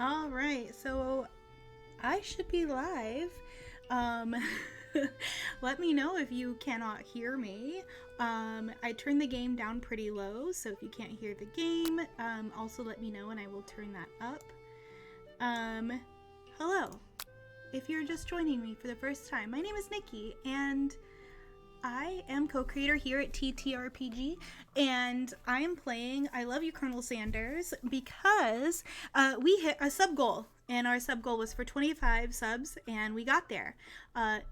All right, so I should be live. Um, Let me know if you cannot hear me. I turned the game down pretty low, so if you can't hear the game, also let me know and I will turn that up. Hello. If you're just joining me for the first time, my name is Nikki, and I am co-creator here at TTRPG, and I am playing I Love You, Colonel Sanders, because we hit a sub goal, and our sub goal was for 25 subs, and we got there.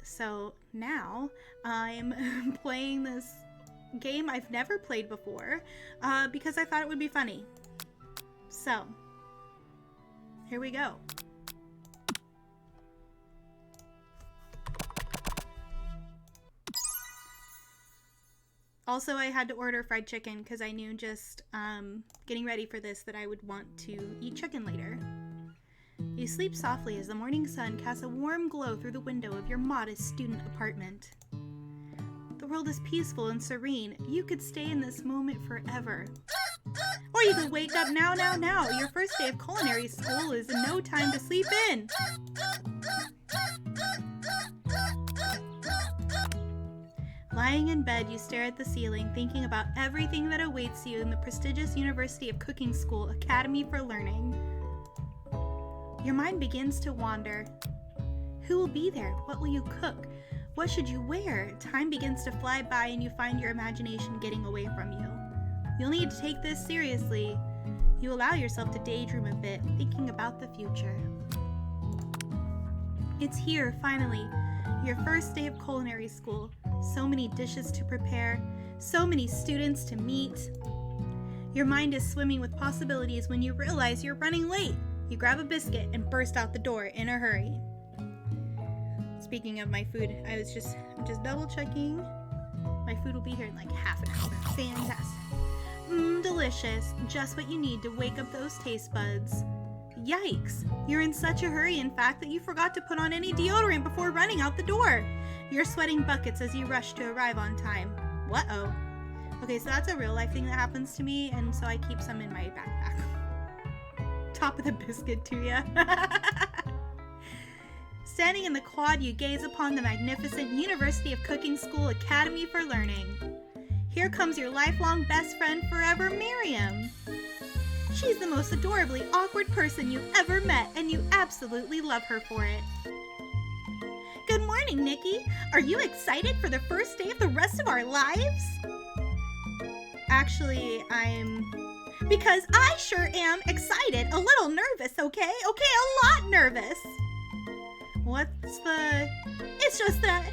So now I'm playing this game I've never played before, because I thought it would be funny. So, here we go. Also, I had to order fried chicken because I knew just getting ready for this that I would want to eat chicken later. You sleep softly as the morning sun casts a warm glow through the window of your modest student apartment. The world is peaceful and serene. You could stay in this moment forever. Or you could wake up now. Your first day of culinary school is no time to sleep in. Lying in bed, you stare at the ceiling, thinking about everything that awaits you in the prestigious University of Cooking School Academy for Learning. Your mind begins to wander. Who will be there? What will you cook? What should you wear? Time begins to fly by and you find your imagination getting away from you. You'll need to take this seriously. You allow yourself to daydream a bit, thinking about the future. It's here, finally. Your first day of culinary school. So many dishes to prepare, so many students to meet. Your mind is swimming with possibilities when you realize you're running late. You grab a biscuit and burst out the door in a hurry. Speaking of my food, I'm just double checking. My food will be here in like half an hour. Fantastic. Delicious. Just what you need to wake up those taste buds. Yikes! You're in such a hurry, in fact, that you forgot to put on any deodorant before running out the door. You're sweating buckets as you rush to arrive on time. What-oh. Okay, so that's a real life thing that happens to me, and so I keep some in my backpack. Top of the biscuit to ya. Standing in the quad, you gaze upon the magnificent University of Cooking School Academy for Learning. Here comes your lifelong best friend forever, Miriam. She's the most adorably awkward person you've ever met, and you absolutely love her for it. Good morning, Nikki. Are you excited for the first day of the rest of our lives? Actually, because I sure am excited. A little nervous, okay? Okay, a lot nervous. It's just that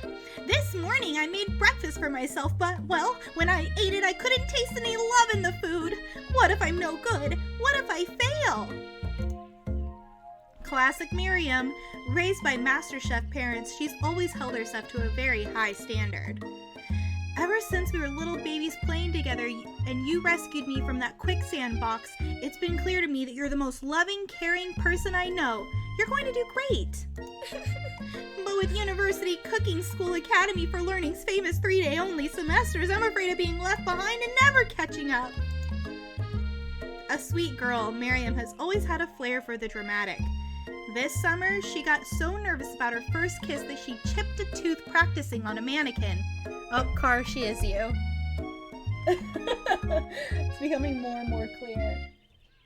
this morning I made breakfast for myself, but, well, when I ate it, I couldn't taste any love in the food. What if I'm no good? What if I fail? Classic Miriam. Raised by MasterChef parents, she's always held herself to a very high standard. Ever since we were little babies playing together and you rescued me from that quicksand box, it's been clear to me that you're the most loving, caring person I know. You're going to do great. But with University Cooking School Academy for Learning's famous 3-day only semesters, I'm afraid of being left behind and never catching up. A sweet girl, Miriam has always had a flair for the dramatic. This summer, she got so nervous about her first kiss that she chipped a tooth practicing on a mannequin. Oh, Car, she is you. It's becoming more and more clear. I'm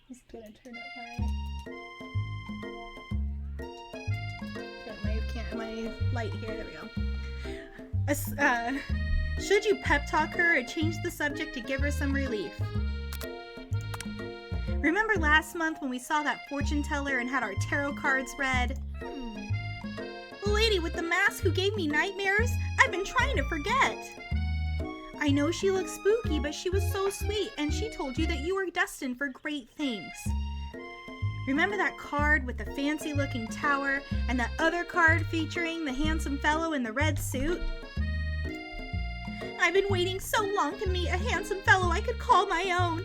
just gonna turn it my light here. There we go. Should you pep talk her or change the subject to give her some relief? Remember last month when we saw that fortune teller and had our tarot cards read? The lady with the mask who gave me nightmares? I've been trying to forget. I know she looks spooky, but she was so sweet, and she told you that you were destined for great things. Remember that card with the fancy-looking tower and that other card featuring the handsome fellow in the red suit? I've been waiting so long to meet a handsome fellow I could call my own.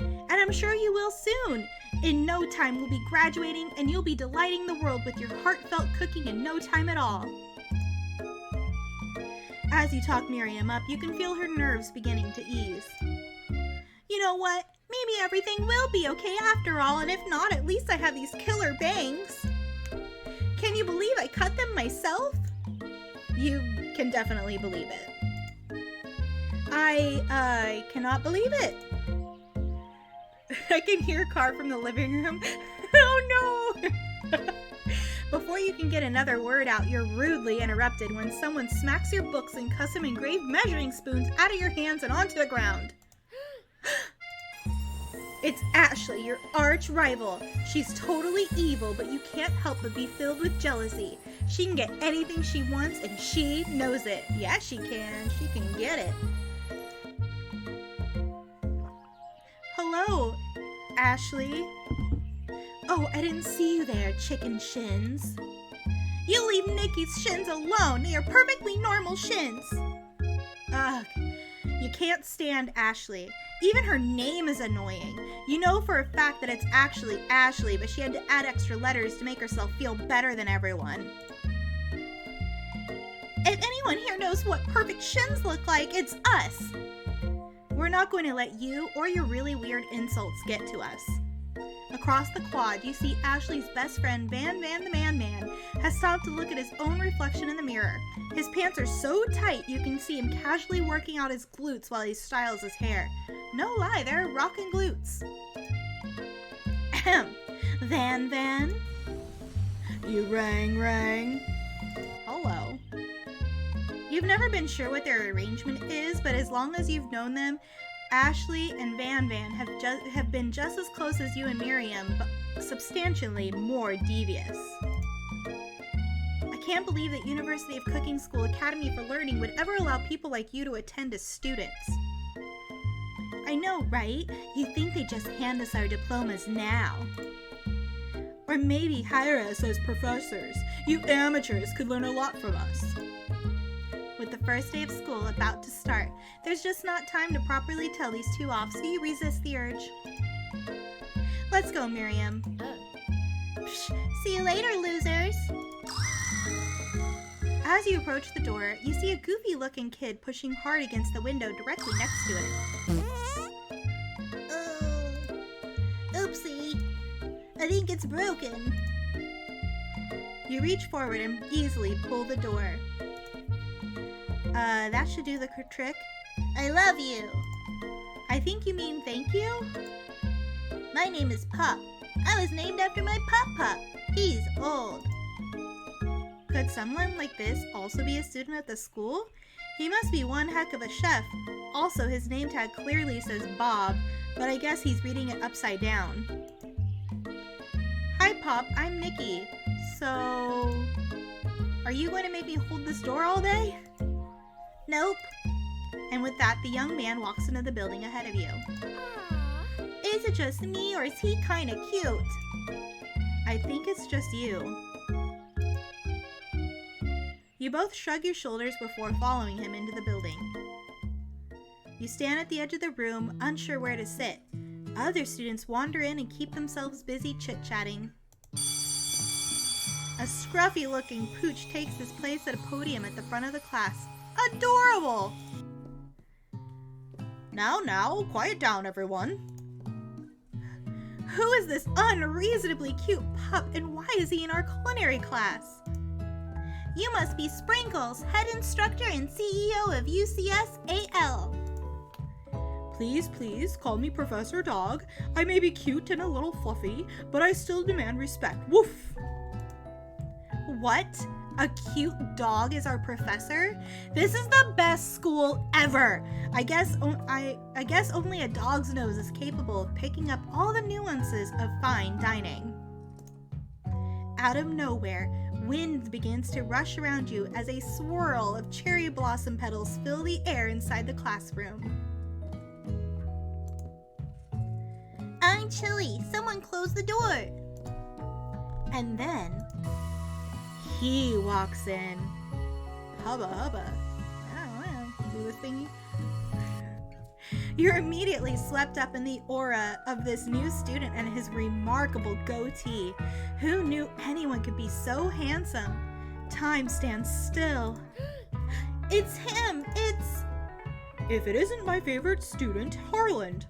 And I'm sure you will soon. In no time we'll be graduating and you'll be delighting the world with your heartfelt cooking in no time at all. As you talk Miriam up, you can feel her nerves beginning to ease. You know what? Maybe everything will be okay after all, and if not, at least I have these killer bangs. Can you believe I cut them myself? You can definitely believe it. I cannot believe it. I can hear a car from the living room. Oh no! Before you can get another word out, you're rudely interrupted when someone smacks your books and custom engraved measuring spoons out of your hands and onto the ground. It's Ashley, your arch rival. She's totally evil, but you can't help but be filled with jealousy. She can get anything she wants, and she knows it. Yeah, she can. She can get it. Hello, Ashley. Oh, I didn't see you there, chicken shins. You leave Nikki's shins alone. They are perfectly normal shins. Ugh. You can't stand Ashley. Even her name is annoying. You know for a fact that it's actually Ashley, but she had to add extra letters to make herself feel better than everyone. If anyone here knows what perfect shins look like, it's us. We're not going to let you or your really weird insults get to us. Across the quad, you see Ashley's best friend, Van the Man, has stopped to look at his own reflection in the mirror. His pants are so tight you can see him casually working out his glutes while he styles his hair. No lie, they're rockin' glutes. Ahem. Van? You rang. Hello. You've never been sure what their arrangement is, but as long as you've known them, Ashley and Van have been just as close as you and Miriam, but substantially more devious. I can't believe that University of Cooking School Academy for Learning would ever allow people like you to attend as students. I know, right? You think they just hand us our diplomas now. Or maybe hire us as professors. You amateurs could learn a lot from us. With the first day of school about to start, there's just not time to properly tell these two off, so you resist the urge. Let's go, Miriam. See you later, losers. As you approach the door, you see a goofy-looking kid pushing hard against the window directly next to it. Oh, oopsie. I think it's broken. You reach forward and easily pull the door. That should do the trick. I love you. I think you mean thank you? My name is Pop. I was named after my Pop. He's old. Could someone like this also be a student at the school? He must be one heck of a chef. Also, his name tag clearly says Bob, but I guess he's reading it upside down. Hi, Pop. I'm Nikki. So, are you going to make me hold this door all day? Nope. And with that, the young man walks into the building ahead of you. Aww. Is it just me, or is he kind of cute? I think it's just you. You both shrug your shoulders before following him into the building. You stand at the edge of the room, unsure where to sit. Other students wander in and keep themselves busy chit-chatting. A scruffy-looking pooch takes his place at a podium at the front of the class. Adorable! Now, quiet down, everyone. Who is this unreasonably cute pup, and why is he in our culinary class? You must be Sprinkles, head instructor and CEO of UCS-AL. Please, call me Professor Dog. I may be cute and a little fluffy, but I still demand respect. Woof! What? A cute dog is our professor? This is the best school ever! I guess only a dog's nose is capable of picking up all the nuances of fine dining. Out of nowhere, wind begins to rush around you as a swirl of cherry blossom petals fill the air inside the classroom. I'm chilly. Someone close the door. And then he walks in. Hubba. I don't know. Do this thingy. You're immediately swept up in the aura of this new student and his remarkable goatee. Who knew anyone could be so handsome? Time stands still. It's him! If it isn't my favorite student, Harland.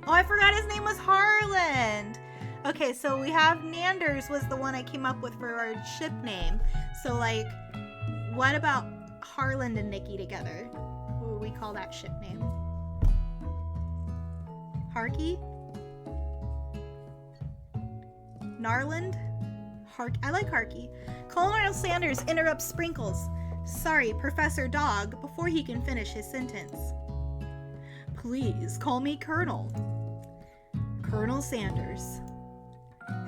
Oh, I forgot his name was Harland. Okay, so we have Nanders was the one I came up with for our ship name. So, like, what about Harland and Nikki together? What would we call that ship name? Harky? Narland? I like Harky. Colonel Sanders interrupts Sprinkles. Sorry, Professor Dog, before he can finish his sentence. Please call me Colonel. Colonel Sanders.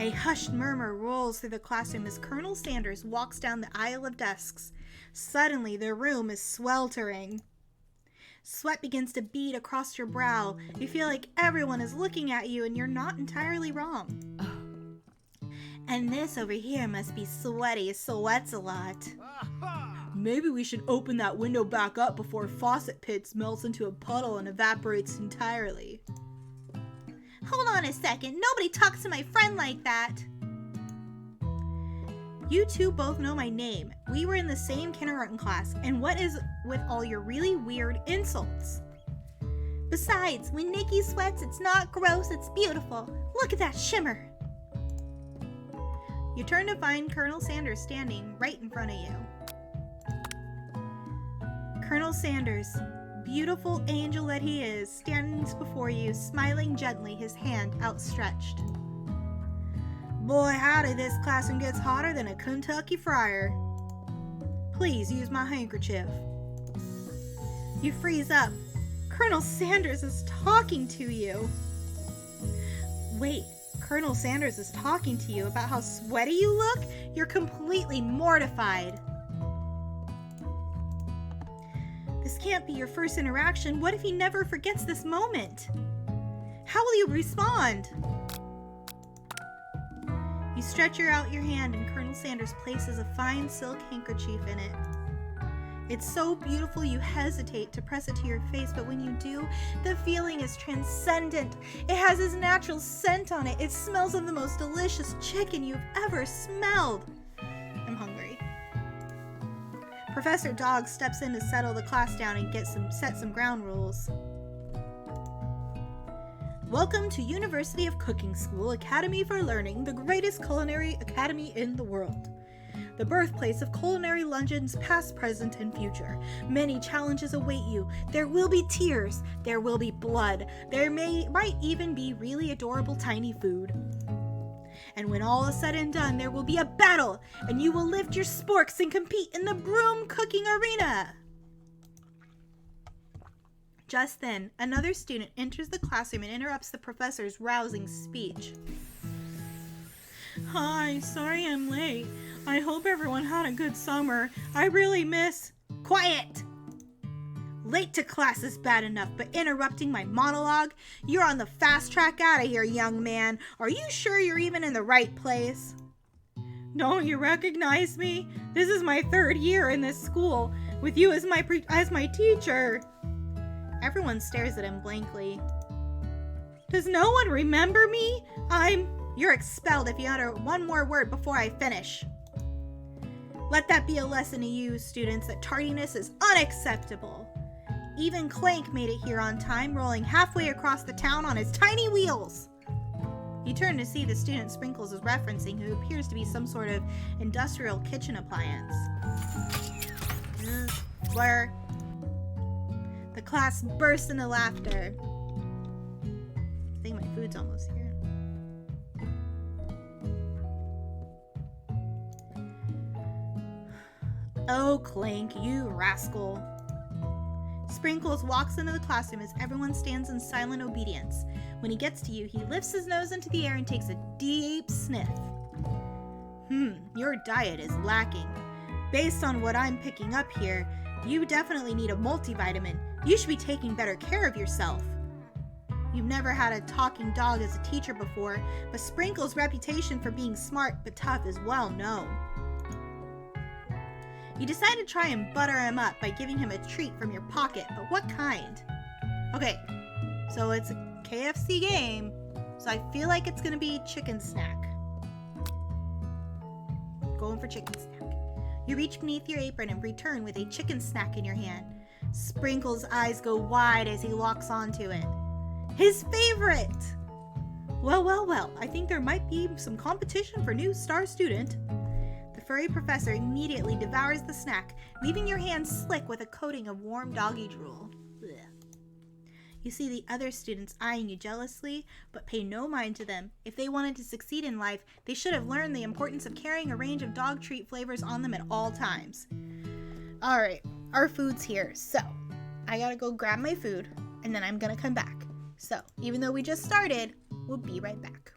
A hushed murmur rolls through the classroom as Colonel Sanders walks down the aisle of desks. Suddenly, the room is sweltering. Sweat begins to bead across your brow. You feel like everyone is looking at you and you're not entirely wrong. And this over here must be sweaty. Sweats a lot. Maybe we should open that window back up before faucet pits melts into a puddle and evaporates entirely. Hold on a second. Nobody talks to my friend like that. You two both know my name. We were in the same kindergarten class. And what is with all your really weird insults? Besides, when Nikki sweats, it's not gross, it's beautiful. Look at that shimmer. You turn to find Colonel Sanders standing right in front of you. Colonel Sanders, beautiful angel that he is, stands before you, smiling gently, his hand outstretched. Boy, howdy, this classroom gets hotter than a Kentucky fryer. Please use my handkerchief. You freeze up. Colonel Sanders is talking to you. Wait, Colonel Sanders is talking to you about how sweaty you look? You're completely mortified. This can't be your first interaction. What if he never forgets this moment? How will you respond? You stretch out your hand and Colonel Sanders places a fine silk handkerchief in it. It's so beautiful you hesitate to press it to your face, but when you do, the feeling is transcendent. It has his natural scent on it. It smells of the most delicious chicken you've ever smelled. I'm hungry. Professor Dog steps in to settle the class down and set some ground rules. Welcome to University of Cooking School Academy for Learning, the greatest culinary academy in the world. The birthplace of culinary legends past, present, and future. Many challenges await you. There will be tears. There will be blood. There might even be really adorable tiny food. And when all is said and done, there will be a battle, and you will lift your sporks and compete in the broom cooking arena. Just then, another student enters the classroom and interrupts the professor's rousing speech. Hi, sorry I'm late. I hope everyone had a good summer. I really miss... Quiet! Late to class is bad enough, but interrupting my monologue? You're on the fast track out of here, young man. Are you sure you're even in the right place? Don't you recognize me? This is my 3rd year in this school, with you as my teacher. Everyone stares at him blankly. Does no one remember me? You're expelled if you utter one more word before I finish. Let that be a lesson to you, students, that tardiness is unacceptable. Even Clank made it here on time, rolling halfway across the town on his tiny wheels. You turn to see the student Sprinkles is referencing, who appears to be some sort of industrial kitchen appliance. Blur. The class bursts into laughter. I think my food's almost here. Oh, Clank, you rascal. Sprinkles walks into the classroom as everyone stands in silent obedience. When he gets to you, he lifts his nose into the air and takes a deep sniff. Your diet is lacking. Based on what I'm picking up here, you definitely need a multivitamin. You should be taking better care of yourself. You've never had a talking dog as a teacher before, but Sprinkles' reputation for being smart but tough is well known. You decide to try and butter him up by giving him a treat from your pocket, but what kind? Okay, so it's a KFC game, so I feel like it's gonna be chicken snack. Going for chicken snack. You reach beneath your apron and return with a chicken snack in your hand. Sprinkles' eyes go wide as he locks onto it. His favorite! Well, well, well, I think there might be some competition for new star student. The furry professor immediately devours the snack, leaving your hands slick with a coating of warm doggy drool. Blech. You see the other students eyeing you jealously, but pay no mind to them. If they wanted to succeed in life, they should have learned the importance of carrying a range of dog treat flavors on them at all times. Alright, our food's here, so I gotta go grab my food, and then I'm gonna come back. So, even though we just started, we'll be right back.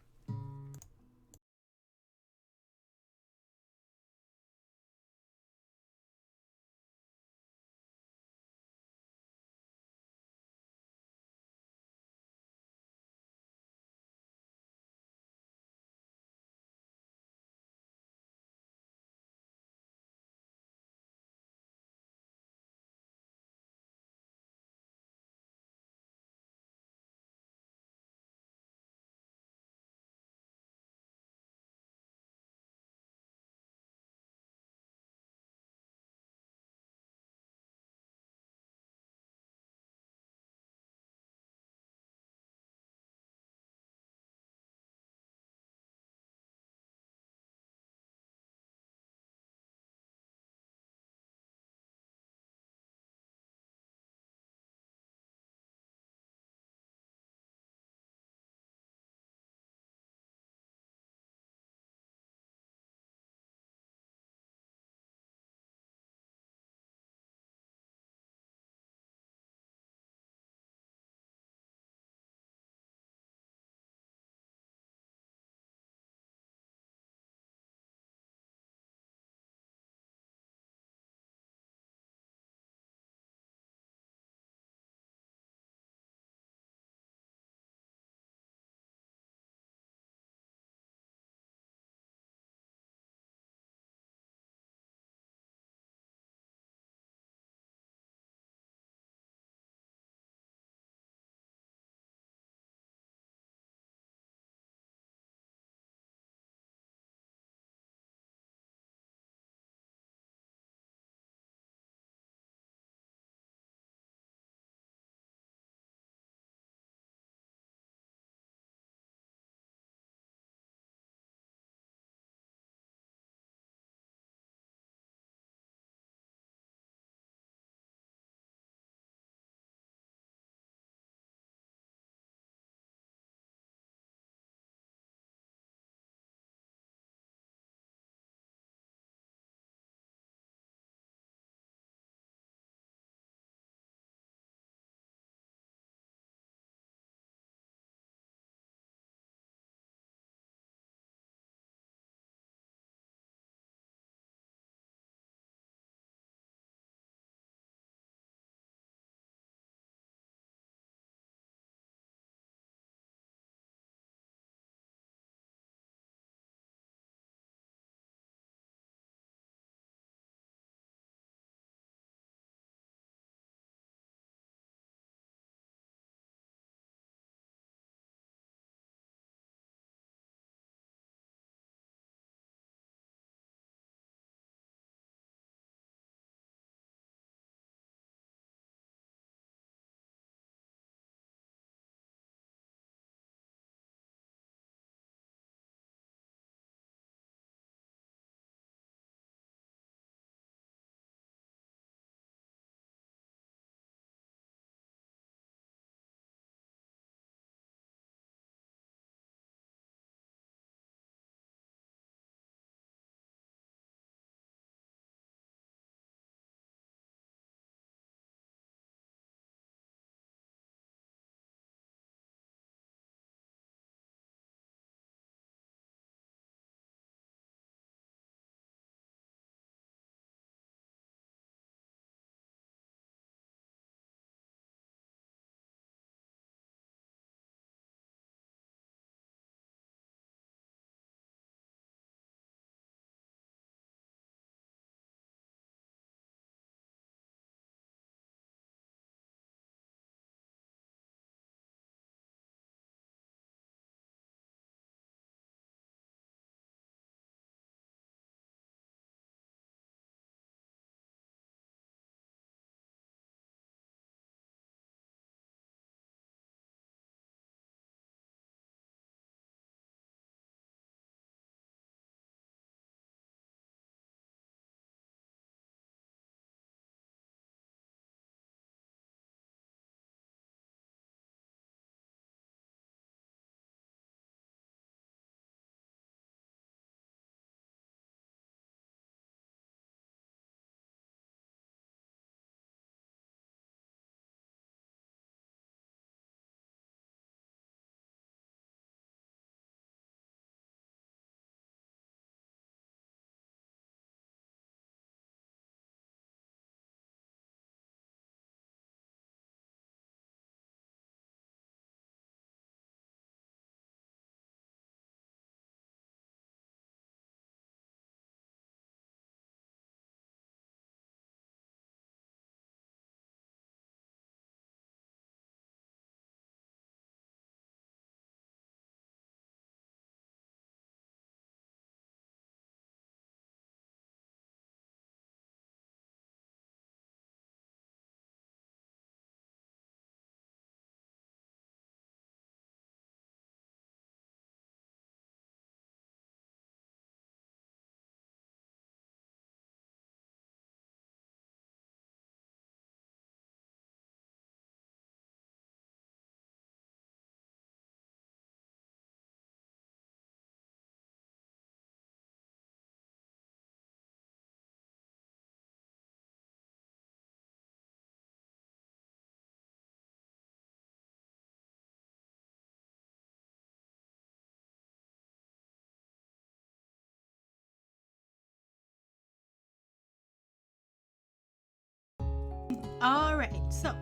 All right, so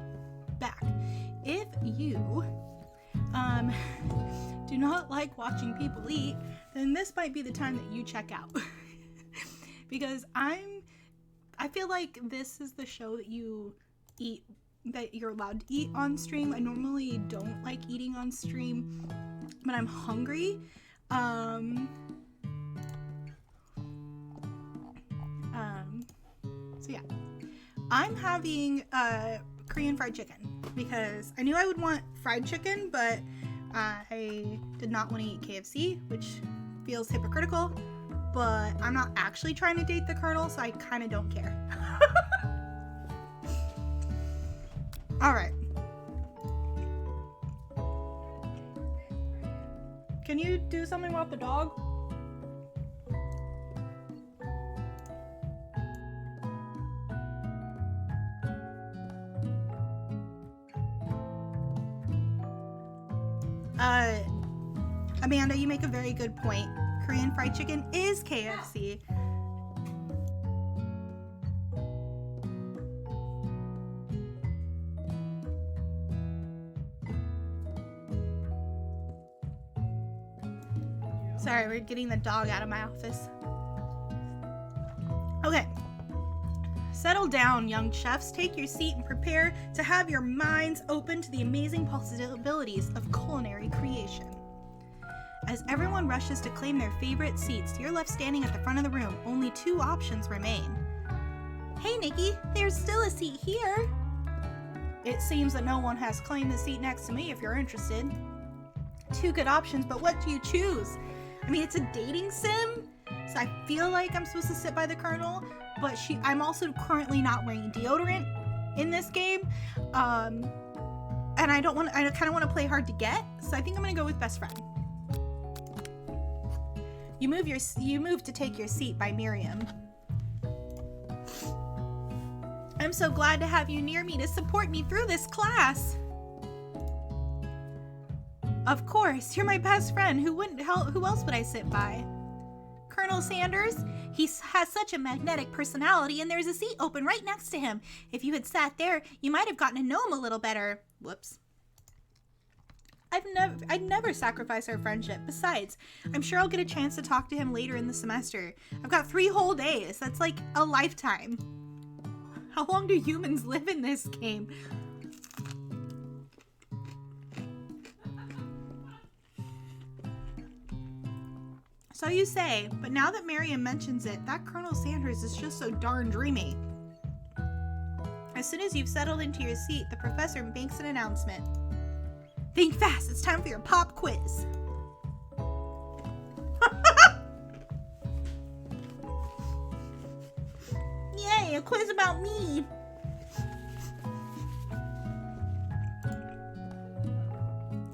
back. If you do not like watching people eat, then this might be the time that you check out. Because I feel like this is the show that you're allowed to eat on stream. I normally don't like eating on stream, but I'm hungry. So yeah, I'm having Korean fried chicken because I knew I would want fried chicken, but I did not want to eat KFC, which feels hypocritical, but I'm not actually trying to date the Colonel, so I kind of don't care. All right. Can you do something about the dog? Amanda, you make a very good point. Korean fried chicken is KFC. Sorry, we're getting the dog out of my office. Okay. Settle down, young chefs. Take your seat and prepare to have your minds open to the amazing possibilities of culinary creation. As everyone rushes to claim their favorite seats, you're left standing at the front of the room. Only 2 options remain. Hey, Nikki, there's still a seat here. It seems that no one has claimed the seat next to me if you're interested. 2 good options, but what do you choose? I mean, it's a dating sim, so I feel like I'm supposed to sit by the Colonel, but I'm also currently not wearing deodorant in this game, and I kind of want to play hard to get, so I think I'm gonna go with best friend. You move to take your seat by Miriam. I'm so glad to have you near me to support me through this class. Of course, you're my best friend. Who else would I sit by? Colonel Sanders? He has such a magnetic personality, and there's a seat open right next to him. If you had sat there, you might have gotten to know him a little better. Whoops. I'd never sacrifice our friendship. Besides, I'm sure I'll get a chance to talk to him later in the semester. I've got 3 whole days. That's like a lifetime. How long do humans live in this game? So you say, but now that Miriam mentions it, that Colonel Sanders is just so darn dreamy. As soon as you've settled into your seat, the professor makes an announcement. Think fast, it's time for your pop quiz. Yay, a quiz about me.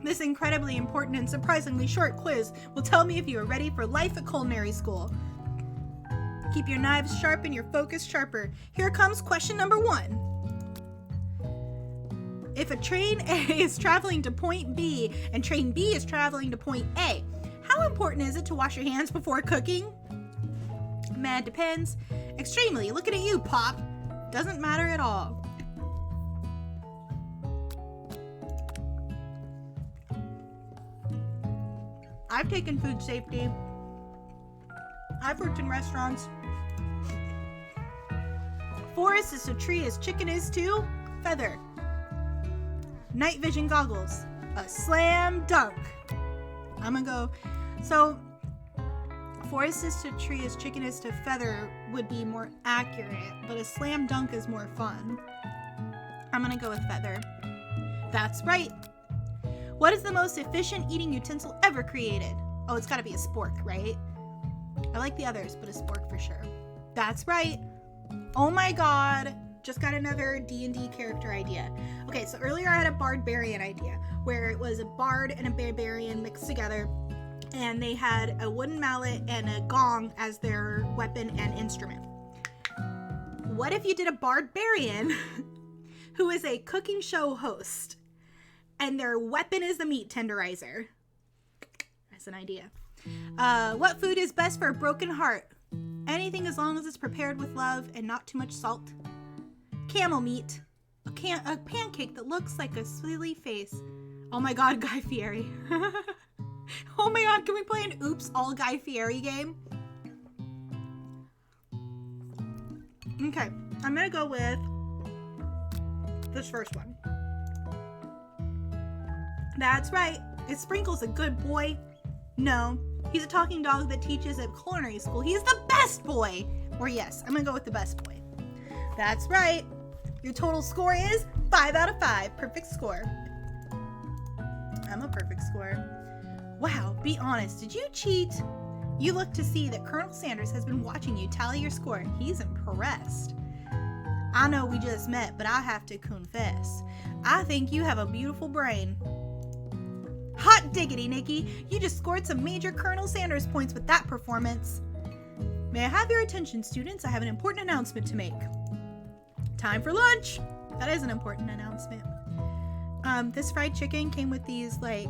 This incredibly important and surprisingly short quiz will tell me if you are ready for life at culinary school. Keep your knives sharp and your focus sharper. Here comes question number 1. If a train A is traveling to point B and train B is traveling to point A, how important is it to wash your hands before cooking? Man, depends. Extremely. Looking at you, Pop. Doesn't matter at all. I've taken food safety. I've worked in restaurants. Forest is a tree as chicken is to feather. Night vision goggles. A slam dunk. I'm gonna go. So, forest is to tree as chicken is to feather would be more accurate, but a slam dunk is more fun. I'm gonna go with feather. That's right. What is the most efficient eating utensil ever created? Oh, it's gotta be a spork, right? I like the others, but a spork for sure. That's right. Oh my god. Just got another D&D character idea. Okay, so earlier I had a barbarian idea, where it was a bard and a barbarian mixed together, and they had a wooden mallet and a gong as their weapon and instrument. What if you did a barbarian who is a cooking show host, and their weapon is the meat tenderizer? That's an idea. What food is best for a broken heart? Anything as long as it's prepared with love and not too much salt. Camel meat. a pancake that looks like a silly face. Oh my god, Guy Fieri. Oh my god, can we play an Oops All Guy Fieri game? Okay, I'm gonna go with this first one. That's right, is Sprinkles a good boy? No, he's a talking dog that teaches at culinary school. He's the best boy! Or yes, I'm gonna go with the best boy. That's right, your total score is 5 out of 5. Perfect score. I'm a perfect score. Wow, be honest, did you cheat? You look to see that Colonel Sanders has been watching you tally your score. He's impressed. I know we just met, but I have to confess, I think you have a beautiful brain. Hot diggity, Nikki. You just scored some major Colonel Sanders points with that performance. May I have your attention, students? I have an important announcement to make. Time for lunch. That is an important announcement. This fried chicken came with these, like,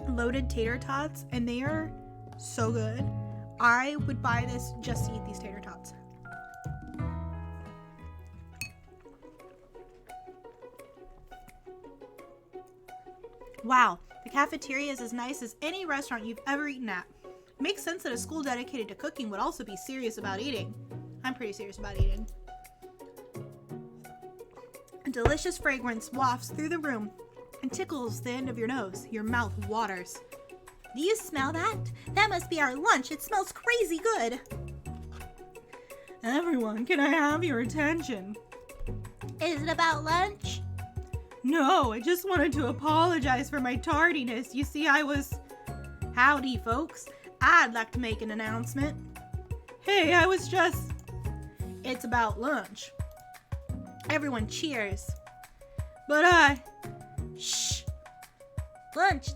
loaded tater tots, and they are so good. I would buy this just to eat these tater tots. Wow, the cafeteria is as nice as any restaurant you've ever eaten at. It makes sense that a school dedicated to cooking would also be serious about eating. I'm pretty serious about eating. A delicious fragrance wafts through the room and tickles the end of your nose. Your mouth waters. Do you smell that? That must be our lunch. It smells crazy good. Everyone, can I have your attention? Is it about lunch? No, I just wanted to apologize for my tardiness. You see, Howdy, folks. I'd like to make an announcement. Hey, It's about lunch. Everyone cheers. But shh. Lunch.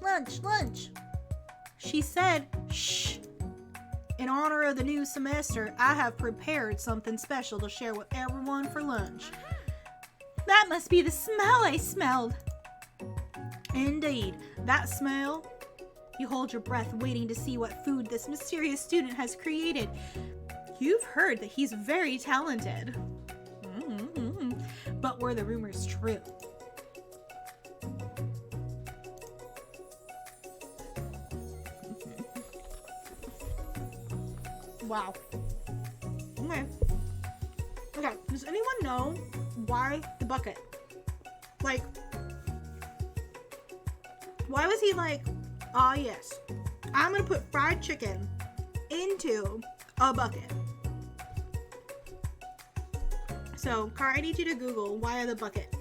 She said, shh. In honor of the new semester, I have prepared something special to share with everyone for lunch. That must be the smell I smelled. Indeed, that smell. You hold your breath waiting to see what food this mysterious student has created. You've heard that he's very talented. But were the rumors true? Wow. Okay, does anyone know why the bucket? Like, why was he like, yes, I'm gonna put fried chicken into a bucket? So, Car, I need you to Google why the bucket.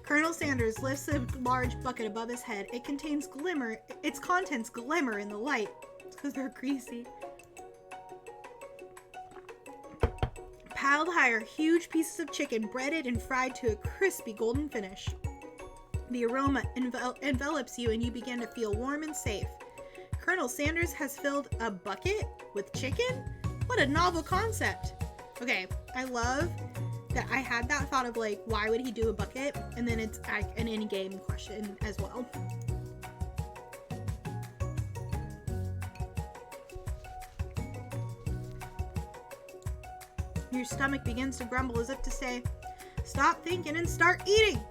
Colonel Sanders lifts a large bucket above his head. Its contents glimmer in the light. It's because they're greasy. Piled higher, huge pieces of chicken breaded and fried to a crispy golden finish. The aroma envelops you and you begin to feel warm and safe. Colonel Sanders has filled a bucket with chicken? What a novel concept. Okay, I love that I had that thought of like, why would he do a bucket? And then it's like an in-game question as well. Your stomach begins to grumble as if to say, stop thinking and start eating.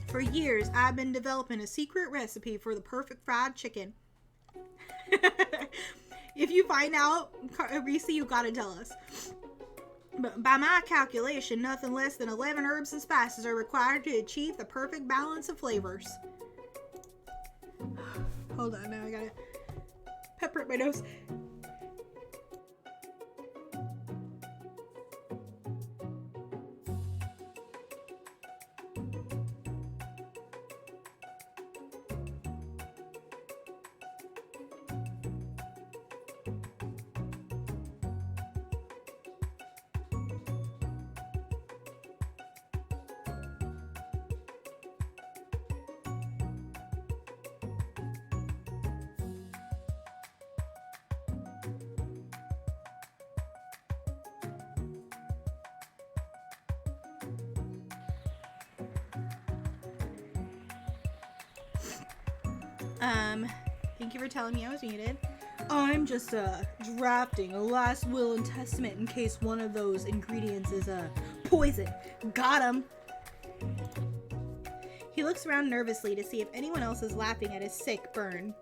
For years, I've been developing a secret recipe for the perfect fried chicken. If you find out, Reese, you gotta tell us. But by my calculation, nothing less than 11 herbs and spices are required to achieve the perfect balance of flavors. Hold on, now I gotta pepper up my nose. Thank you for telling me I was muted. I'm just drafting a last will and testament in case one of those ingredients is Poison. Got him. He looks around nervously to see if anyone else is laughing at his sick burn.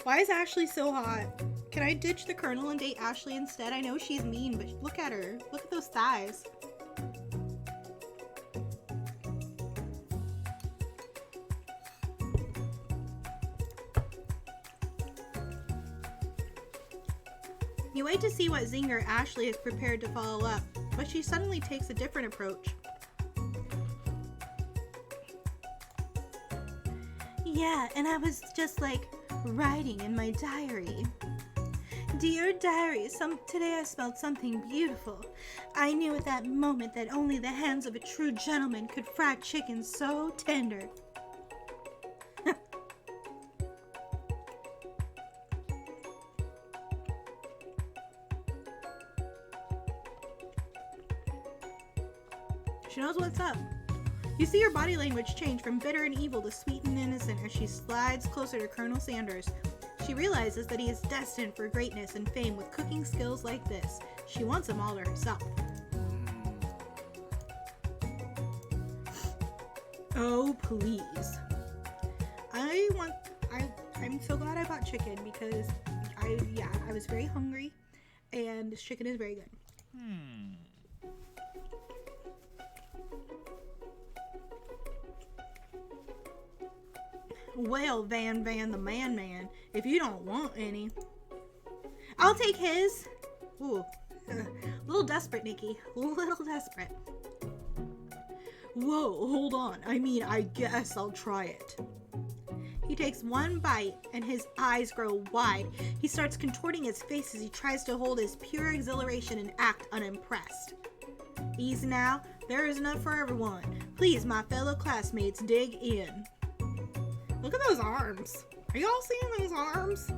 Why is Ashley so hot? Can I ditch the Colonel and date Ashley instead? I know she's mean, but look at her. Look at those thighs. You wait to see what zinger Ashley is prepared to follow up, but she suddenly takes a different approach. Yeah, and I was just like writing in my diary. Dear diary, today I smelled something beautiful. I knew at that moment that only the hands of a true gentleman could fry chicken so tender. She knows what's up. You see her body language change from bitter and evil to sweet and innocent as she slides closer to Colonel Sanders. She realizes that he is destined for greatness and fame with cooking skills like this. She wants them all to herself. Oh, please. I'm so glad I bought chicken because I was very hungry and this chicken is very good. Well, Van the man, if you don't want any. I'll take his. Ooh, a little desperate, Nikki. A little desperate. Whoa, hold on. I guess I'll try it. He takes one bite and his eyes grow wide. He starts contorting his face as he tries to hold his pure exhilaration and act unimpressed. Easy now. There is enough for everyone. Please, my fellow classmates, dig in. Look at those arms. Are y'all seeing those arms?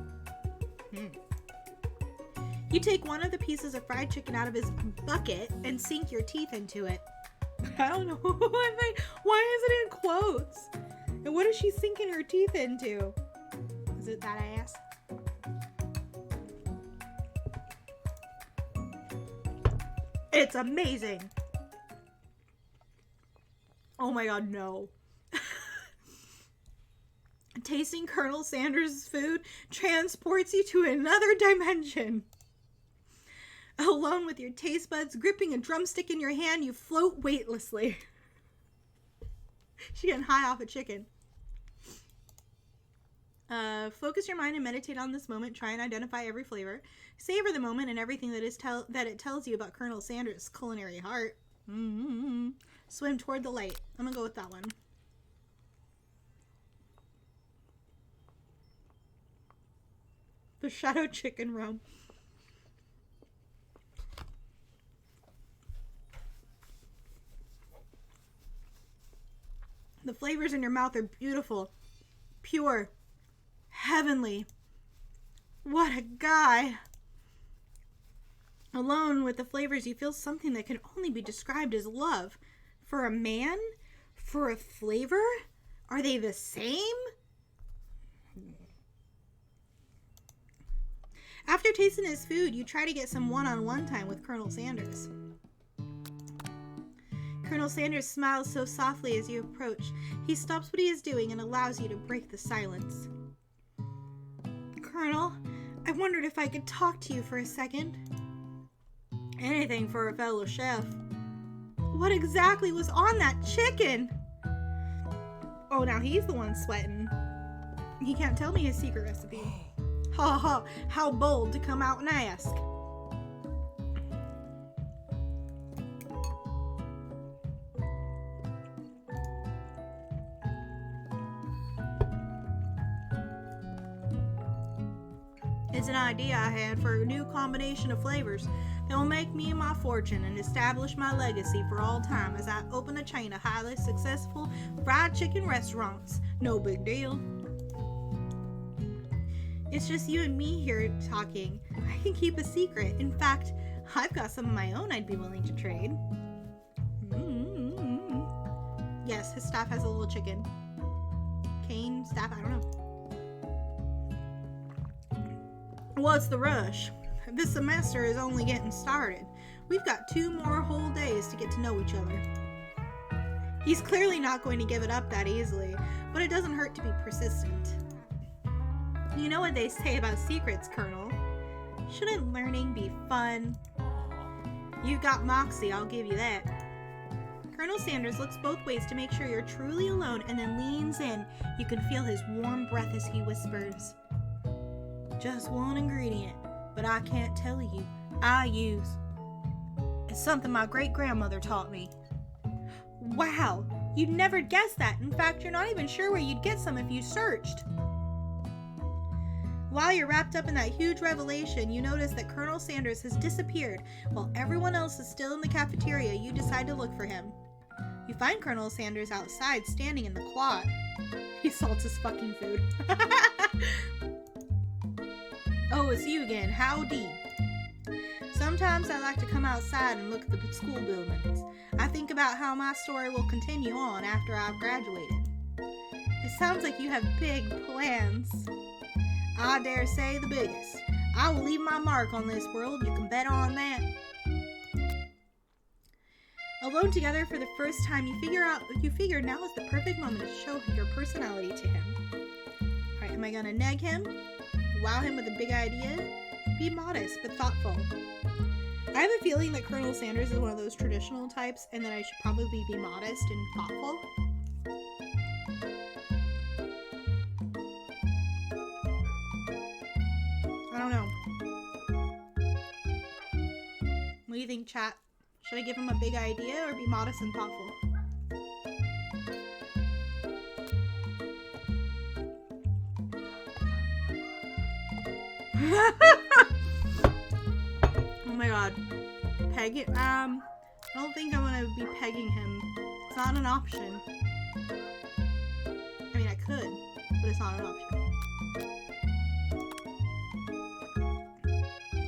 You take one of the pieces of fried chicken out of his bucket and sink your teeth into it. I don't know. Why is it in quotes? And what is she sinking her teeth into? Is it that ass? It's amazing. Oh my god, no. Tasting Colonel Sanders' food transports you to another dimension. Alone with your taste buds gripping a drumstick in your hand, you float weightlessly. She's getting high off a chicken. Focus your mind and meditate on this moment. Try and identify every flavor. Savor the moment and everything that it tells you about Colonel Sanders' culinary heart. Swim toward the light. I'm gonna go with that one. The shadow chicken realm. The flavors in your mouth are beautiful, pure, heavenly. What a guy. Alone with the flavors, you feel something that can only be described as love. For a man? For a flavor? Are they the same? After tasting his food, you try to get some one-on-one time with Colonel Sanders. Colonel Sanders smiles so softly as you approach. He stops what he is doing and allows you to break the silence. Colonel, I wondered if I could talk to you for a second. Anything for a fellow chef. What exactly was on that chicken? Oh, now he's the one sweating. He can't tell me his secret recipe. Ha ha, how bold to come out and ask. It's an idea I had for a new combination of flavors that will make me my fortune and establish my legacy for all time as I open a chain of highly successful fried chicken restaurants. No big deal. It's just you and me here talking. I can keep a secret. In fact, I've got some of my own I'd be willing to trade. Yes, his staff has a little chicken. Cane staff, I don't know. What's the rush? This semester is only getting started. We've got 2 more whole days to get to know each other. He's clearly not going to give it up that easily, but it doesn't hurt to be persistent. You know what they say about secrets, Colonel. Shouldn't learning be fun? You've got moxie, I'll give you that. Colonel Sanders looks both ways to make sure you're truly alone and then leans in. You can feel his warm breath as he whispers. Just one ingredient, but I can't tell you. I use. It's something my great-grandmother taught me. Wow, you'd never guess that. In fact, you're not even sure where you'd get some if you searched. While you're wrapped up in that huge revelation, you notice that Colonel Sanders has disappeared. While everyone else is still in the cafeteria, you decide to look for him. You find Colonel Sanders outside, standing in the quad. He salts his fucking food. Oh, it's you again. Howdy. Sometimes I like to come outside and look at the school buildings. I think about how my story will continue on after I've graduated. It sounds like you have big plans. I dare say the biggest. I will leave my mark on this world. You can bet on that. Alone together for the first time, you figure now is the perfect moment to show your personality to him. Alright, am I gonna neg him? Wow him with a big idea? Be modest, but thoughtful. I have a feeling that Colonel Sanders is one of those traditional types, and that I should probably be modest and thoughtful. I don't know. What do you think, chat? Should I give him a big idea or be modest and thoughtful? Oh my god. Peg it? I don't think I'm gonna be pegging him. It's not an option. I mean, I could, but it's not an option.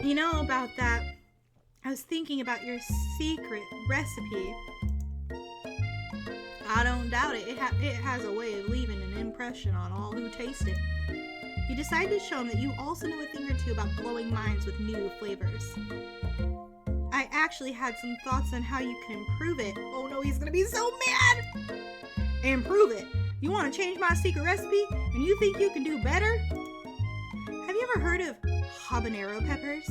You know about that, I was thinking about your secret recipe. I don't doubt it. It has a way of leaving an impression on all who taste it. You decide to show him that you also know a thing or two about blowing minds with new flavors. I actually had some thoughts on how you can improve it. Oh no, he's gonna be so mad! Improve it? You want to change my secret recipe? And you think you can do better? Have you ever heard of habanero peppers?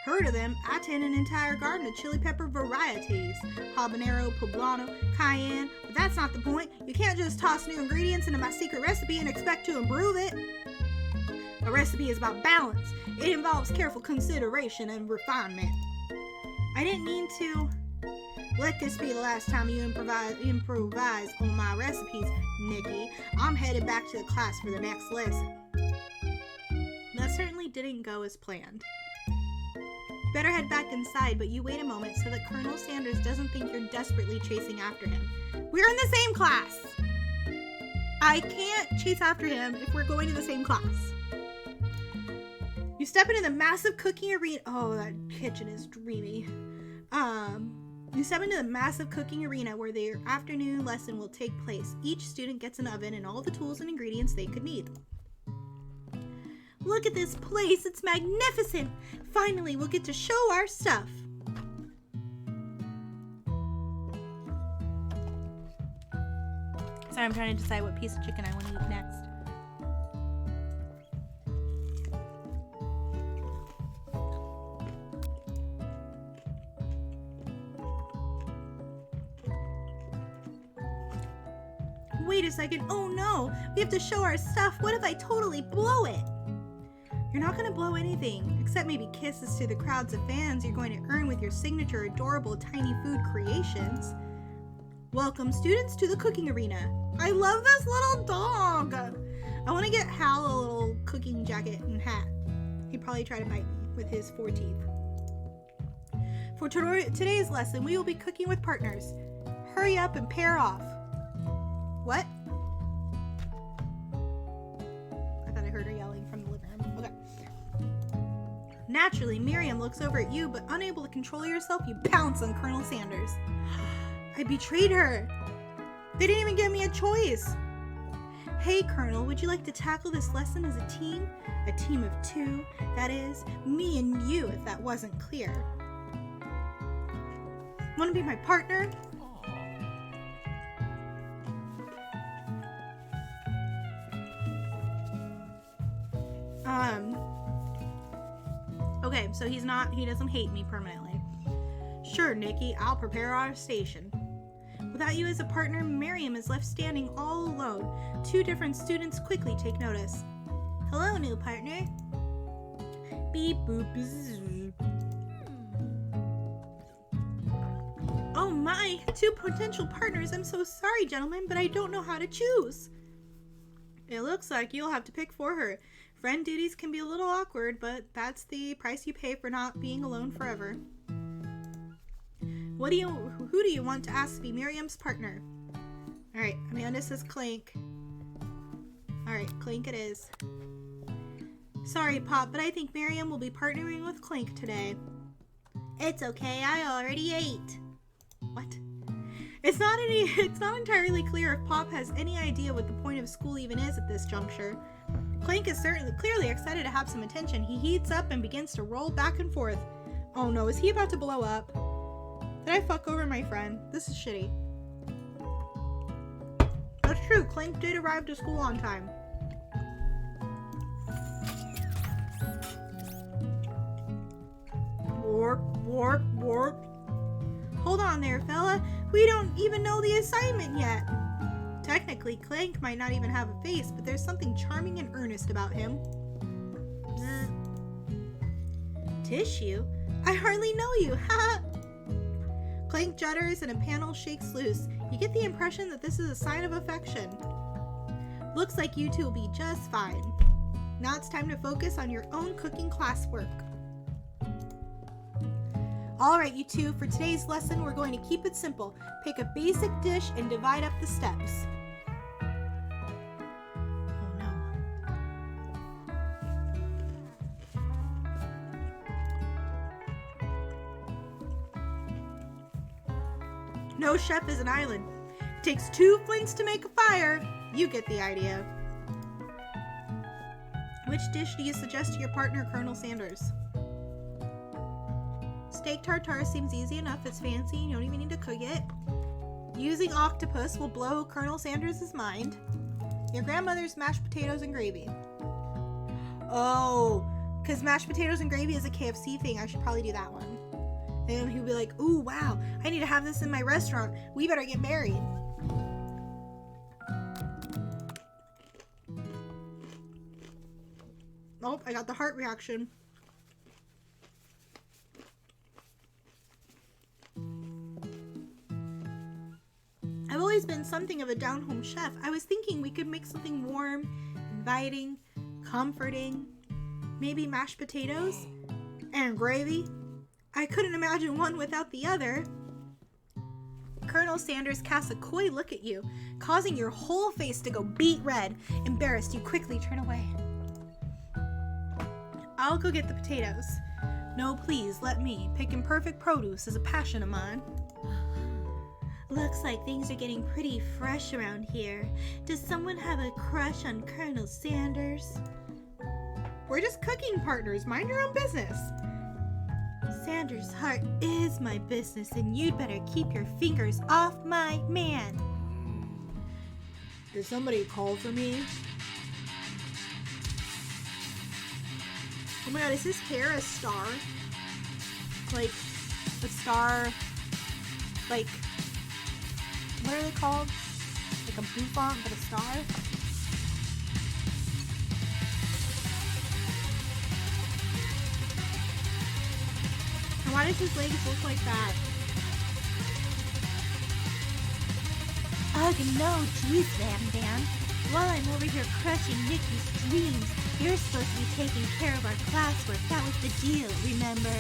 Heard of them? I tend an entire garden of chili pepper varieties. Habanero, poblano, cayenne. But that's not the point. You can't just toss new ingredients into my secret recipe and expect to improve it. A recipe is about balance. It involves careful consideration and refinement. I didn't mean to. Let this be the last time you improvise on my recipes, Nikki. I'm headed back to the class for the next lesson. That certainly didn't go as planned. Better head back inside, but you wait a moment so that Colonel Sanders doesn't think you're desperately chasing after him. We're in the same class! I can't chase after him if we're going to the same class. You step into the massive cooking arena. Oh, that kitchen is dreamy. You step into the massive cooking arena where their afternoon lesson will take place. Each student gets an oven and all the tools and ingredients they could need. Look at this place, it's magnificent! Finally, we'll get to show our stuff. Sorry, I'm trying to decide what piece of chicken I want to eat next. Wait a second, oh no! We have to show our stuff, what if I totally blow it? You're not going to blow anything, except maybe kisses to the crowds of fans you're going to earn with your signature adorable tiny food creations. Welcome, students, to the cooking arena. I love this little dog. I want to get Hal a little cooking jacket and hat. He'd probably try to bite me with his 4 teeth. For today's lesson, we will be cooking with partners. Hurry up and pair off. What? I thought I heard her yelling from the living room. Okay. Naturally, Miriam looks over at you, but unable to control yourself, you pounce on Colonel Sanders. I betrayed her. They didn't even give me a choice. Hey, Colonel, would you like to tackle this lesson as a team? A team of two, that is, me and you, if that wasn't clear. Want to be my partner? Okay, so he doesn't hate me permanently. Sure, Nikki, I'll prepare our station. Without you as a partner, Miriam is left standing all alone. Two different students quickly take notice. Hello, new partner. Beep boop bzzz. Oh my, two potential partners. I'm so sorry, gentlemen, but I don't know how to choose. It looks like you'll have to pick for her. Friend duties can be a little awkward, but that's the price you pay for not being alone forever. Who do you want to ask to be Miriam's partner? Alright, Amanda says Clank. Alright, Clank it is. Sorry, Pop, but I think Miriam will be partnering with Clank today. It's okay, I already ate. What? It's not entirely clear if Pop has any idea what the point of school even is at this juncture. Clank is clearly excited to have some attention. He heats up and begins to roll back and forth. Oh no, is he about to blow up? Did I fuck over my friend? This is shitty. That's true, Clank did arrive to school on time. Warp, warp, warp. Hold on there, fella. We don't even know the assignment yet. Technically, Clank might not even have a face, but there's something charming and earnest about him. Bzz. Tissue? I hardly know you, ha! Clank judders and a panel shakes loose. You get the impression that this is a sign of affection. Looks like you two will be just fine. Now it's time to focus on your own cooking classwork. Alright, you two, for today's lesson, we're going to keep it simple. Pick a basic dish and divide up the steps. Oh no. No chef is an island. It takes 2 flints to make a fire. You get the idea. Which dish do you suggest to your partner, Colonel Sanders? Steak tartare seems easy enough. It's fancy. You don't even need to cook it. Using octopus will blow Colonel Sanders' mind. Your grandmother's mashed potatoes and gravy. Oh, because mashed potatoes and gravy is a KFC thing. I should probably do that one. And he'll be like, ooh, wow, I need to have this in my restaurant. We better get married. Oh, I got the heart reaction. I've always been something of a down-home chef. I was thinking we could make something warm, inviting, comforting. Maybe mashed potatoes and gravy. I couldn't imagine one without the other. Colonel Sanders casts a coy look at you, causing your whole face to go beet red. Embarrassed, you quickly turn away. I'll go get the potatoes. No, please, let me. Picking perfect produce is a passion of mine. Looks like things are getting pretty fresh around here. Does someone have a crush on Colonel Sanders? We're just cooking partners. Mind your own business. Sanders' heart is my business, and you'd better keep your fingers off my man. Did somebody call for me? Oh my god, is his hair a star? Like, a star, like, what are they called? Like a bouffant, but a star? And why does his legs look like that? Ugh, no, geez, Van. While I'm over here crushing Nikki's dreams, you're supposed to be taking care of our classwork. That was the deal, remember?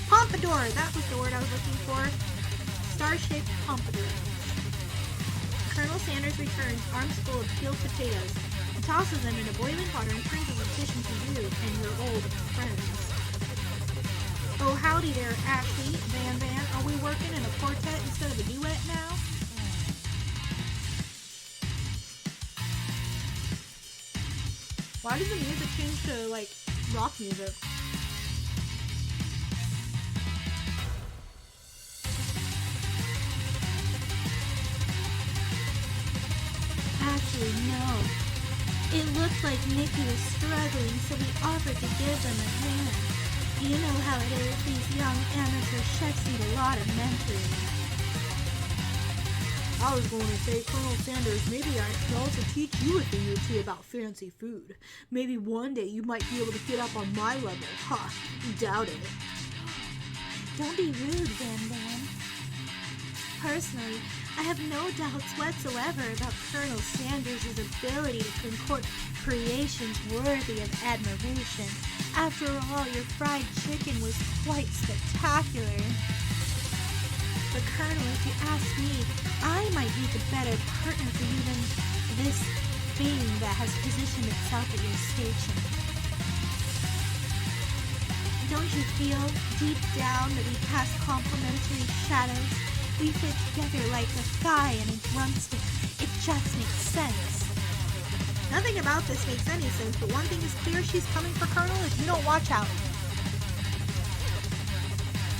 Pompadour, that was the word I was looking for. Star-shaped pompadour. Colonel Sanders returns, arms full of peeled potatoes, and tosses them into boiling water and turns the petition to you and your old friends. Oh, howdy there, Ashley, Van. Are we working in a quartet instead of a duet now? Why does the music change to, like, rock music? Actually, no. It looked like Nikki was struggling, so we offered to give them a hand. You know how it is, these young amateur chefs need a lot of mentoring. I was going to say, Colonel Sanders, maybe I should also teach you a thing or two about fancy food. Maybe one day you might be able to get up on my level. Ha, doubt it. Don't be rude, Van Van. Personally, I have no doubts whatsoever about Colonel Sanders' ability to concoct creations worthy of admiration. After all, your fried chicken was quite spectacular. But Colonel, if you ask me, I might make a better partner for you than this thing that has positioned itself at your station. Don't you feel, deep down, that we cast complementary shadows? We fit together like a thigh and a drumstick. It just makes sense. Nothing about this makes any sense, but one thing is clear, she's coming for Colonel if you don't watch out.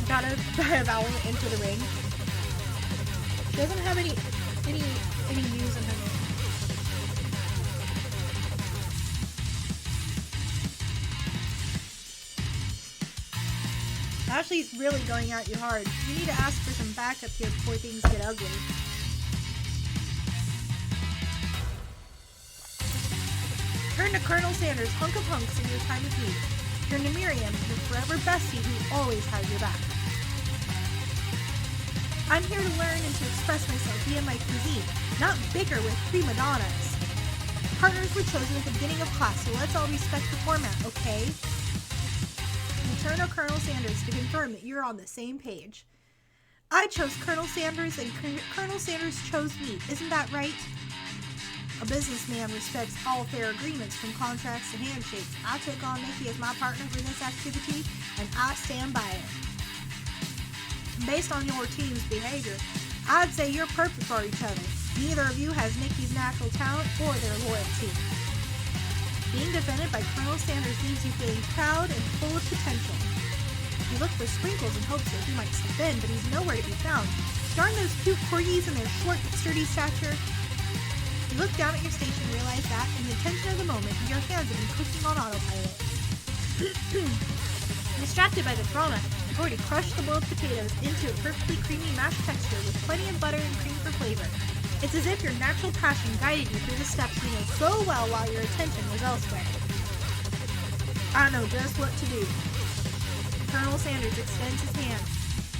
Gotta Vowel into the ring. She doesn't have any U's in her name. Ashley's really going at you hard. You need to ask for some backup here before things get ugly. Turn to Colonel Sanders, hunk of hunks in your time of need. Turn to Miriam, your forever bestie who always has your back. I'm here to learn and to express myself via my cuisine, not bicker with prima donnas. Partners were chosen at the beginning of class, so let's all respect the format, okay? Turn to Colonel Sanders to confirm that you're on the same page. I chose Colonel Sanders and Colonel Sanders chose me, isn't that right? A businessman respects all fair agreements from contracts to handshakes. I took on Nikki as my partner for this activity, and I stand by it. Based on your team's behavior, I'd say you're perfect for each other. Neither of you has Nikki's natural talent or their loyalty. Being defended by Colonel Sanders leaves you feeling proud and full of potential. You look for Sprinkles in hopes that he might step in, but he's nowhere to be found. Darn those cute corgis and their short but sturdy stature. You look down at your station and realize that, in the tension of the moment, your hands have been clicking on autopilot. Distracted by the drama, you've already crushed the boiled potatoes into a perfectly creamy mashed texture with plenty of butter and cream for flavor. It's as if your natural passion guided you through the steps you know so well while your attention was elsewhere. I know just what to do. Colonel Sanders extends his hand.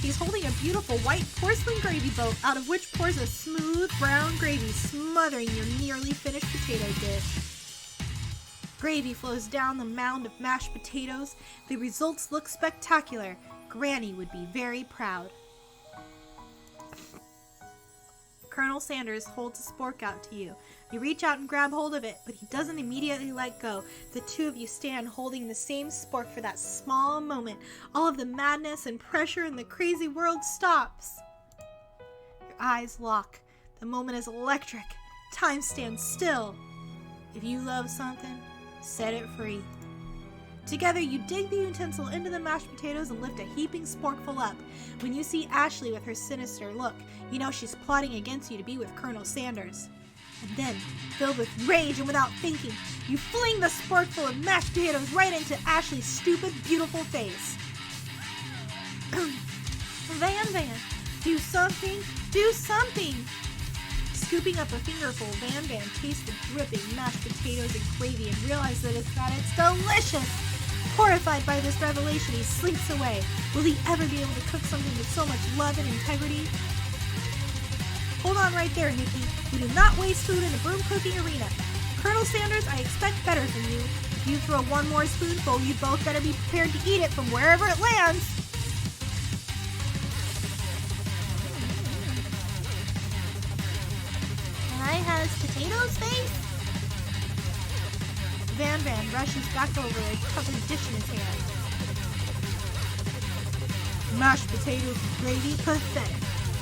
He's holding a beautiful white porcelain gravy boat out of which pours a smooth brown gravy smothering your nearly finished potato dish. Gravy flows down the mound of mashed potatoes. The results look spectacular. Granny would be very proud. Colonel Sanders holds a spork out to you. You reach out and grab hold of it, but he doesn't immediately let go. The two of you stand holding the same spork for that small moment. All of the madness and pressure in the crazy world stops. Your eyes lock. The moment is electric. Time stands still. If you love something, set it free. Together, you dig the utensil into the mashed potatoes and lift a heaping sporkful up. When you see Ashley with her sinister look, you know she's plotting against you to be with Colonel Sanders. And then, filled with rage and without thinking, you fling the sporkful of mashed potatoes right into Ashley's stupid, beautiful face. Van, do something! Do something! Scooping up a fingerful, Van tastes the dripping mashed potatoes and gravy and realizes that it's delicious! Horrified by this revelation, he slinks away. Will he ever be able to cook something with so much love and integrity? Hold on right there, Nikki. We do not waste food in the broom cooking arena. Colonel Sanders, I expect better from you. If you throw one more spoonful, you both better be prepared to eat it from wherever it lands. I has potatoes face? Van rushes back over a covered dish in his hand. Mashed potatoes with gravy, pathetic.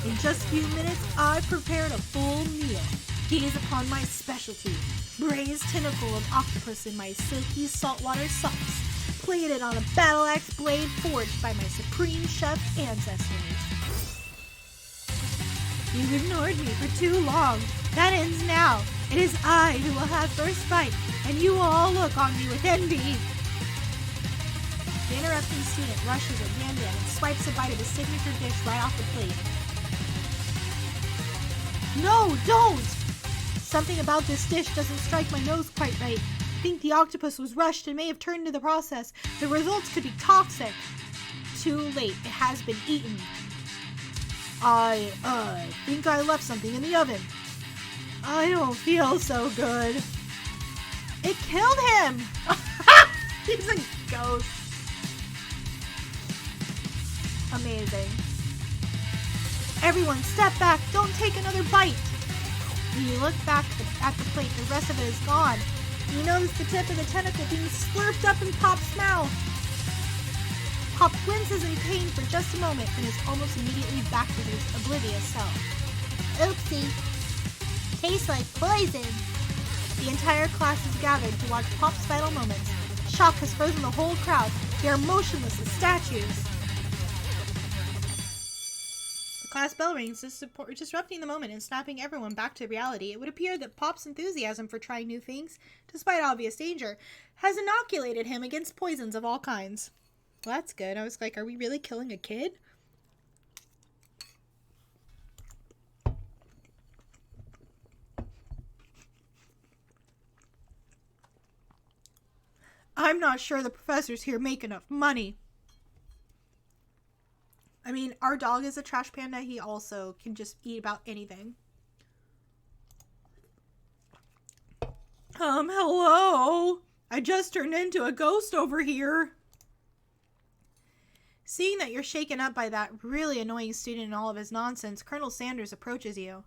In just a few minutes, I've prepared a full meal. Gaze upon my specialty. braised tentacle of octopus in my silky saltwater socks, plated on a battle axe blade forged by my supreme chef ancestors. You've ignored me for too long. That ends now. It is I who will have first bite, and you will all look on me with envy. The interrupting student rushes at Yan Yan and swipes a bite of his signature dish right off the plate. No, don't! Something about this dish doesn't strike my nose quite right. I think the octopus was rushed and may have turned to the process. The results could be toxic. Too late. It has been eaten. I think I left something in the oven. I don't feel so good. It killed him! He's a ghost. Amazing. Everyone, step back. Don't take another bite. When you look back at the plate, the rest of it is gone. You notice the tip of the tentacle being slurped up in Pop's mouth. Pop winces in pain for just a moment and is almost immediately back to his oblivious self. Oopsie. Tastes like poison. The entire class is gathered to watch Pop's final moments. Shock has frozen the whole crowd. They are motionless as statues. The class bell rings, disrupting the moment and snapping everyone back to reality. It would appear that Pop's enthusiasm for trying new things, despite obvious danger, has inoculated him against poisons of all kinds. Well, that's good. I was like, are we really killing a kid? I'm not sure the professors here make enough money. I mean, our dog is a trash panda. He also can just eat about anything. Hello? I just turned into a ghost over here. Seeing that you're shaken up by that really annoying student and all of his nonsense, Colonel Sanders approaches you.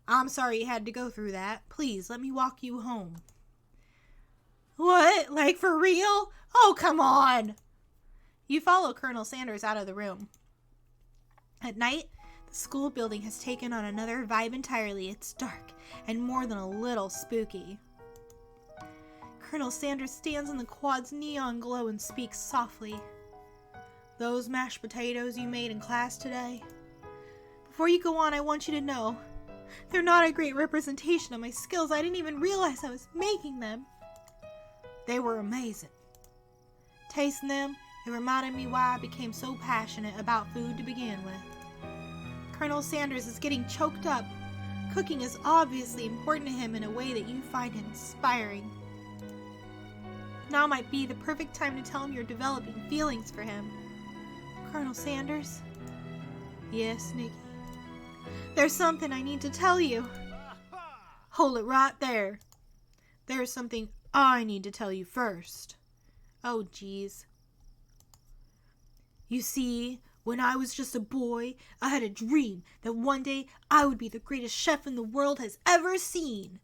I'm sorry you had to go through that. Please, let me walk you home. What? Like for real? Oh, come on! You follow Colonel Sanders out of the room. At night, the school building has taken on another vibe entirely. It's dark and more than a little spooky. Colonel Sanders stands in the quad's neon glow and speaks softly. Those mashed potatoes you made in class today? Before you go on, I want you to know, they're not a great representation of my skills. I didn't even realize I was making them. They were amazing. Tasting them, it reminded me why I became so passionate about food to begin with. Colonel Sanders is getting choked up. Cooking is obviously important to him in a way that you find inspiring. Now might be the perfect time to tell him you're developing feelings for him. Colonel Sanders? Yes, Nikki. There's something I need to tell you. Hold it right there. There's something I need to tell you first. Oh, geez. You see, when I was just a boy, I had a dream that one day I would be the greatest chef in the world has ever seen.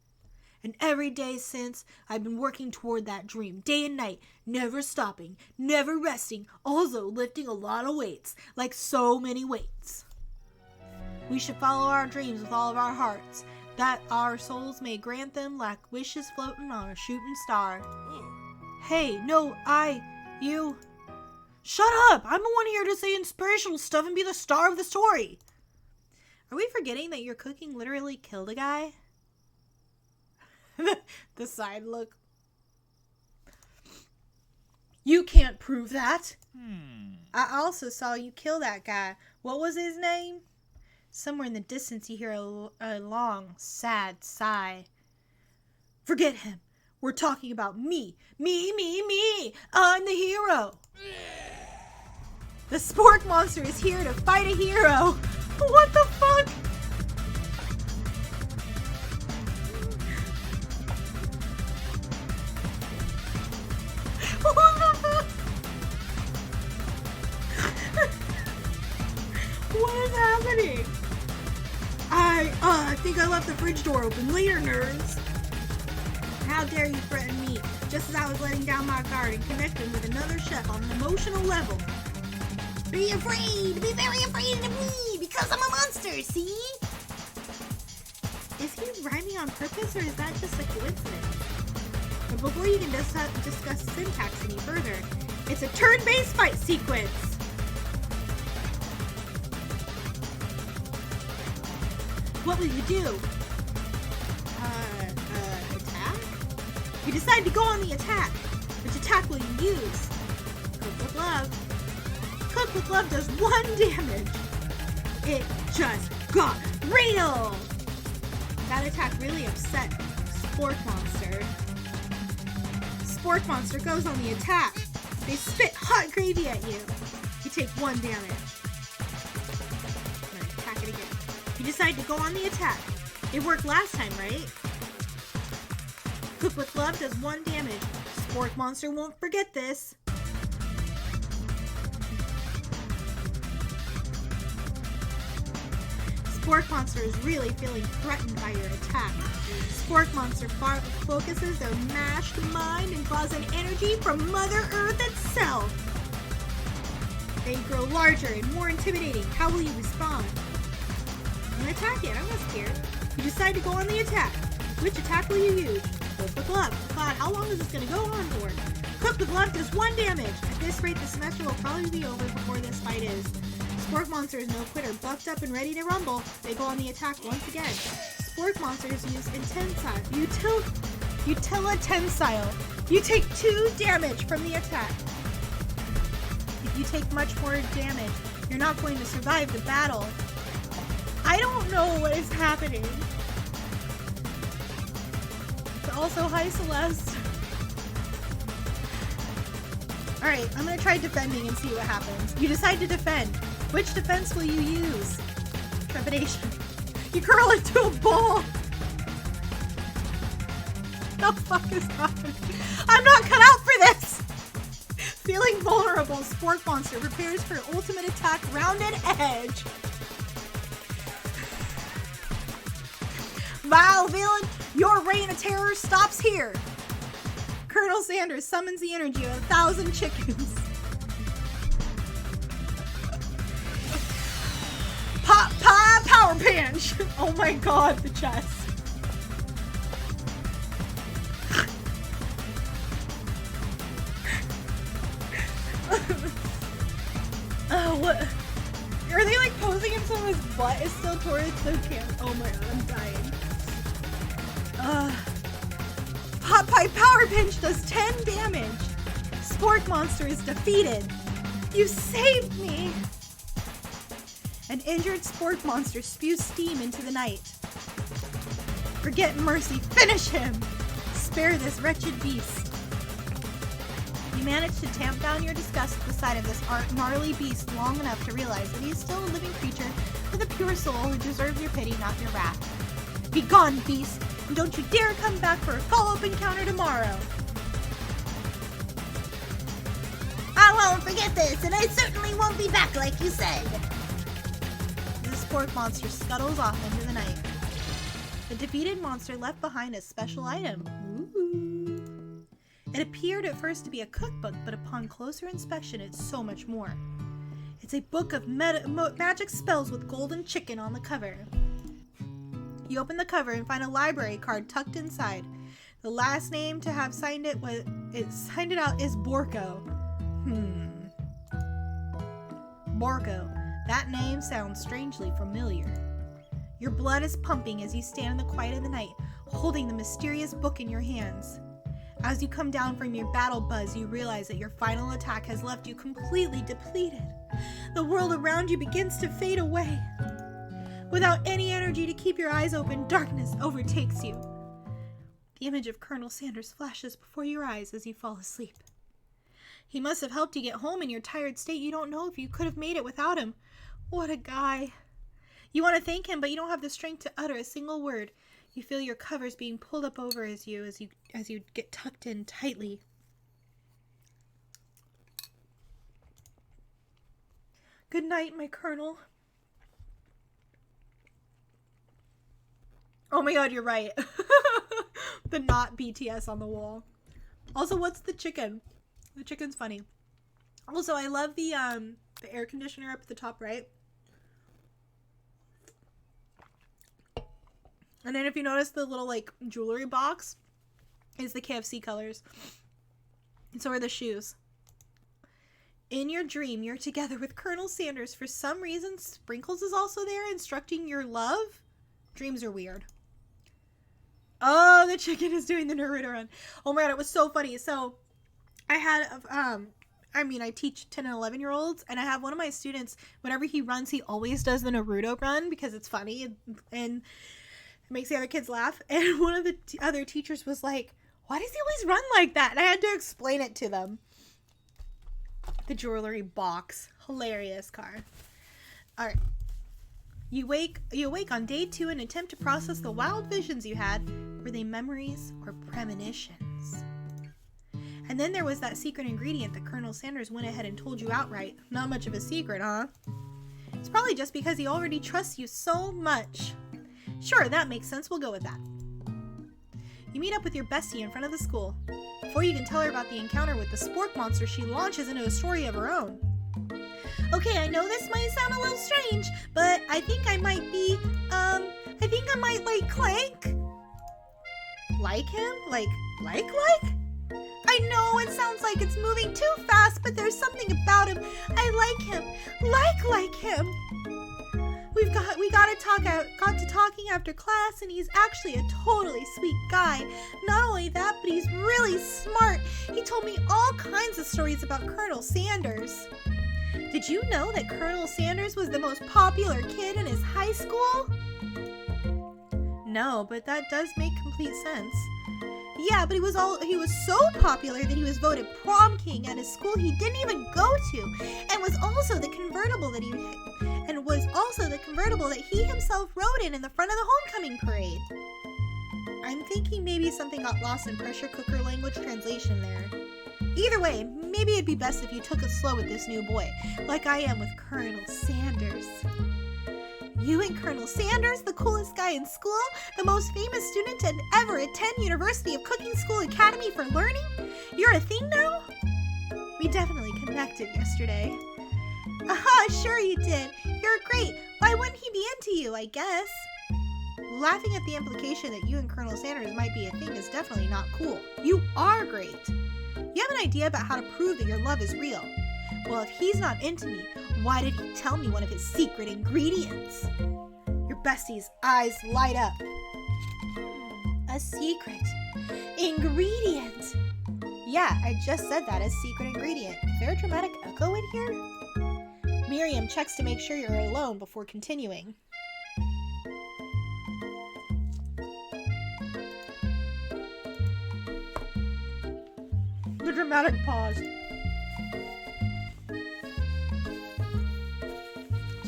And every day since, I've been working toward that dream, day and night, never stopping, never resting, also lifting a lot of weights, like so many weights. We should follow our dreams with all of our hearts, that our souls may grant them like wishes floating on a shooting star. Hey, no, you... Shut up! I'm the one here to say inspirational stuff and be the star of the story. Are we forgetting that your cooking literally killed a guy? The side look. You can't prove that. I also saw you kill that guy. What was his name? Somewhere in the distance you hear a long, sad sigh. Forget him. We're talking about me. Me. I'm the hero. The spork monster is here to fight a hero. What the fuck? What is happening? I think I left the fridge door open. Later, nerds. How dare you threaten me, just as I was letting down my guard and connecting with another chef on an emotional level. Be afraid! Be very afraid of me! Because I'm a monster, see? Is he rhyming on purpose, or is that just a coincidence? But before you can discuss syntax any further, it's a turn-based fight sequence. What will you do? Attack? You decide to go on the attack. Which attack will you use? Cook with Love. Cook with Love does 1 damage. It just got real! That attack really upset Spork Monster. Spork Monster goes on the attack. They spit hot gravy at you. You take 1 damage. Alright, attack it again. You decide to go on the attack. It worked last time, right? Cook with Love does 1 damage. Spork Monster won't forget this. Spork Monster is really feeling threatened by your attack. Spork Monster focuses their mashed mind and draws an energy from Mother Earth itself. They grow larger and more intimidating. How will you respond? I'm gonna attack it. I'm not scared. You decide to go on the attack. Which attack will you use? Cook with Love. God, how long is this gonna go on for? Cook with Love does 1 damage. At this rate, the semester will probably be over before this fight is. Spork Monster is no quitter, buffed up and ready to rumble. They go on the attack once again. Spork Monsters use Intensile. Utilitensile. You take 2 damage from the attack. If you take much more damage, you're not going to survive the battle. I don't know what is happening. Also, hi Celeste. Alright, I'm gonna try defending and see what happens. You decide to defend. Which defense will you use? Trepidation. You curl into a ball. The fuck is happening? I'm not cut out for this! Feeling vulnerable, Spork Monster prepares for ultimate attack, Rounded Edge. Vile villain, your reign of terror stops here. Colonel Sanders summons the energy of 1,000 chickens. Power pinch! Oh my god, the chest. What? Are they like posing if someone's butt is still towards the camera? Oh my god, I'm dying. Hot Pipe Power Pinch does 10 damage. Spork Monster is defeated. You saved me! An injured Spork Monster spews steam into the night. Forget mercy. Finish him! Spare this wretched beast. You manage to tamp down your disgust at the sight of this gnarly beast long enough to realize that he is still a living creature with a pure soul who deserves your pity, not your wrath. Be gone, beast! And don't you dare come back for a follow-up encounter tomorrow! I won't forget this, and I certainly won't be back like you said. The Spork Monster scuttles off into the night. The defeated monster left behind a special item. Ooh. It appeared at first to be a cookbook, but upon closer inspection, it's so much more. It's a book of magic spells with golden chicken on the cover. You open the cover and find a library card tucked inside. The last name to have signed it out is Borko. Borko. That name sounds strangely familiar. Your blood is pumping as you stand in the quiet of the night, holding the mysterious book in your hands. As you come down from your battle buzz, you realize that your final attack has left you completely depleted. The world around you begins to fade away. Without any energy to keep your eyes open, darkness overtakes you. The image of Colonel Sanders flashes before your eyes as you fall asleep. He must have helped you get home in your tired state. You don't know if you could have made it without him. What a guy. You want to thank him, but you don't have the strength to utter a single word. You feel your covers being pulled up over as you get tucked in tightly. Good night, my colonel. Oh my god, you're right. The not BTS on the wall. Also, what's the chicken? The chicken's funny. Also, I love the air conditioner up at the top right. And then if you notice the little like jewelry box is the KFC colors. And so are the shoes. In your dream, you're together with Colonel Sanders. For some reason, Sprinkles is also there instructing your love. Dreams are weird. Oh, the chicken is doing the Naruto run. Oh my god, it was so funny. So I had, I teach 10 and 11-year-olds, and I have one of my students, whenever he runs, he always does the Naruto run because it's funny and it makes the other kids laugh. And one of the other teachers was like, why does he always run like that? And I had to explain it to them. The jewelry box. Hilarious, Car. All right. You awake on day 2 and attempt to process the wild visions you had. Were they memories or premonitions? And then there was that secret ingredient that Colonel Sanders went ahead and told you outright. Not much of a secret, huh? It's probably just because he already trusts you so much. Sure, that makes sense. We'll go with that. You meet up with your bestie in front of the school. Before you can tell her about the encounter with the spork monster, she launches into a story of her own. Okay, I know this might sound a little strange, but I think I might like Clank. Like him? Like? I know it sounds like it's moving too fast, but there's something about him. I like him. Like him. We got to talking after class, and he's actually a totally sweet guy. Not only that, but he's really smart. He told me all kinds of stories about Colonel Sanders. Did you know that Colonel Sanders was the most popular kid in his high school? No, but that does make complete sense. Yeah, but he was so popular that he was voted prom king at a school he didn't even go to, and was also the convertible that he himself rode in the front of the homecoming parade. I'm thinking maybe something got lost in pressure cooker language translation there. Either way, maybe it'd be best if you took it slow with this new boy, like I am with Colonel Sanders. You and Colonel Sanders, the coolest guy in school, the most famous student to ever attend University of Cooking School Academy for Learning? You're a thing now? We definitely connected yesterday. Aha, sure you did. You're great. Why wouldn't he be into you, I guess? Laughing at the implication that you and Colonel Sanders might be a thing is definitely not cool. You are great. You have an idea about how to prove that your love is real. Well, if he's not into me, why did he tell me one of his secret ingredients? Your bestie's eyes light up. A secret ingredient. Yeah, I just said that as secret ingredient. Is there a dramatic echo in here? Miriam checks to make sure you're alone before continuing. The dramatic pause.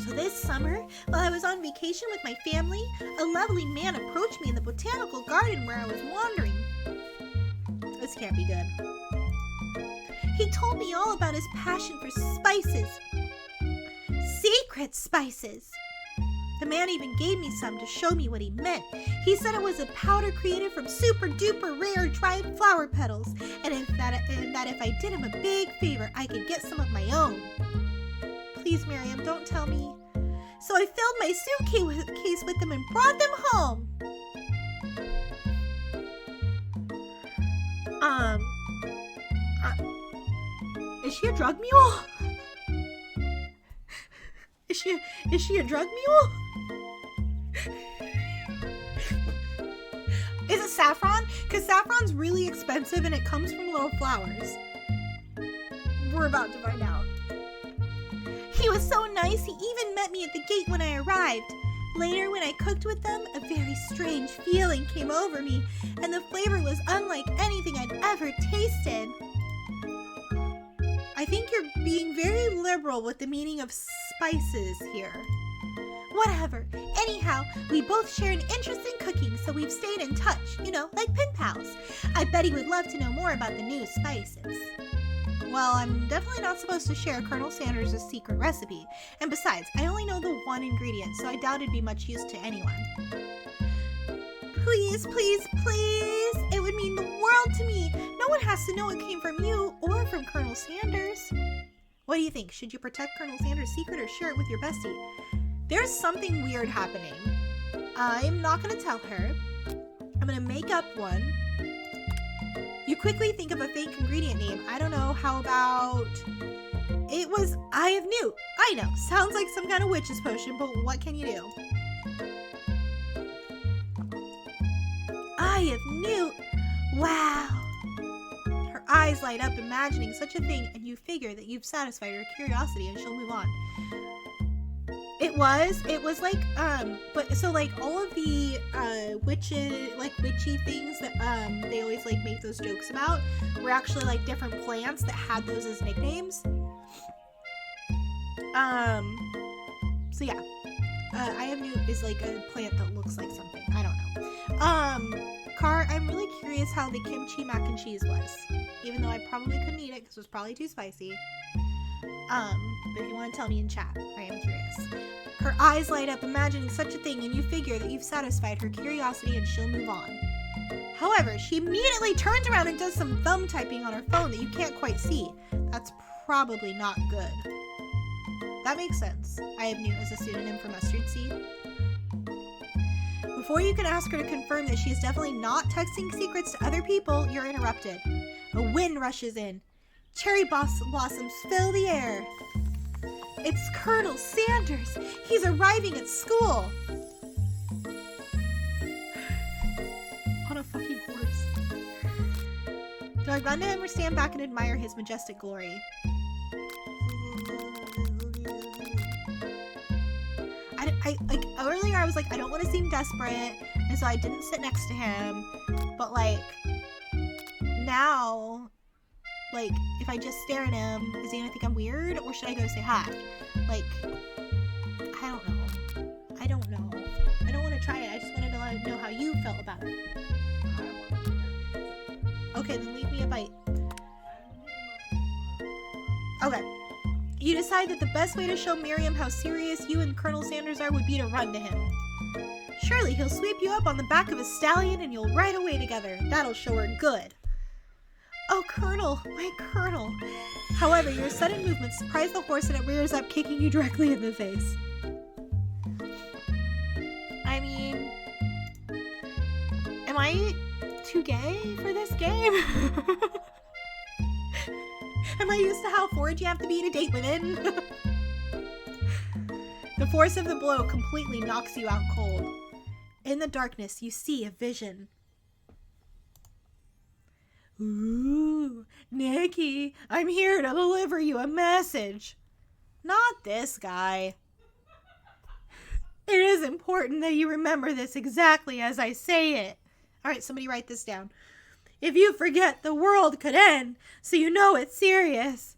So this summer, while I was on vacation with my family, a lovely man approached me in the botanical garden where I was wandering. This can't be good. He told me all about his passion for spices. Secret spices. The man even gave me some to show me what he meant. He said it was a powder created from super duper rare dried flower petals, and that if I did him a big favor, I could get some of my own. Please, Miriam, don't tell me. So I filled my suitcase with them and brought them home. Is she a drug mule? Is she a drug mule? Is it saffron? Because saffron's really expensive and it comes from little flowers. We're about to find out. He was so nice, he even met me at the gate when I arrived. Later, when I cooked with them, a very strange feeling came over me, and the flavor was unlike anything I'd ever tasted. I think you're being very liberal with the meaning of spices here. Whatever. Anyhow, we both share an interest in cooking, so we've stayed in touch, like pen pals. I bet he would love to know more about the new spices. Well, I'm definitely not supposed to share Colonel Sanders' secret recipe. And besides, I only know the one ingredient, so I doubt it'd be much use to anyone. Please, please, please! It would mean the world to me! No one has to know it came from you or from Colonel Sanders. What do you think? Should you protect Colonel Sanders' secret or share it with your bestie? There's something weird happening. I'm not going to tell her. I'm going to make up one. You quickly think of a fake ingredient name. I don't know, how about... It was Eye of Newt. I know, sounds like some kind of witch's potion, but what can you do? Eye of Newt. Wow. Her eyes light up imagining such a thing, and you figure that you've satisfied her curiosity and she'll move on. It was like, but so like all of the, witchy things that, they always like make those jokes about were actually like different plants that had those as nicknames. So yeah, Eye of Newt is like a plant that looks like something. I don't know. Car, I'm really curious how the kimchi mac and cheese was, even though I probably couldn't eat it because it was probably too spicy. But if you want to tell me in chat, I am curious. Her eyes light up imagining such a thing, and you figure that you've satisfied her curiosity and she'll move on. However, she immediately turns around and does some thumb typing on her phone that you can't quite see. That's probably not good. That makes sense. Eye of Newt is a pseudonym for mustard seed. Before you can ask her to confirm that she is definitely not texting secrets to other people, you're interrupted. A wind rushes in. Cherry blossoms fill the air. It's Colonel Sanders. He's arriving at school. On a fucking horse. Do I run to him or stand back and admire his majestic glory? Like earlier I was like, I don't want to seem desperate, and so I didn't sit next to him, but like now, like if I just stare at him, is he gonna think I'm weird, or should I go say hi? Like, I don't know. I don't want to try it. I just wanted to know how you felt about it. Okay, then leave me a bite. Okay. You decide that the best way to show Miriam how serious you and Colonel Sanders are would be to run to him. Surely he'll sweep you up on the back of a stallion and you'll ride away together. That'll show her good. Oh, Colonel, my Colonel. However, your sudden movement surprised the horse and it rears up, kicking you directly in the face. I mean, am I too gay for this game? Am I used to how forward you have to be to date women? The force of the blow completely knocks you out cold. In the darkness, you see a vision. Ooh, Nikki, I'm here to deliver you a message. Not this guy. It is important that you remember this exactly as I say it. All right, somebody write this down. If you forget, the world could end, so you know it's serious.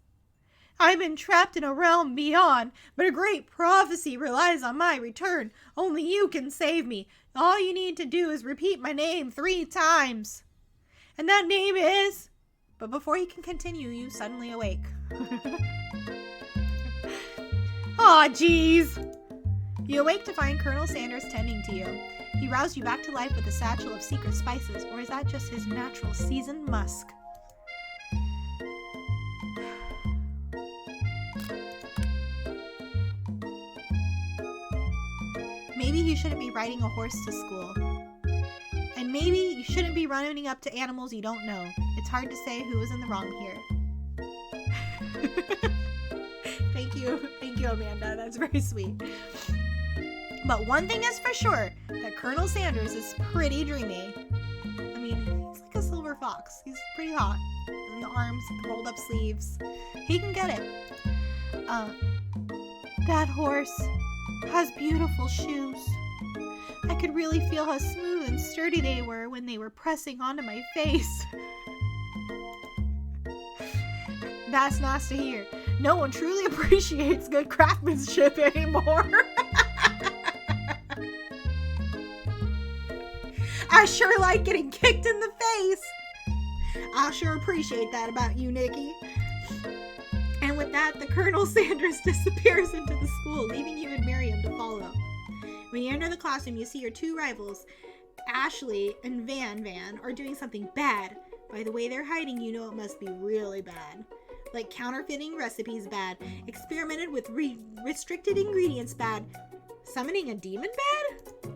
I've been trapped in a realm beyond, but a great prophecy relies on my return. Only you can save me. All you need to do is repeat my name 3 times. And that name is... But before he can continue, you suddenly awake. Aw, jeez. You awake to find Colonel Sanders tending to you. He roused you back to life with a satchel of secret spices, or is that just his natural seasoned musk? Maybe you shouldn't be riding a horse to school. And maybe you shouldn't be running up to animals you don't know. It's hard to say who was in the wrong here. Thank you, Amanda. That's very sweet. But one thing is for sure, that Colonel Sanders is pretty dreamy. I mean, he's like a silver fox. He's pretty hot. And the arms, the rolled up sleeves. He can get it. That horse has beautiful shoes. I could really feel how smooth and sturdy they were when they were pressing onto my face. That's nice to hear. No one truly appreciates good craftsmanship anymore. I sure like getting kicked in the face. I sure appreciate that about you, Nikki. And with that, the Colonel Sanders disappears into the school, leaving you and Miriam to follow. When you enter the classroom, you see your 2 rivals, Ashley and Van, are doing something bad. By the way they're hiding, you know it must be really bad. Like counterfeiting recipes bad, experimented with restricted ingredients bad, summoning a demon bad?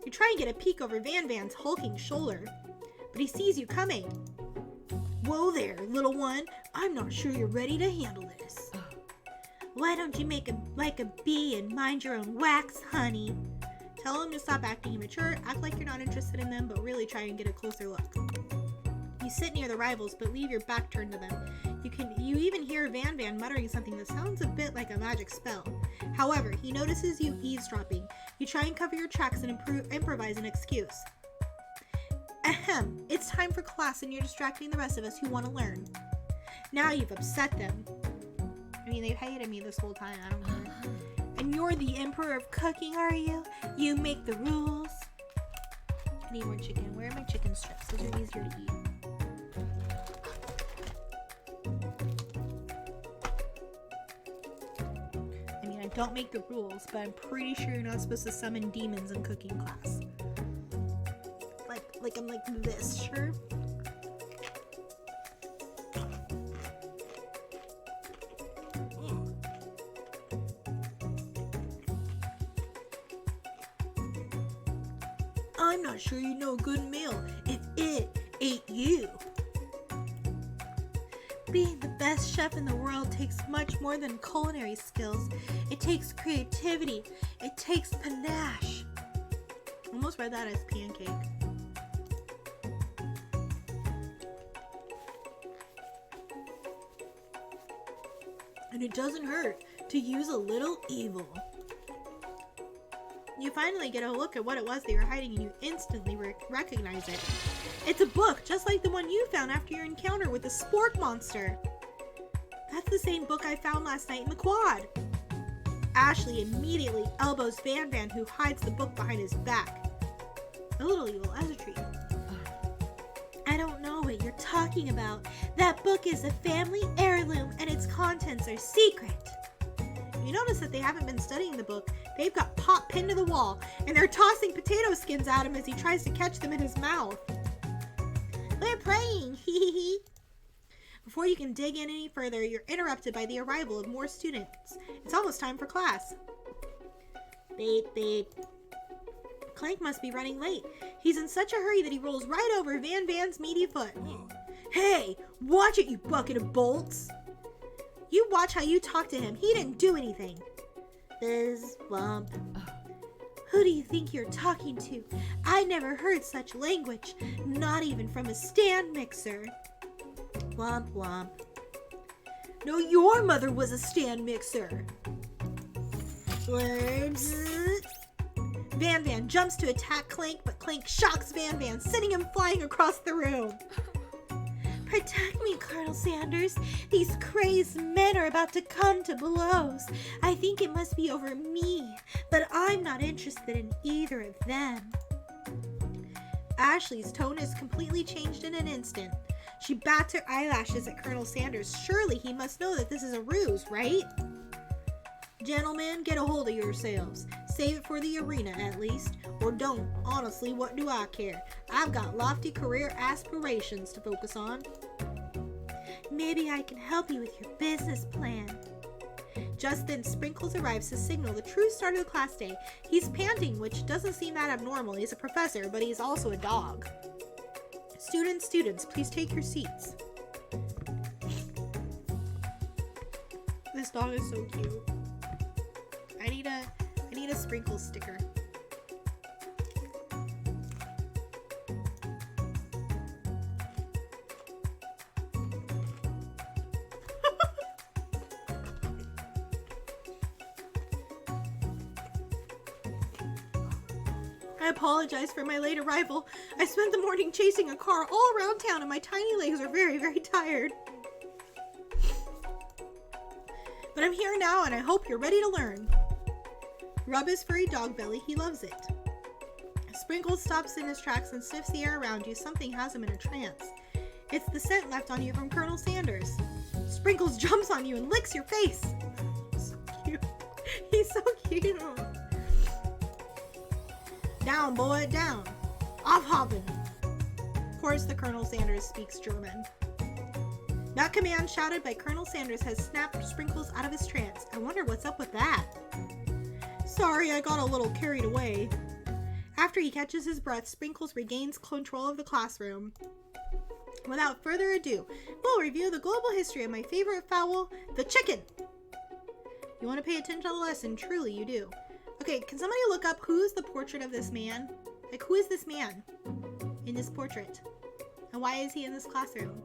You try and get a peek over Van Van's hulking shoulder, but he sees you coming. Whoa there, little one. I'm not sure you're ready to handle this. Why don't you make like a bee and mind your own wax, honey? Tell him to stop acting immature, act like you're not interested in them, but really try and get a closer look. You sit near the rivals, but leave your back turned to them. You even hear Van Van muttering something that sounds a bit like a magic spell. However, he notices you eavesdropping. You try and cover your tracks and improvise an excuse. Ahem, it's time for class and you're distracting the rest of us who want to learn. Now you've upset them. I mean, they've hated me this whole time, I don't care. And you're the emperor of cooking, are you? You make the rules. I need more chicken. Where are my chicken strips? Those are easier to eat. I mean, I don't make the rules, but I'm pretty sure you're not supposed to summon demons in cooking class. Like I'm like this, sure? I'm not sure you know a good meal if it ate you. Being the best chef in the world takes much more than culinary skills. It takes creativity. It takes panache. Almost read that as pancake. And it doesn't hurt to use a little evil. You finally get a look at what it was they were hiding and you instantly recognize it. It's a book, just like the one you found after your encounter with the spork monster. That's the same book I found last night in the quad. Ashley immediately elbows Van Van, who hides the book behind his back. A little evil as a treat. I don't know what you're talking about. That book is a family heirloom and its contents are secret. You notice that they haven't been studying the book. They've got Pop pinned to the wall, and they're tossing potato skins at him as he tries to catch them in his mouth. We're playing, hee hee hee. Before you can dig in any further, you're interrupted by the arrival of more students. It's almost time for class. Beep, beep. Clank must be running late. He's in such a hurry that he rolls right over Van Van's meaty foot. Hey, watch it, you bucket of bolts. You watch how you talk to him. He didn't do anything. Biz, womp. Who do you think you're talking to? I never heard such language, not even from a stand mixer. Womp womp. No, your mother was a stand mixer. Words. Van Van jumps to attack Clank, but Clank shocks Van Van, sending him flying across the room. Protect me, Colonel Sanders. These crazed men are about to come to blows. I think it must be over me, but I'm not interested in either of them. Ashley's tone is completely changed in an instant. She bats her eyelashes at Colonel Sanders. Surely he must know that this is a ruse, right? Gentlemen, get a hold of yourselves. Save it for the arena, at least. Or don't. Honestly, what do I care? I've got lofty career aspirations to focus on. Maybe I can help you with your business plan. Just then, Sprinkles arrives to signal the true start of the class day. He's panting, which doesn't seem that abnormal. He's a professor, but he's also a dog. Students, please take your seats. This dog is so cute. I need a Sprinkles sticker. I apologize for my late arrival. I spent the morning chasing a car all around town and my tiny legs are very, very tired. But I'm here now and I hope you're ready to learn. Rub his furry dog belly, he loves it. Sprinkles stops in his tracks and sniffs the air around you. Something has him in a trance. It's the scent left on you from Colonel Sanders. Sprinkles jumps on you and licks your face. So cute. He's so cute. Down, boy, down. Off hopping. Of course, the Colonel Sanders speaks German. That command shouted by Colonel Sanders has snapped Sprinkles out of his trance. I wonder what's up with that. Sorry, I got a little carried away. After he catches his breath, Sprinkles regains control of the classroom. Without further ado, we'll review the global history of my favorite fowl, the chicken. You want to pay attention to the lesson, truly you do. Okay, can somebody look up who's the portrait of this man? Like, who is this man in this portrait? And why is he in this classroom?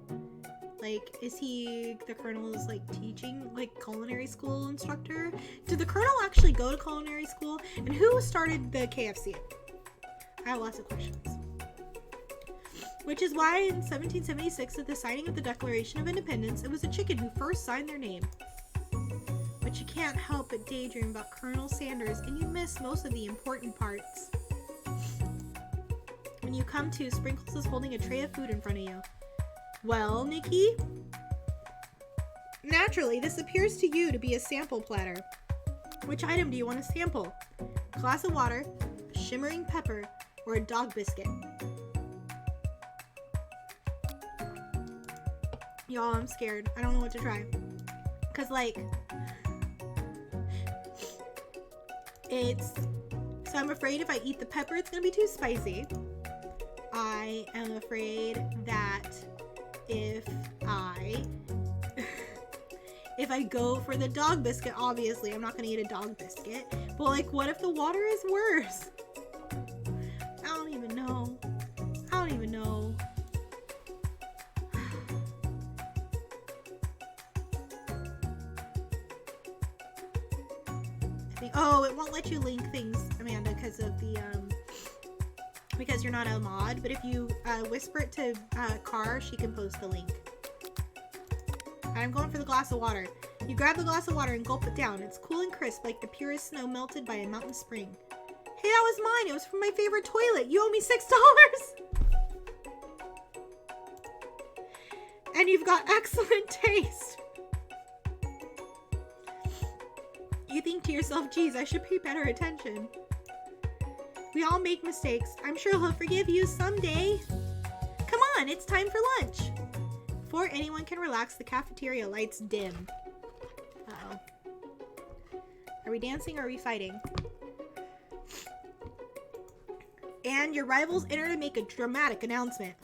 Like, is he the colonel's, like, teaching, like, culinary school instructor? Did the colonel actually go to culinary school? And who started the KFC? I have lots of questions. Which is why in 1776, at the signing of the Declaration of Independence, it was a chicken who first signed their name. But you can't help but daydream about Colonel Sanders, and you miss most of the important parts. When you come to, Sprinkles is holding a tray of food in front of you. Well, Nikki? Naturally, this appears to you to be a sample platter. Which item do you want to sample? A glass of water, a shimmering pepper, or a dog biscuit? Y'all, I'm scared. I don't know what to try. Because, like, so I'm afraid if I eat the pepper, it's going to be too spicy. I am afraid that if I go for the dog biscuit, obviously, I'm not going to eat a dog biscuit. But, like, what if the water is worse? I don't even know. Oh, it won't let you link things, Amanda, because of the, because you're not a mod. But if you whisper it to Car, she can post the link. I'm going for the glass of water. You grab the glass of water and gulp it down. It's cool and crisp, like the purest snow melted by a mountain spring. Hey, that was mine. It was from my favorite toilet. You owe me $6. And you've got excellent taste. You think to yourself, geez, I should pay better attention. We all make mistakes. I'm sure he'll forgive you someday. Come on, it's time for lunch. Before anyone can relax, the cafeteria lights dim. Uh-oh. Are we dancing or are we fighting? And your rivals enter to make a dramatic announcement.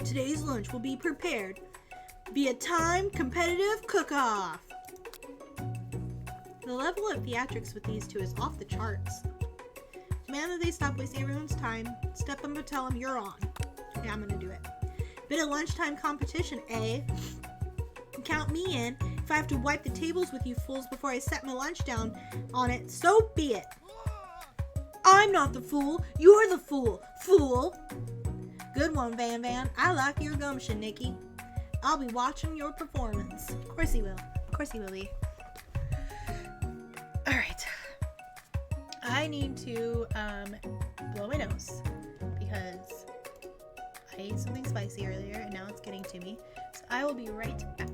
Today's lunch will be prepared via timed competitive cook-off. The level of theatrics with these two is off the charts. Demand that they stop wasting everyone's time. Step up and tell them you're on. Yeah, I'm gonna do it. Bit of lunchtime competition, eh? Count me in. If I have to wipe the tables with you fools before I set my lunch down on it, so be it. I'm not the fool. You're the fool. Fool. Good one, Van Van. I like your gumption, Nikki. I'll be watching your performance. Of course he will. Of course he will be. Alright. I need to blow my nose because I ate something spicy earlier and now it's getting to me. So I will be right back.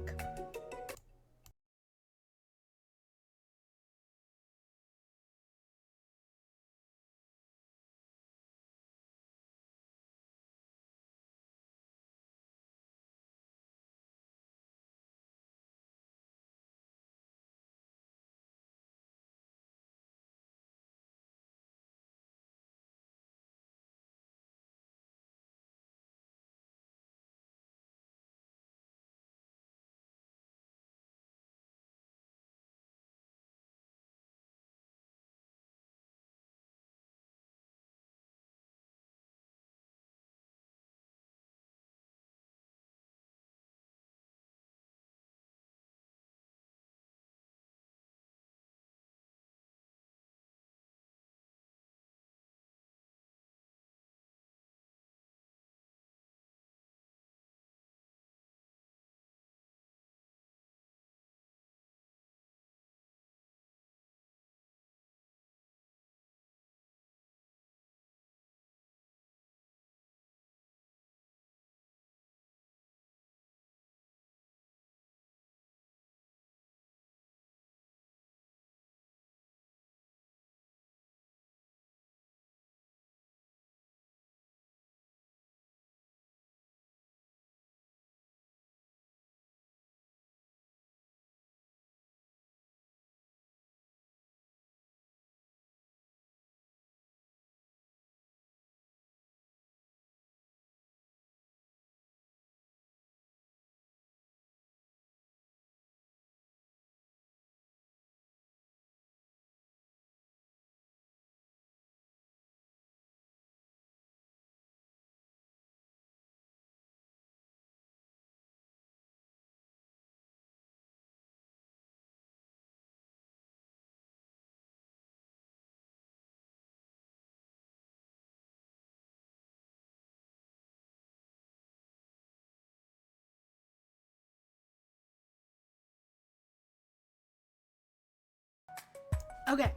Okay,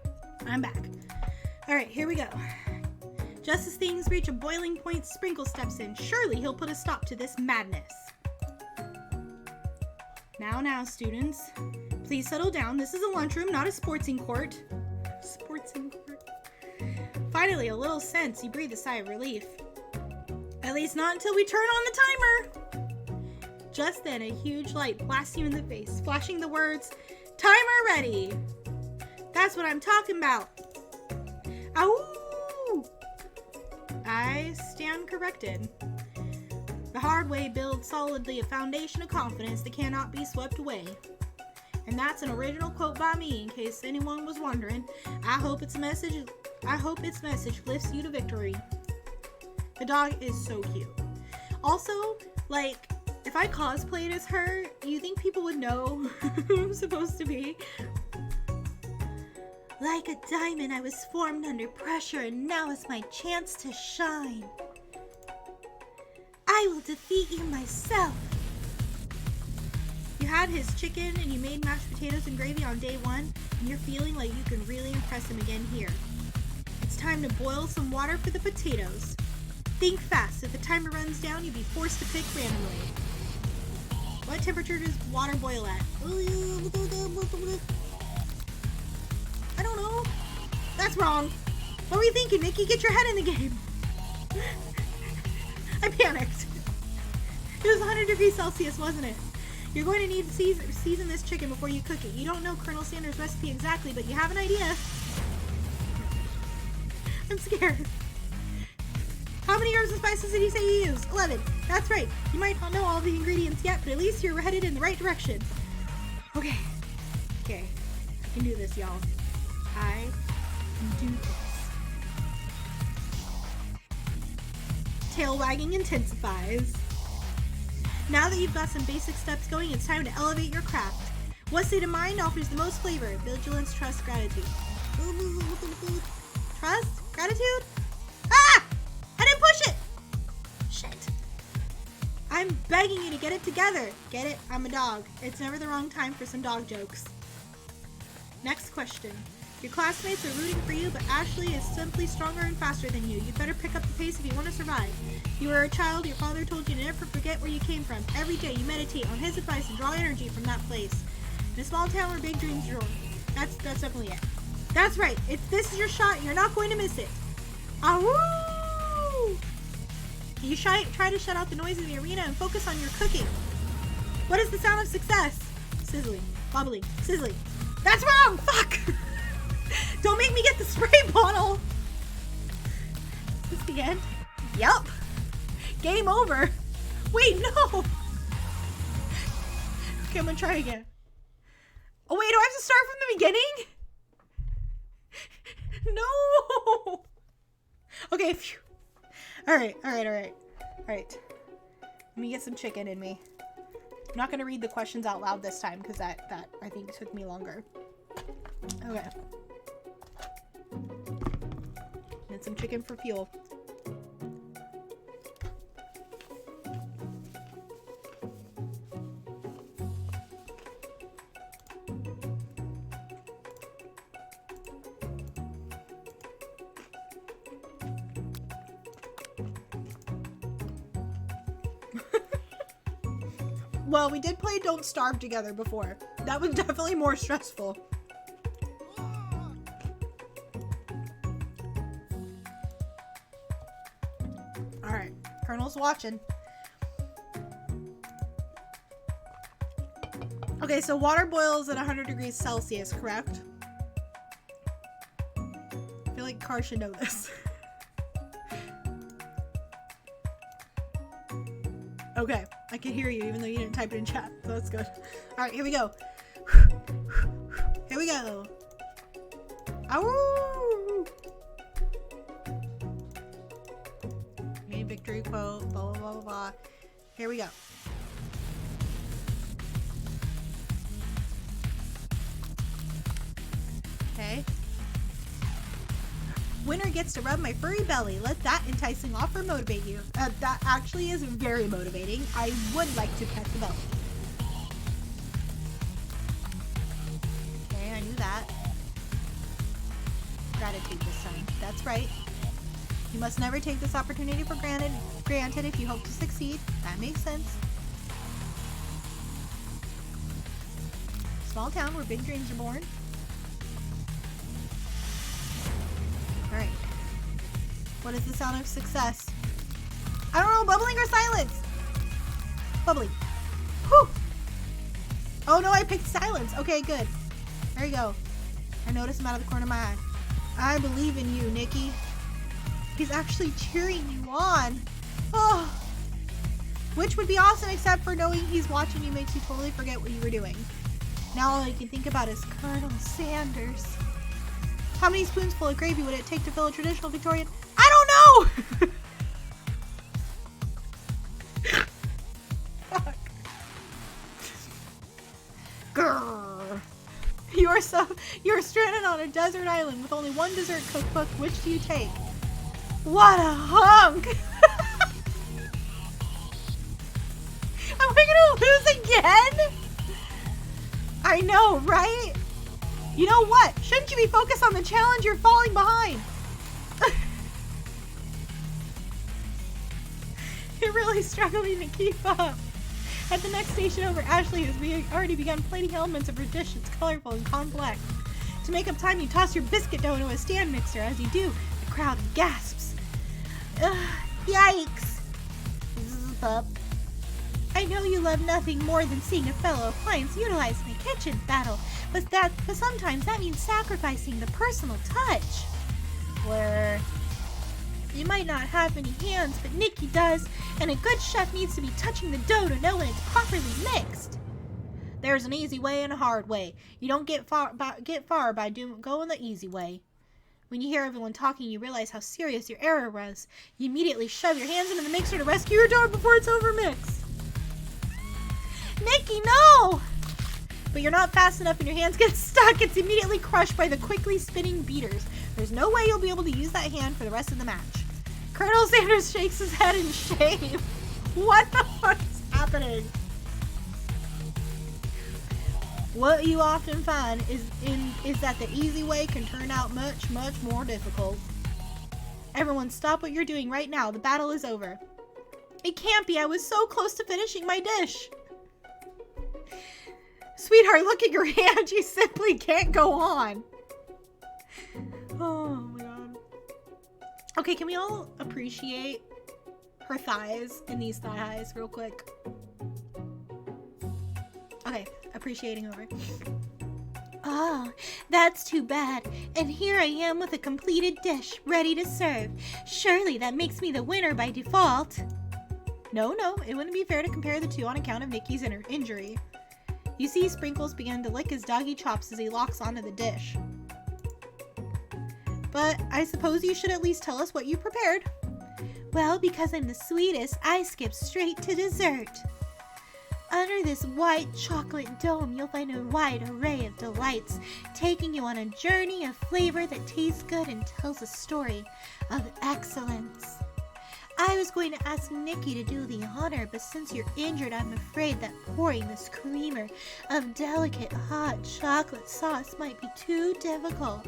I'm back. All right, here we go. Just as things reach a boiling point, Sprinkle steps in. Surely he'll put a stop to this madness. Now, students. Please settle down. This is a lunchroom, not a sportsing court. Sportsing court. Finally, a little sense. You breathe a sigh of relief. At least not until we turn on the timer. Just then, a huge light blasts you in the face, flashing the words, "Timer ready." That's what I'm talking about. Ow! I stand corrected. The hard way builds solidly a foundation of confidence that cannot be swept away. And that's an original quote by me, in case anyone was wondering. I hope its message lifts you to victory. The dog is so cute. Also, like, if I cosplayed as her, you think people would know who I'm supposed to be? Like a diamond, I was formed under pressure, and now is my chance to shine. I will defeat you myself. You had his chicken and you made mashed potatoes and gravy on day 1, and you're feeling like you can really impress him again here. It's time to boil some water for the potatoes. Think fast. If the timer runs down, you'll be forced to pick randomly. What temperature does water boil at? I don't know. That's wrong. What were you thinking, Nikki? Get your head in the game. I panicked. It was 100 degrees Celsius, wasn't it? You're going to need to season this chicken before you cook it. You don't know Colonel Sanders' recipe exactly, but you have an idea. I'm scared. How many herbs and spices did he say you used? 11. That's right. You might not know all the ingredients yet, but at least you're headed in the right direction. Okay. I can do this, y'all. I can do this. Tail wagging intensifies. Now that you've got some basic steps going, it's time to elevate your craft. What state of mind offers the most flavor? Vigilance, trust, gratitude. Trust? Gratitude? Ah! I didn't push it! Shit. I'm begging you to get it together. Get it? I'm a dog. It's never the wrong time for some dog jokes. Next question. Your classmates are rooting for you, but Ashley is simply stronger and faster than you. You'd better pick up the pace if you want to survive. You were a child, your father told you to never forget where you came from. Every day you meditate on his advice and draw energy from that place. In a small town where big dreams are born. That's definitely it. That's right. If this is your shot, you're not going to miss it. Ahoo! You try to shut out the noise in the arena and focus on your cooking. What is the sound of success? Sizzling, bubbling, sizzling. That's wrong! Fuck! Don't make me get the spray bottle! Is this the end? Yup! Game over! Wait, no! Okay, I'm gonna try again. Oh wait, do I have to start from the beginning? No! Okay, phew. Alright. Let me get some chicken in me. I'm not gonna read the questions out loud this time, because that I think took me longer. Okay. And some chicken for fuel. Well, we did play Don't Starve together before. That was definitely more stressful. Alright, Colonel's watching. Okay, so water boils at 100 degrees Celsius, correct? I feel like Car should know this. Okay, I can hear you even though you didn't type it in chat, so that's good. Alright, here we go. Here we go. Ow! Okay, victory quote, blah, blah, blah, blah, blah. Here we go. Okay. Winner gets to rub my furry belly. Let that enticing offer motivate you. That actually is very motivating. I would like to pet the belly. Okay, I knew that. meditate this time. That's right. You must never take this opportunity for granted if you hope to succeed. That makes sense. Small town where big dreams are born. Alright. What is the sound of success? I don't know, bubbling or silence? Bubbling. Whew! Oh no, I picked silence. Okay, good. There you go. I noticed him out of the corner of my eye. I believe in you, Nikki. He's actually cheering you on. Oh. Which would be awesome, except for knowing he's watching you makes you totally forget what you were doing. Now all I can think about is Colonel Sanders. How many spoonsful of gravy would it take to fill a traditional Victorian? I don't know! Fuck. Grrr. You're stranded on a desert island with only one dessert cookbook. Which do you take? What a hunk! Am I gonna lose again? I know, right? You know what? Shouldn't you be focused on the challenge? You're falling behind. You're really struggling to keep up. At the next station over, Ashley has already begun plating elements of her dish. It's colorful and complex. To make up time, you toss your biscuit dough into a stand mixer. As you do, the crowd gasps. Yikes. Zzz, up. I know you love nothing more than seeing a fellow appliance utilized in a kitchen battle, but sometimes that means sacrificing the personal touch. Where you might not have any hands, but Nikki does, and a good chef needs to be touching the dough to know when it's properly mixed. There's an easy way and a hard way. You don't get far by going the easy way. When you hear everyone talking, you realize how serious your error was. You immediately shove your hands into the mixer to rescue your dough before it's overmixed. Nikki, no! But you're not fast enough and your hands get stuck. It's immediately crushed by the quickly spinning beaters. There's no way you'll be able to use that hand for the rest of the match. Colonel Sanders shakes his head in shame. What the fuck is happening? What you often find is that the easy way can turn out much, much more difficult. Everyone stop what you're doing right now. The battle is over. It can't be. I was so close to finishing my dish. Sweetheart, look at your hand. You simply can't go on. Oh my god. Okay, can we all appreciate her thighs and these thigh highs real quick? Okay, appreciating over. Oh, that's too bad. And here I am with a completed dish, ready to serve. Surely that makes me the winner by default. No, it wouldn't be fair to compare the two on account of Nikki's injury. You see Sprinkles begin to lick his doggy chops as he locks onto the dish. But I suppose you should at least tell us what you prepared. Well, because I'm the sweetest, I skip straight to dessert. Under this white chocolate dome, you'll find a wide array of delights, taking you on a journey of flavor that tastes good and tells a story of excellence. I was going to ask Nikki to do the honor, but since you're injured, I'm afraid that pouring this creamer of delicate hot chocolate sauce might be too difficult.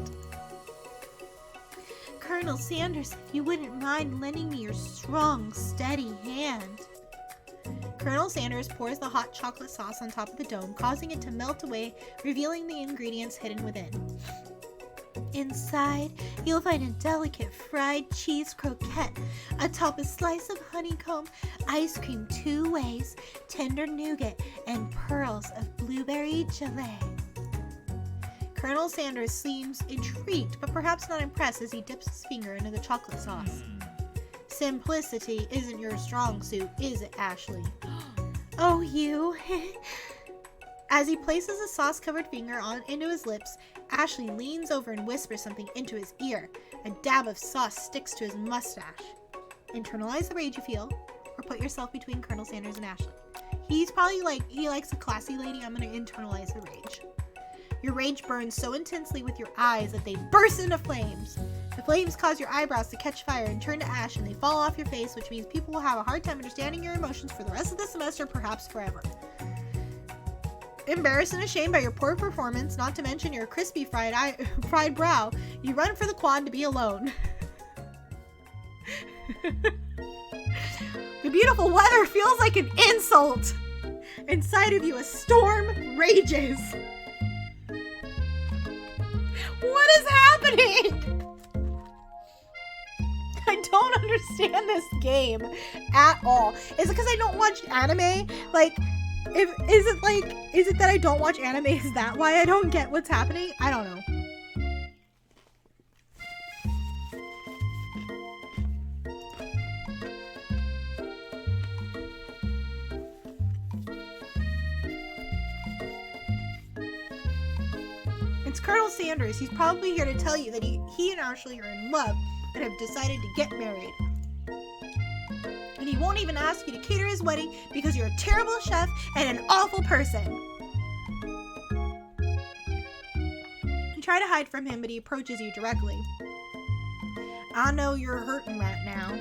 Colonel Sanders, if you wouldn't mind lending me your strong, steady hand. Colonel Sanders pours the hot chocolate sauce on top of the dome, causing it to melt away, revealing the ingredients hidden within. Inside, you'll find a delicate fried cheese croquette, atop a slice of honeycomb, ice cream 2 ways, tender nougat, and pearls of blueberry gelée. Colonel Sanders seems intrigued, but perhaps not impressed as he dips his finger into the chocolate sauce. Simplicity isn't your strong suit, is it, Ashley? Oh, you. As he places a sauce-covered finger into his lips, Ashley leans over and whispers something into his ear. A dab of sauce sticks to his mustache. Internalize the rage you feel, or put yourself between Colonel Sanders and Ashley. He's probably he likes a classy lady. I'm going to internalize the rage. Your rage burns so intensely with your eyes that they burst into flames. The flames cause your eyebrows to catch fire and turn to ash, and they fall off your face, which means people will have a hard time understanding your emotions for the rest of the semester, perhaps forever. Embarrassed and ashamed by your poor performance, not to mention your crispy fried brow, You run for the quad to be alone. The beautiful weather feels like an insult. Inside of you, a storm rages. What is happening? I don't understand this game at all. Is it because I don't watch anime? Like, is it that I don't watch anime? Is that why I don't get what's happening? I don't know. It's Colonel Sanders. He's probably here to tell you that he and Ashley are in love and have decided to get married. And he won't even ask you to cater his wedding because you're a terrible chef and an awful person. You try to hide from him, but he approaches you directly. I know you're hurting right now.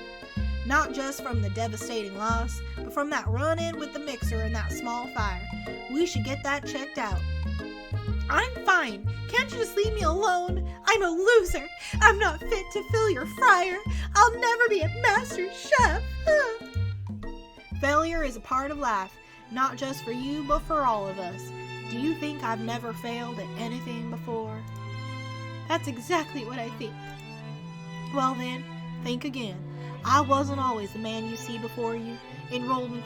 Not just from the devastating loss, but from that run-in with the mixer and that small fire. We should get that checked out. I'm fine. Can't you just leave me alone? I'm a loser. I'm not fit to fill your fryer. I'll never be a master chef. Failure is a part of life, not just for you, but for all of us. Do you think I've never failed at anything before? That's exactly what I think. Well then, think again. I wasn't always the man you see before you. Enrolled in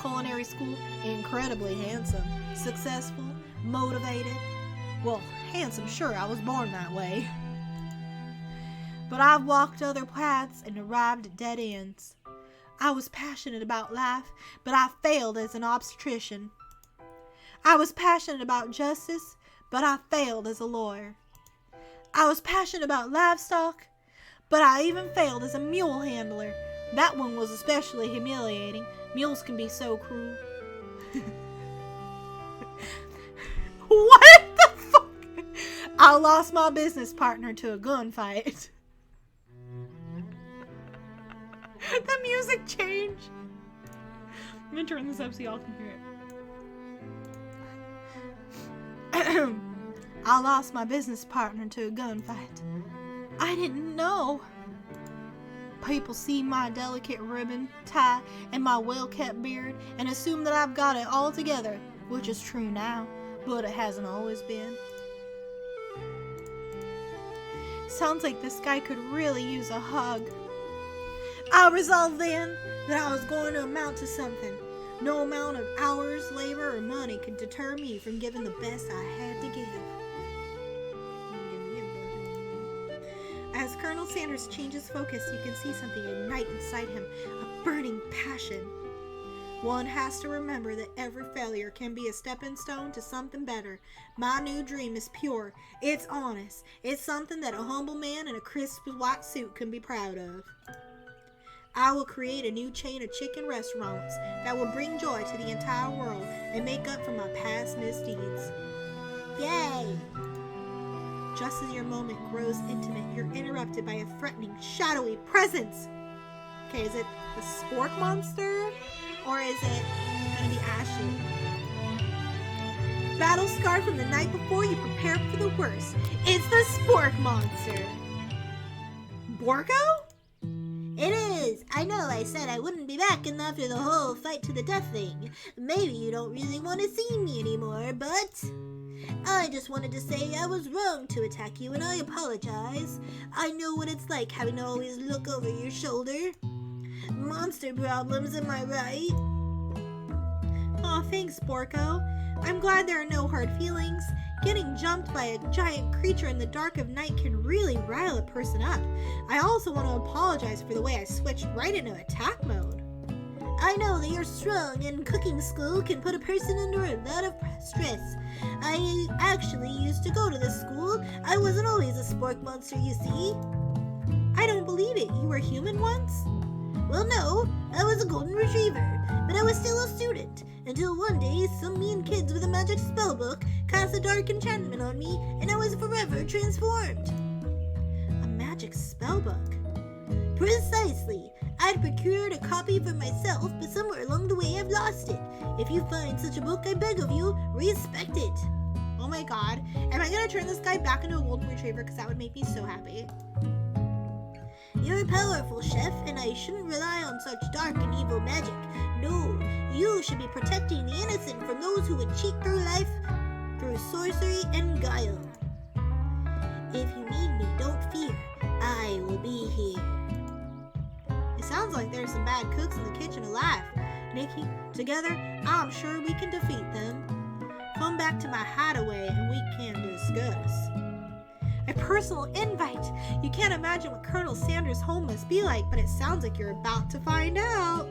culinary school, incredibly handsome, successful, motivated. Well, handsome, sure, I was born that way. But I've walked other paths and arrived at dead ends. I was passionate about life, but I failed as an obstetrician. I was passionate about justice, but I failed as a lawyer. I was passionate about livestock, but I even failed as a mule handler. That one was especially humiliating. Mules can be so cruel. What the fuck? I lost my business partner to a gunfight. The music changed. I'm gonna turn this up so y'all can hear it. I lost my business partner to a gunfight. I didn't know. People see my delicate ribbon, tie, and my well-kept beard and assume that I've got it all together, which is true now, but it hasn't always been. Sounds like this guy could really use a hug. I resolved then that I was going to amount to something. No amount of hours, labor, or money could deter me from giving the best I had to give. As Colonel Sanders changes focus, you can see something ignite inside him, a burning passion. One has to remember that every failure can be a stepping stone to something better. My new dream is pure. It's honest. It's something that a humble man in a crisp white suit can be proud of. I will create a new chain of chicken restaurants that will bring joy to the entire world and make up for my past misdeeds. Yay! Just as your moment grows intimate, you're interrupted by a threatening, shadowy presence. Okay, is it the spork monster? Or is it gonna be Ashley? Battle scarred from the night before, you prepare for the worst. It's the spork monster. Borgo? It is. I know I said I wouldn't be back after the whole fight to the death thing. Maybe you don't really want to see me anymore, but I just wanted to say I was wrong to attack you and I apologize. I know what it's like having to always look over your shoulder. Monster problems, am I right? Aw, thanks, Borko. I'm glad there are no hard feelings. Getting jumped by a giant creature in the dark of night can really rile a person up. I also want to apologize for the way I switched right into attack mode. I know that you're strong and cooking school can put a person under a lot of stress. I actually used to go to this school. I wasn't always a spork monster, you see. I don't believe it. You were human once? Well, no, I was a golden retriever, but I was still a student, until one day some mean kids with a magic spellbook cast a dark enchantment on me, and I was forever transformed. A magic spellbook? Precisely. I'd procured a copy for myself, but somewhere along the way I've lost it. If you find such a book, I beg of you, respect it. Oh my god. Am I gonna turn this guy back into a golden retriever? Because that would make me so happy. You're powerful, Chef, and I shouldn't rely on such dark and evil magic. No, you should be protecting the innocent from those who would cheat through life through sorcery and guile. If you need me, don't fear. I will be here. It sounds like there's some bad cooks in the kitchen alive. Nikki, together, I'm sure we can defeat them. Come back to my hideaway and we can discuss. A personal invite! You can't imagine what Colonel Sanders' home must be like, but it sounds like you're about to find out.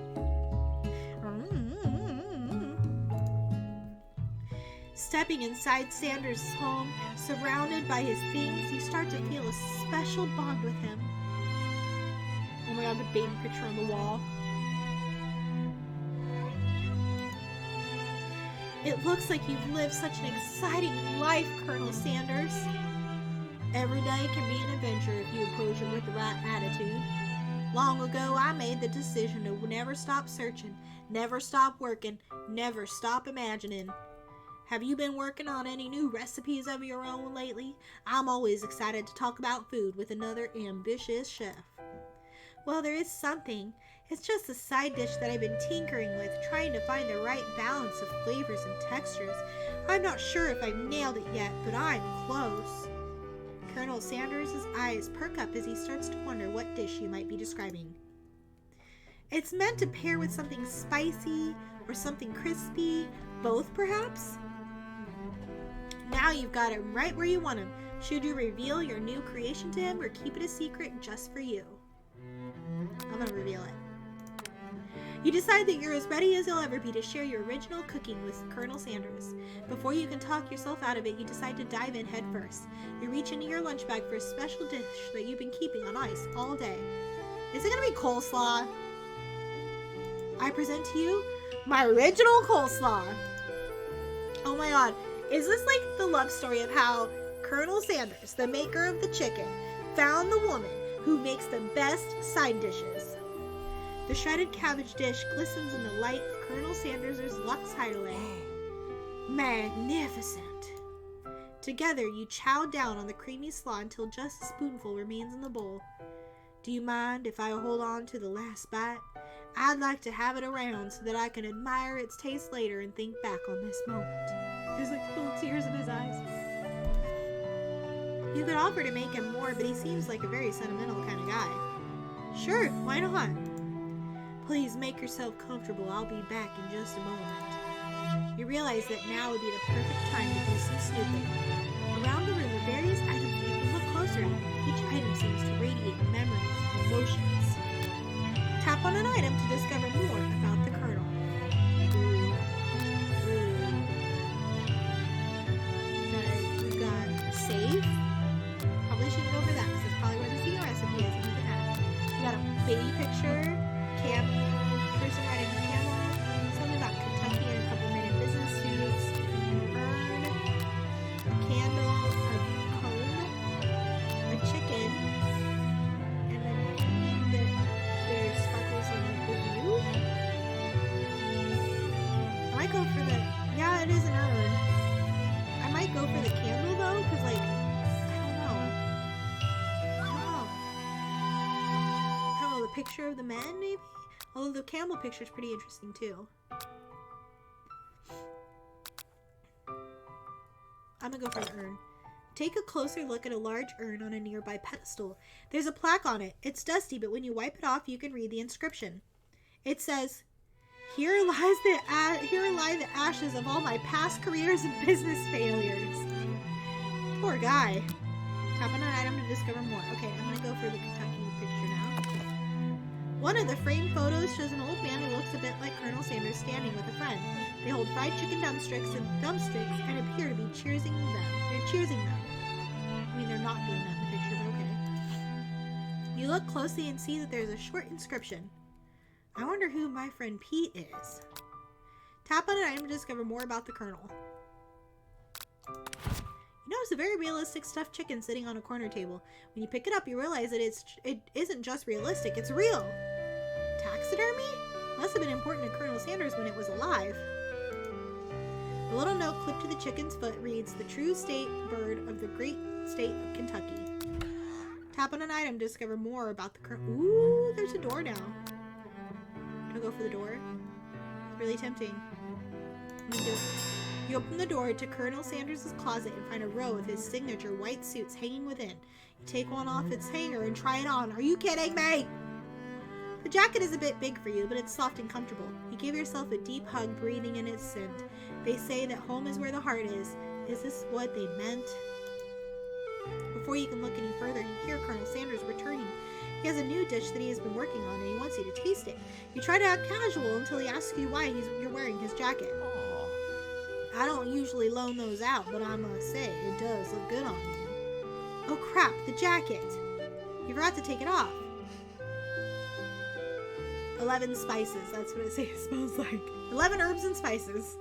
Stepping inside Sanders' home, surrounded by his things, you start to feel a special bond with him. Oh my god, the baby picture on the wall. It looks like you've lived such an exciting life, Colonel Sanders. Every day can be an adventure if you approach it with the right attitude. Long ago, I made the decision to never stop searching, never stop working, never stop imagining. Have you been working on any new recipes of your own lately? I'm always excited to talk about food with another ambitious chef. Well, there is something. It's just a side dish that I've been tinkering with, trying to find the right balance of flavors and textures. I'm not sure if I've nailed it yet, but I'm close. Colonel Sanders' eyes perk up as he starts to wonder what dish you might be describing. It's meant to pair with something spicy or something crispy, both perhaps? Now you've got him right where you want him. Should you reveal your new creation to him or keep it a secret just for you? I'm gonna reveal it. You decide that you're as ready as you'll ever be to share your original cooking with Colonel Sanders. Before you can talk yourself out of it, you decide to dive in head first. You reach into your lunch bag for a special dish that you've been keeping on ice all day. Is it gonna be coleslaw? I present to you my original coleslaw. Oh my god, is this like the love story of how Colonel Sanders, the maker of the chicken, found the woman who makes the best side dishes? The shredded cabbage dish glistens in the light of Colonel Sanders' Lux Hideaway. Magnificent! Together, you chow down on the creamy slaw until just a spoonful remains in the bowl. Do you mind if I hold on to the last bite? I'd like to have it around so that I can admire its taste later and think back on this moment. There's like little tears in his eyes. You could offer to make him more, but he seems like a very sentimental kind of guy. Sure, why not? Please make yourself comfortable. I'll be back in just a moment. You realize that now would be the perfect time to do some snooping. Around the room are various items that you can look closer at. Each item seems to radiate memories and emotions. Tap on an item to discover more about the Colonel. We've got a save. Probably shouldn't go for that because that's probably where the secret recipe is and you can add. We got a baby picture. Person riding a camel, something about Kentucky and a couple men in business suits, an urn, a candle, a comb, a chicken, and then there's sparkles on the view. I might go for the, yeah, it is an urn. I might go for the candle though, because like, I don't know, the picture of the men maybe? Although the camel picture is pretty interesting too. I'm gonna go for the urn. Take a closer look at a large urn on a nearby pedestal. There's a plaque on it. It's dusty, but when you wipe it off, you can read the inscription. It says, Here lie the ashes of all my past careers and business failures." Poor guy. Tap on an item to discover more. Okay, I'm gonna go for the Kentucky picture now. One of the framed photos shows an old man who looks a bit like Colonel Sanders standing with a friend. They hold fried chicken thumbsticks and appear to be cheersing them. They're cheersing them. I mean, they're not doing that in the picture, but okay. You look closely and see that there's a short inscription. I wonder who my friend Pete is. Tap on an item to discover more about the Colonel. You notice a very realistic stuffed chicken sitting on a corner table. When you pick it up, you realize that it isn't just realistic, it's real. Taxidermy? Must have been important to Colonel Sanders when it was alive. The little note clipped to the chicken's foot reads, "The true state bird of the great state of Kentucky." Tap on an item to discover more about the current. Ooh, there's a door now. Do I go for the door? It's really tempting. You open the door to Colonel Sanders' closet and find a row of his signature white suits hanging within. You take one off its hanger and try it on. Are you kidding me? The jacket is a bit big for you, but it's soft and comfortable. You give yourself a deep hug, breathing in its scent. They say that home is where the heart is. Is this what they meant? Before you can look any further, you hear Colonel Sanders returning. He has a new dish that he has been working on, and he wants you to taste it. You try to act casual until he asks you why you're wearing his jacket. I don't usually loan those out, but I must say, it does look good on you. Oh crap, the jacket! You forgot to take it off. 11 spices, that's what it smells like. 11 herbs and spices.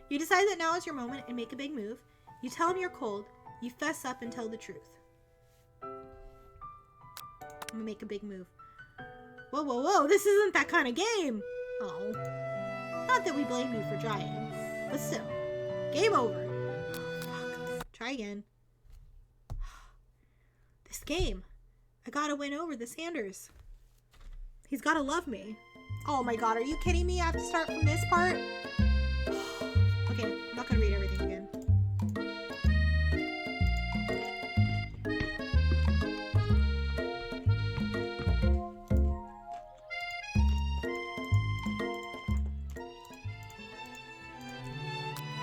You decide that now is your moment and make a big move. You tell him you're cold. You fess up and tell the truth. I'm gonna make a big move. Whoa, whoa, whoa, this isn't that kind of game! Oh. Not that we blame you for trying, but still. Game over. Oh, fuck. Try again. This game. I gotta win over the Sanders. He's gotta love me. Oh my god, are you kidding me? I have to start from this part? Okay, I'm not gonna read everything again.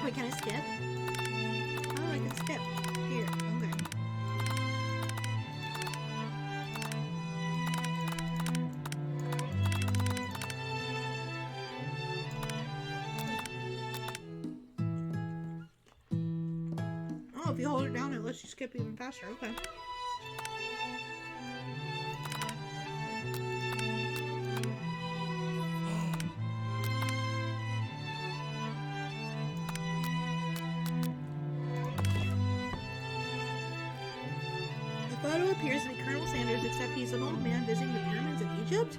Wait, can I skip? Oh, I can skip. Here, okay. Oh, if you hold it down, it lets you skip even faster. Okay. The photo appears to be Colonel Sanders, except he's an old man visiting the pyramids of Egypt.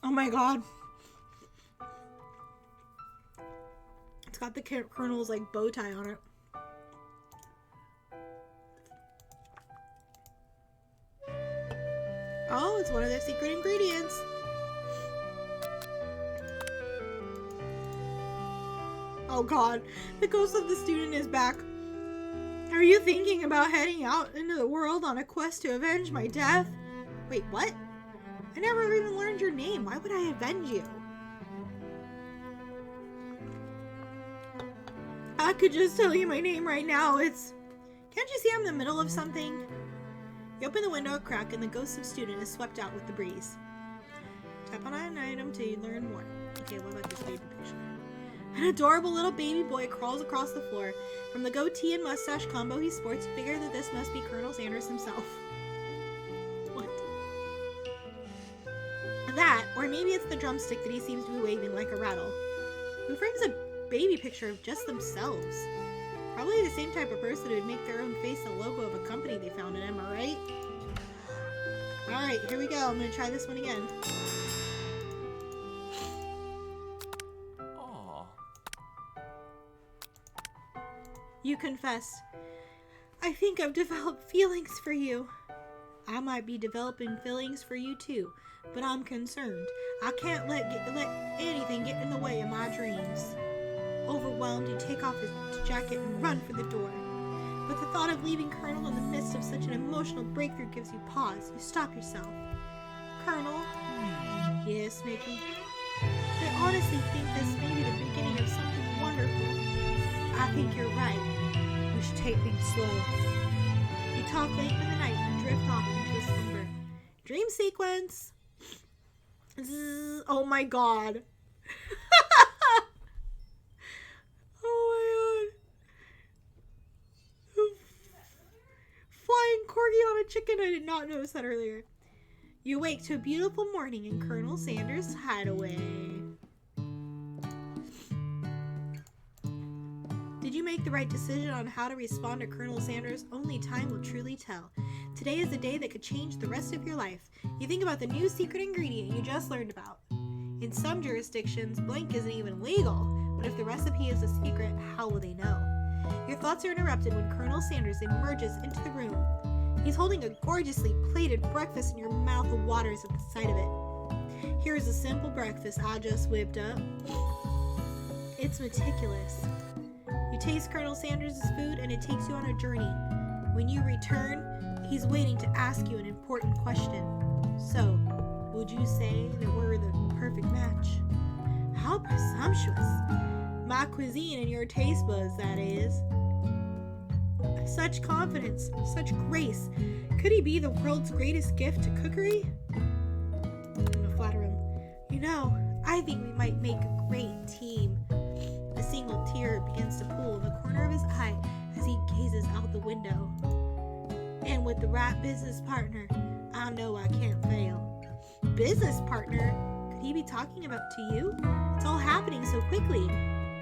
Oh my god. It's got the Colonel's like bow tie on it. Oh, it's one of their secret ingredients. Oh god, the ghost of the student is back. Are you thinking about heading out into the world on a quest to avenge my death? Wait, what? I never even learned your name. Why would I avenge you? I could just tell you my name right now. It's... Can't you see I'm in the middle of something? You open the window a crack and the ghost of student is swept out with the breeze. Tap on an item to learn more. Okay, what about this baby picture? An adorable little baby boy crawls across the floor. From the goatee and mustache combo he sports, you figure that this must be Colonel Sanders himself. What? That, or maybe it's the drumstick that he seems to be waving like a rattle. Who frames a baby picture of just themselves? Probably the same type of person who would make their own face the logo of a company they founded, am I right? Alright, here we go. I'm gonna try this one again. You confess. I think I've developed feelings for you. I might be developing feelings for you too, but I'm concerned. I can't let anything get in the way of my dreams. Overwhelmed, you take off his jacket and run for the door. But the thought of leaving Colonel in the midst of such an emotional breakthrough gives you pause. You stop yourself. Colonel? Yes, Nikki? I honestly think this may be the beginning of something wonderful. I think you're right. We should take things slow. You talk late in the night and drift off into a slumber. Dream sequence. Zzz, oh my god. Oh my god. Flying corgi on a chicken. I did not notice that earlier. You wake to a beautiful morning in Colonel Sanders' hideaway. Did you make the right decision on how to respond to Colonel Sanders? Only time will truly tell. Today is a day that could change the rest of your life. You think about the new secret ingredient you just learned about. In some jurisdictions, blank isn't even legal, but if the recipe is a secret, how will they know? Your thoughts are interrupted when Colonel Sanders emerges into the room. He's holding a gorgeously plated breakfast and your mouth waters at the sight of it. Here's a simple breakfast I just whipped up. It's meticulous. You taste Colonel Sanders' food and it takes you on a journey. When you return, he's waiting to ask you an important question. So, would you say that we're the perfect match? How presumptuous. My cuisine and your taste buds, that is. Such confidence, such grace. Could he be the world's greatest gift to cookery? I'm gonna flatter him. You know, I think we might make a great team. A single tear begins to pool in the corner of his eye as he gazes out the window. And with the right business partner, I know I can't fail. Business partner? Could he be talking about to you? It's all happening so quickly.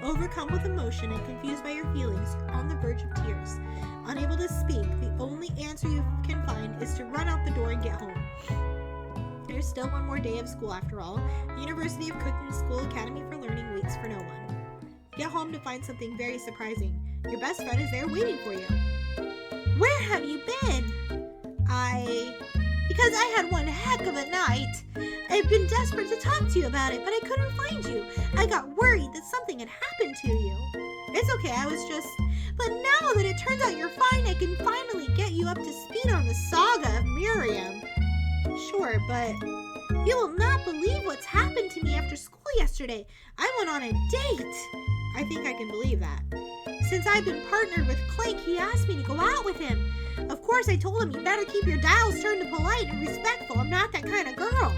Overcome with emotion and confused by your feelings, you're on the verge of tears. Unable to speak, the only answer you can find is to run out the door and get home. There's still one more day of school after all. The University of Cooking School Academy for Learning waits for no one. You get home to find something very surprising. Your best friend is there waiting for you. Where have you been? Because I had one heck of a night. I've been desperate to talk to you about it, but I couldn't find you. I got worried that something had happened to you. It's okay, but now that it turns out you're fine, I can finally get you up to speed on the saga of Miriam. Sure, but you will not believe what's happened to me after school yesterday. I went on a date. I think I can believe that. Since I've been partnered with Clank, he asked me to go out with him. Of course, I told him you better keep your dials turned to polite and respectful. I'm not that kind of girl.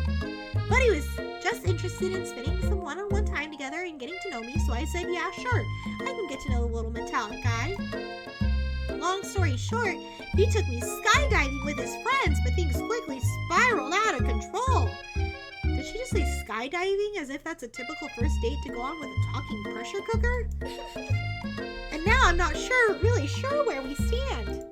But he was just interested in spending some one-on-one time together and getting to know me, so I said, yeah, sure. I can get to know the little metallic guy. Long story short, he took me skydiving with his friends, but things quickly spiraled out of control. Did she just say skydiving as if that's a typical first date to go on with a talking pressure cooker? And now I'm not really sure where we stand.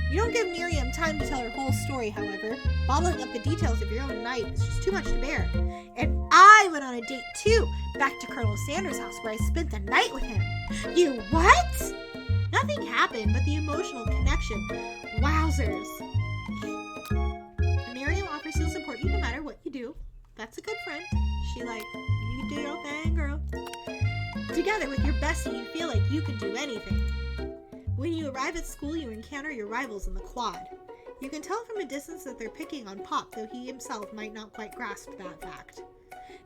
You don't give Miriam time to tell her whole story, however. Bottling up the details of your own night is just too much to bear. And I went on a date too, back to Colonel Sanders' house where I spent the night with him. You what? Nothing happened but the emotional connection. Wowzers. Miriam offers to support you no matter what you do. That's a good friend. She you do your thing, girl. Together with your bestie, you feel like you can do anything. When you arrive at school, you encounter your rivals in the quad. You can tell from a distance that they're picking on Pop, though he himself might not quite grasp that fact.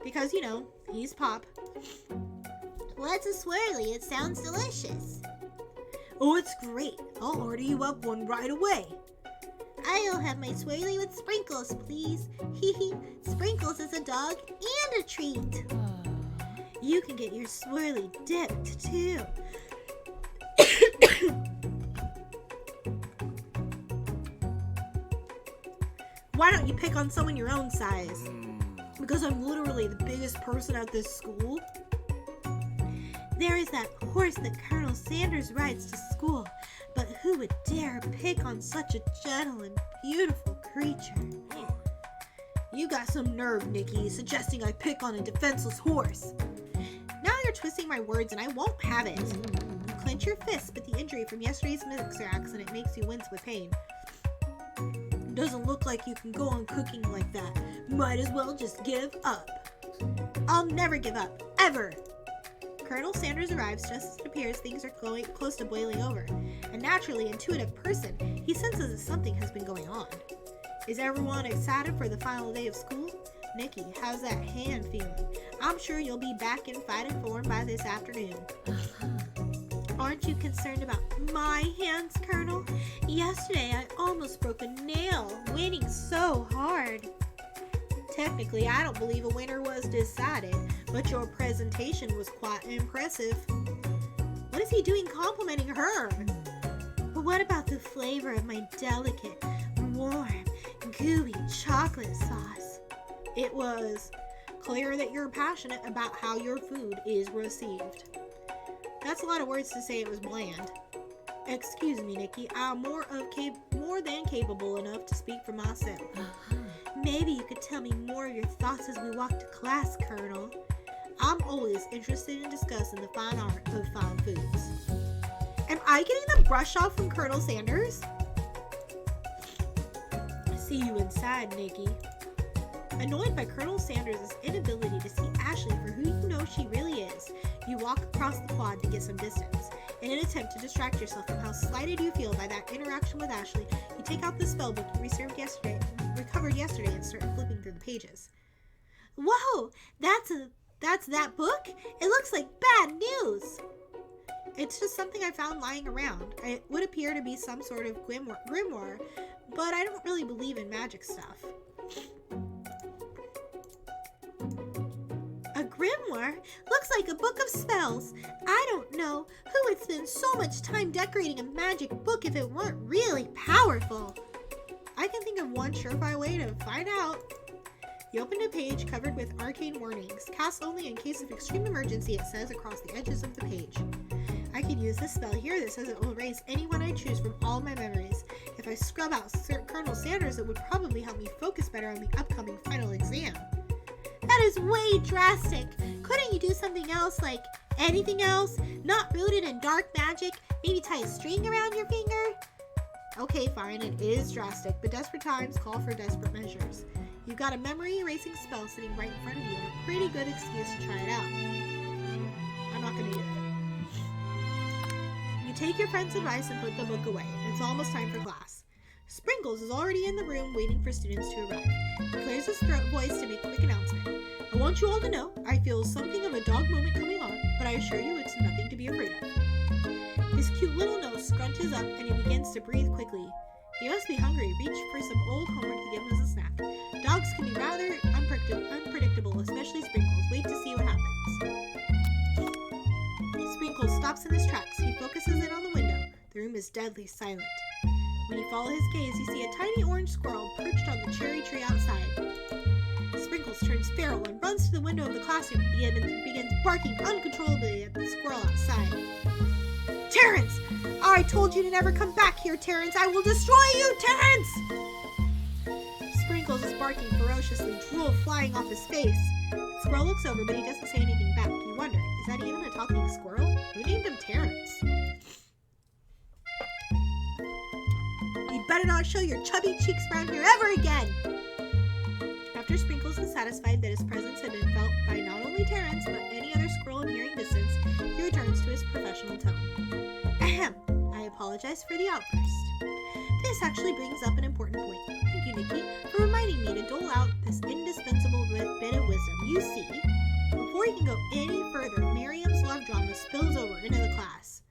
Because, he's Pop. What's a swirly? It sounds delicious. Oh, it's great. I'll order you up one right away. I'll have my swirly with sprinkles, please. Hee. Sprinkles is a dog and a treat. You can get your swirly dipped, too. Why don't you pick on someone your own size? Because I'm literally the biggest person at this school? There is that horse that Colonel Sanders rides to school, but who would dare pick on such a gentle and beautiful creature? You got some nerve, Nikki, suggesting I pick on a defenseless horse. Now you're twisting my words and I won't have it. You clench your fist, but the injury from yesterday's mixer accident makes you wince with pain. Doesn't look like you can go on cooking like that. Might as well just give up. I'll never give up, ever. Colonel Sanders arrives just as it appears things are going close to boiling over. A naturally intuitive person, he senses that something has been going on. Is everyone excited for the final day of school? Nikki, how's that hand feeling? I'm sure you'll be back in fighting form by this afternoon. Aren't you concerned about my hands, Colonel? Yesterday I almost broke a nail, winning so hard. Technically, I don't believe a winner was decided, but your presentation was quite impressive. What is he doing complimenting her? But what about the flavor of my delicate, warm, gooey chocolate sauce? It was clear that you're passionate about how your food is received. That's a lot of words to say it was bland. Excuse me, Nikki, I'm more more than capable enough to speak for myself. Maybe you could tell me more of your thoughts as we walk to class, Colonel. I'm always interested in discussing the fine art of fine foods. Am I getting the brush off from Colonel Sanders? See you inside, Nikki. Annoyed by Colonel Sanders' inability to see Ashley for who you know she really is, you walk across the quad to get some distance. In an attempt to distract yourself from how slighted you feel by that interaction with Ashley, you take out the spellbook you recovered yesterday and start flipping through the pages. Whoa! That's that book? It looks like bad news! It's just something I found lying around. It would appear to be some sort of grimoire, but I don't really believe in magic stuff. A grimoire? Looks like a book of spells. I don't know who would spend so much time decorating a magic book if it weren't really powerful. I can think of one surefire way to find out. You open a page covered with arcane warnings. Cast only in case of extreme emergency, it says across the edges of the page. I could use this spell here that says it will erase anyone I choose from all my memories. If I scrub out Colonel Sanders, it would probably help me focus better on the upcoming final exam. That is way drastic. Couldn't you do something else, like anything else? Not rooted in dark magic? Maybe tie a string around your finger? Okay, fine, it is drastic, but desperate times call for desperate measures. You've got a memory erasing spell sitting right in front of you and a pretty good excuse to try it out. I'm not going to do it. You take your friend's advice and put the book away. It's almost time for class. Sprinkles is already in the room waiting for students to arrive. He clears his voice to make a quick announcement. I want you all to know I feel something of a dog moment coming on, but I assure you it's nothing to be afraid of. His cute little nose scrunches up and he begins to breathe quickly. He must be hungry. Reach for some old homework to give him as a snack. Dogs can be rather unpredictable, especially Sprinkles. Wait to see what happens. Sprinkles stops in his tracks. He focuses in on the window. The room is deadly silent. When you follow his gaze, you see a tiny orange squirrel perched on the cherry tree outside. Sprinkles turns feral and runs to the window of the classroom. He begins barking uncontrollably at the squirrel outside. Terrence! I told you to never come back here, Terrence! I will destroy you, Terrence! Sprinkles is barking ferociously, drool flying off his face. The squirrel looks over, but he doesn't say anything back. You wonder, is that even a talking squirrel? Who named him Terrence? You better not show your chubby cheeks around here ever again! After Sprinkles is satisfied that his presence had been felt by not only Terrence, but any other squirrel in hearing distance, he returns to his professional tone. Ahem. I apologize for the outburst. This actually brings up an important point. Thank you, Nikki, for reminding me to dole out this indispensable bit of wisdom. You see, before you can go any further, Miriam's love drama spills over into the class.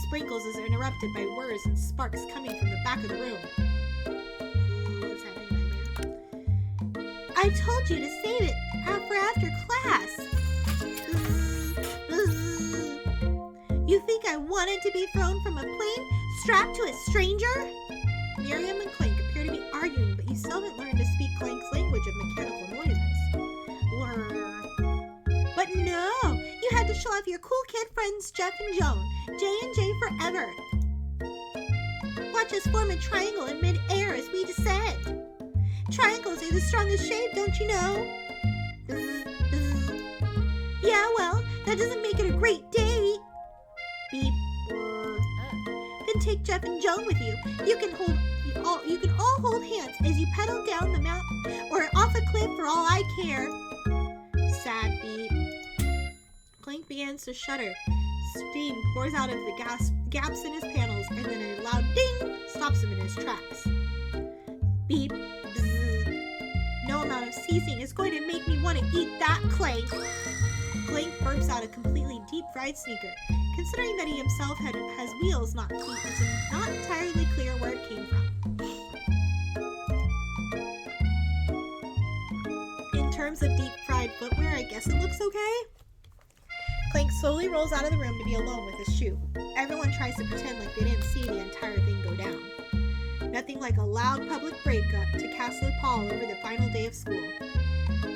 Sprinkles is interrupted by whirs and sparks coming from the back of the room. What's happening back there? I told you to save it for after class. You think I wanted to be thrown from a plane strapped to a stranger? Miriam and Clank appear to be arguing, but you still haven't learned to speak Clank's language of mechanical noises. But no! You had to show off your cool kid friends Jeff and Joan. J&J forever. Watch us form a triangle in mid-air as we descend. Triangles are the strongest shape, don't you know? Yeah, well, that doesn't make it a great date. Beep. Then take Jeff and Joan with you. You can all hold hands as you pedal down the mountain or off a cliff for all I care. Sad beep. Clank begins to shudder. Steam pours out of the gaps in his panels, and then a loud ding stops him in his tracks. Beep. Bzz. No amount of ceasing is going to make me want to eat that, Clank. Clank burps out a completely deep-fried sneaker. Considering that he himself has wheels, not feet, it's not entirely clear where it came from. In terms of deep-fried footwear, I guess it looks okay. Clank slowly rolls out of the room to be alone with his shoe. Everyone tries to pretend like they didn't see the entire thing go down. Nothing like a loud public breakup to cast a pall over the final day of school.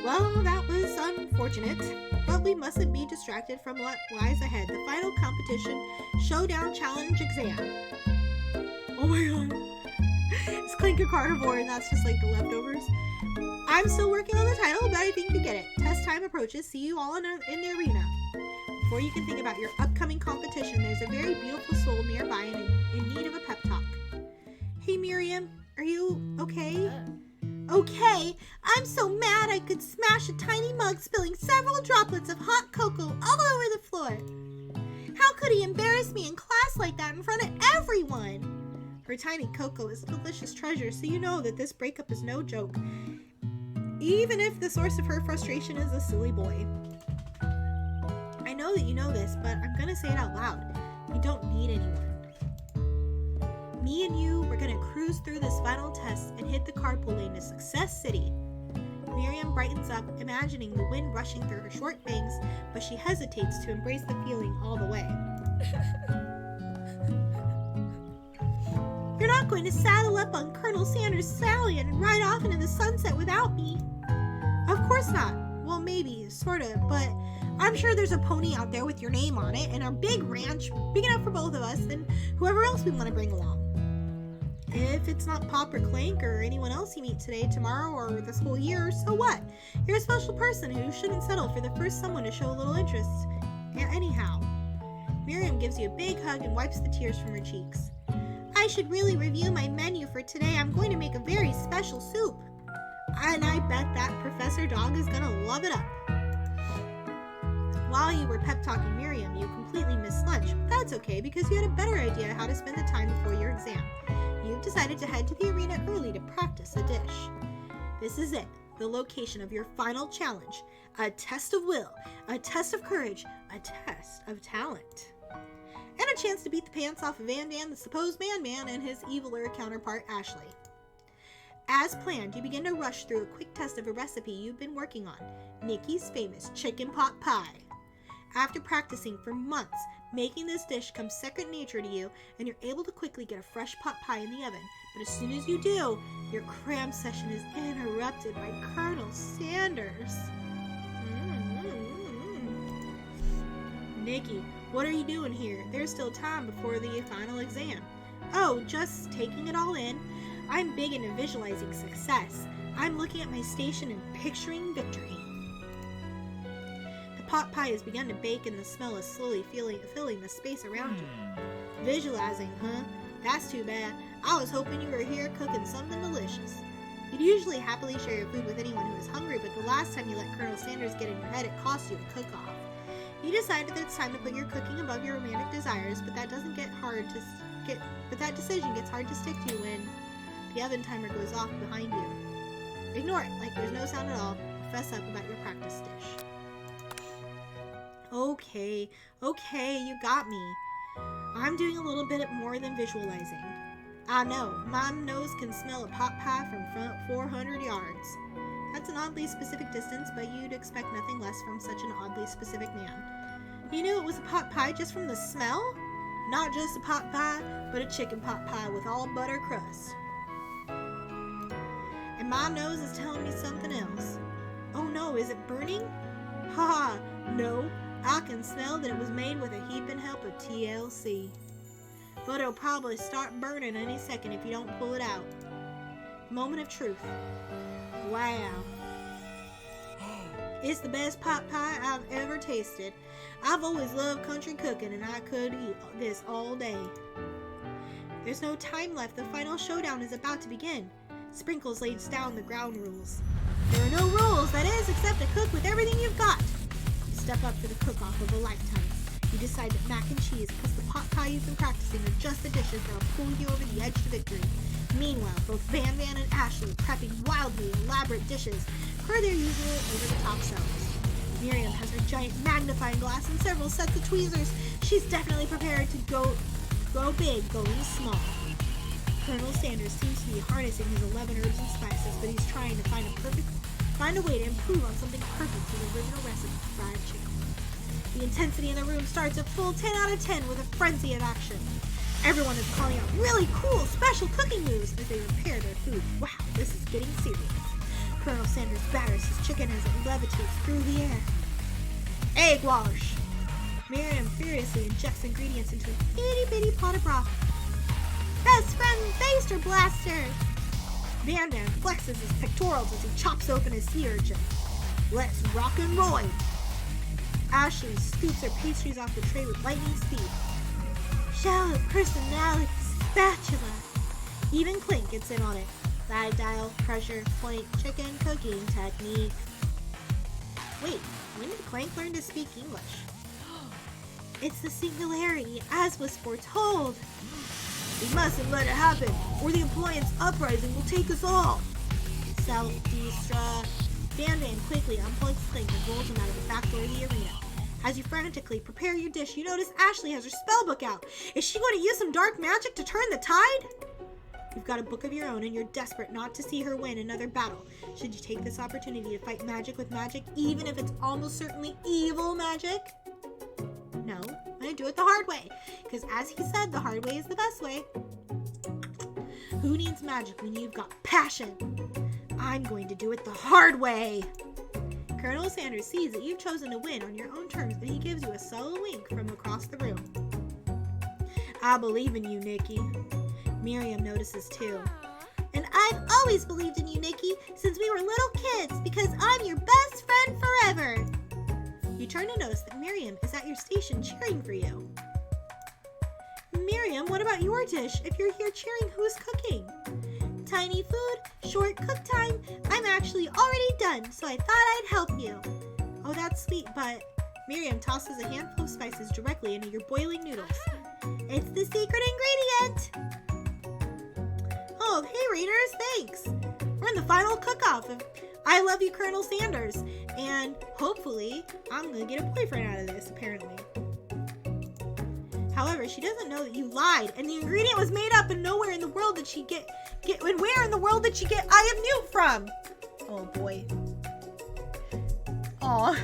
Well, that was unfortunate, but we mustn't be distracted from what lies ahead. The final competition, showdown challenge exam. Oh my god. It's Clink a carnivore and that's just like the leftovers. I'm still working on the title, but I think you get it. Test time approaches. See you all in the arena. Before you can think about your upcoming competition, there's a very beautiful soul nearby and in need of a pep talk. Hey Miriam, are you okay? Okay, I'm so mad I could smash a tiny mug, spilling several droplets of hot cocoa all over the floor. How could he embarrass me in class like that in front of everyone? Her tiny cocoa is a delicious treasure, so you know that this breakup is no joke, even if the source of her frustration is a silly boy. I know that you know this, but I'm gonna say it out loud. You don't need anyone. Me and you, we're gonna cruise through this final test and hit the carpool lane to Success City. Miriam brightens up, imagining the wind rushing through her short bangs, but she hesitates to embrace the feeling all the way. You're not going to saddle up on Colonel Sanders' stallion and ride off into the sunset without me. Of course not. Well, maybe, sorta, but I'm sure there's a pony out there with your name on it and a big ranch big enough for both of us and whoever else we want to bring along. If it's not Pop or Clank or anyone else you meet today, tomorrow, or this whole year, so what? You're a special person who shouldn't settle for the first someone to show a little interest. Anyhow, Miriam gives you a big hug and wipes the tears from her cheeks. I should really review my menu for today. I'm going to make a very special soup. And I bet that Professor Dog is gonna love it up. While you were pep talking Miriam, you completely missed lunch. That's okay because you had a better idea how to spend the time before your exam. You've decided to head to the arena early to practice a dish. This is it, the location of your final challenge. A test of will, a test of courage, a test of talent. And a chance to beat the pants off of Van Van, the supposed man, and his eviler counterpart, Ashley. As planned, you begin to rush through a quick test of a recipe you've been working on, Nikki's famous chicken pot pie. After practicing for months, making this dish comes second nature to you, and you're able to quickly get a fresh pot pie in the oven. But as soon as you do, your cram session is interrupted by Colonel Sanders. Nikki, what are you doing here? There's still time before the final exam. Oh, just taking it all in. I'm big into visualizing success. I'm looking at my station and picturing victory. The pot pie has begun to bake and the smell is slowly filling the space around you. Visualizing, huh? That's too bad. I was hoping you were here cooking something delicious. You'd usually happily share your food with anyone who is hungry, but the last time you let Colonel Sanders get in your head, it cost you a cook-off. You decided that it's time to put your cooking above your romantic desires, but that decision gets hard to stick to when the oven timer goes off behind you. Ignore it, like there's no sound at all. Fess up about your practice dish. Okay, you got me. I'm doing a little bit more than visualizing. I know, my nose can smell a pot pie from 400 yards. That's an oddly specific distance, but you'd expect nothing less from such an oddly specific man. You knew it was a pot pie just from the smell? Not just a pot pie, but a chicken pot pie with all butter crust. And my nose is telling me something else. Oh no, is it burning? Ha, no, I can smell that it was made with a heaping help of TLC. But it'll probably start burning any second if you don't pull it out. Moment of truth. Wow. It's the best pot pie I've ever tasted. I've always loved country cooking and I could eat this all day. There's no time left. The final showdown is about to begin. Sprinkles lays down the ground rules. There are no rules, that is, except to cook with everything you've got. You step up for the cook-off of a lifetime. You decide that mac and cheese plus the pot pie you've been practicing are just the dishes that'll pull you over the edge to victory. Meanwhile, both Van Van and Ashley prepping wildly elaborate dishes per their usual over-the-top selves. Miriam has her giant magnifying glass and several sets of tweezers. She's definitely prepared to grow big, going small. Colonel Sanders seems to be harnessing his 11 herbs and spices, but he's trying to find a way to improve on something perfect for the original recipe of fried chicken. The intensity in the room starts at full 10 out of 10 with a frenzy of action. Everyone is calling out really cool special cooking moves as they prepare their food. Wow, this is getting serious. Colonel Sanders batters his chicken as it levitates through the air. Egg wash. Miriam furiously injects ingredients into a itty-bitty pot of broth. best friend Baster Blaster! Van flexes his pectorals as he chops open a sea urchin. Let's rock and roll! Ashley scoops her pastries off the tray with lightning speed. Show of personality spatula. Even Clink gets in on it. Live dial, pressure, point, chicken cooking technique. Wait, when did Clank learn to speak English? It's the singularity, as was foretold. We mustn't let it happen, or the appliance uprising will take us all. Self-destruct. Van quickly unplugs Clink and rolls him out of the back door of the arena. As you frantically prepare your dish, you notice Ashley has her spellbook out. Is she going to use some dark magic to turn the tide? You've got a book of your own and you're desperate not to see her win another battle. Should you take this opportunity to fight magic with magic, even if it's almost certainly evil magic? No, I'm going to do it the hard way. Because as he said, the hard way is the best way. Who needs magic when you've got passion? I'm going to do it the hard way. Colonel Sanders sees that you've chosen to win on your own terms, but he gives you a subtle wink from across the room. I believe in you, Nikki. Miriam notices too. And I've always believed in you, Nikki, since we were little kids, because I'm your best friend forever. You turn to notice that Miriam is at your station cheering for you. Miriam, what about your dish? If you're here cheering, who's cooking? Tiny food, short cook time. I'm actually already done, so I thought I'd help you. Oh, that's sweet, but Miriam tosses a handful of spices directly into your boiling noodles. It's the secret ingredient. Oh, hey readers, thanks. We're in the final cook-off of I Love You, Colonel Sanders, and hopefully I'm going to get a boyfriend out of this, apparently. However, she doesn't know that you lied, and the ingredient was made up, and nowhere in the world did she get and where in the world did she get I Am New from? Oh boy. Aw.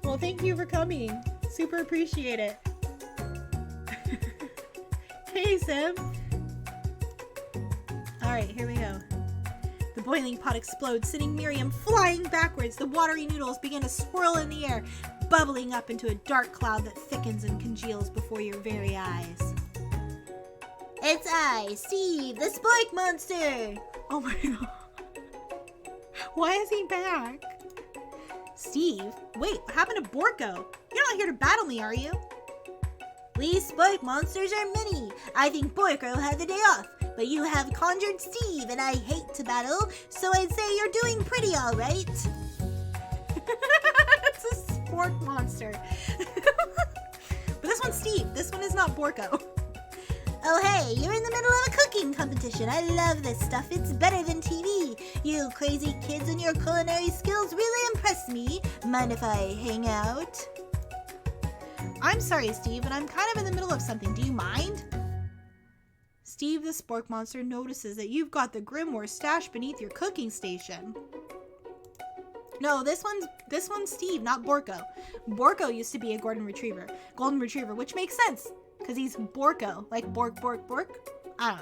Well, thank you for coming. Super appreciate it. Hey, Sim. Alright, here we go. The boiling pot explodes, sending Miriam flying backwards. The watery noodles begin to swirl in the air, bubbling up into a dark cloud that thickens and congeals before your very eyes. It's I, Steve, the Spork Monster! Oh my god. Why is he back? Steve? Wait, what happened to Borko? You're not here to battle me, are you? We Spork Monsters are many. I think Borko had the day off, but you have conjured Steve, and I hate to battle, so I'd say you're doing pretty alright. It's a Spork Monster. But this one's Steve. This one is not Borko. Oh hey, you're in the middle of a cooking competition. I love this stuff. It's better than TV. You crazy kids and your culinary skills really impress me. Mind if I hang out? I'm sorry, Steve, but I'm kind of in the middle of something. Do you mind? Steve the Spork Monster notices that you've got the Grimoire stashed beneath your cooking station. No, this one's Steve, not Borko. Borko used to be a golden retriever, which makes sense. Because he's Borko, like bork, bork, bork. I don't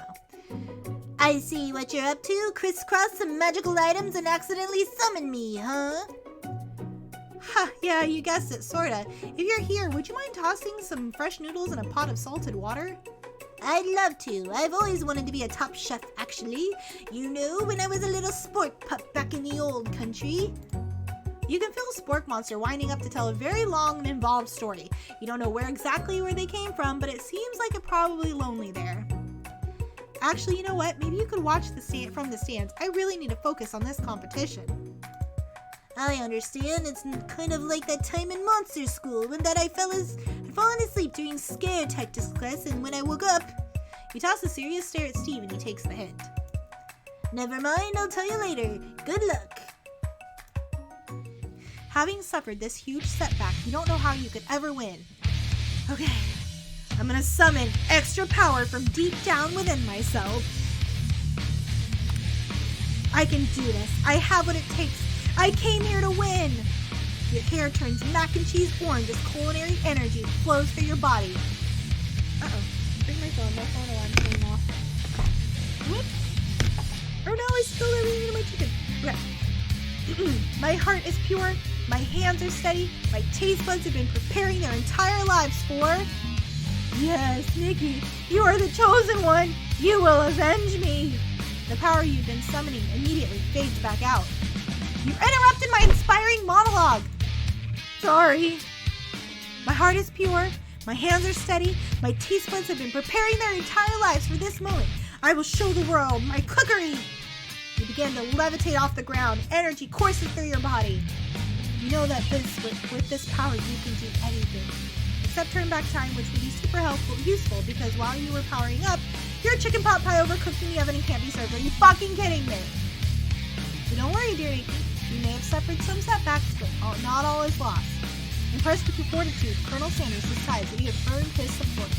know. I see what you're up to. Crisscross some magical items and accidentally summon me, huh? Ha, yeah, you guessed it, sorta. If you're here, would you mind tossing some fresh noodles in a pot of salted water? I'd love to. I've always wanted to be a top chef, actually. You know, when I was a little spork pup back in the old country. You can feel Spork Monster winding up to tell a very long and involved story. You don't know where they came from, but it seems like it's probably lonely there. Actually, you know what? Maybe you could watch from the stands. I really need to focus on this competition. I understand. It's kind of like that time in monster school when I'd fallen asleep during scare tactics class, and when I woke up... You toss a serious stare at Steve and he takes the hint. Never mind, I'll tell you later. Good luck. Having suffered this huge setback, you don't know how you could ever win. Okay, I'm gonna summon extra power from deep down within myself. I can do this. I have what it takes. I came here to win. Your hair turns mac and cheese orange as culinary energy flows through your body. Uh-oh. Bring my phone alarm's going off. Whoops. Oh no, I spilled everything into my chicken. Okay. My heart is pure. My hands are steady. My taste buds have been preparing their entire lives for Yes, Nikki, you are the chosen one. You will avenge me. The power you've been summoning immediately fades back out. You interrupted my inspiring monologue. Sorry. My heart is pure. My hands are steady. My taste buds have been preparing their entire lives for this moment. I will show the world my cookery. You begin to levitate off the ground. Energy courses through your body. You know that with this power you can do anything. Except turn back time, which would be super useful because while you were powering up, your chicken pot pie overcooked in the oven and can't be served. Are you fucking kidding me? So don't worry, dear Nikki. You may have suffered some setbacks, but not all is lost. Impressed with your fortitude, Colonel Sanders decides that you have earned his support.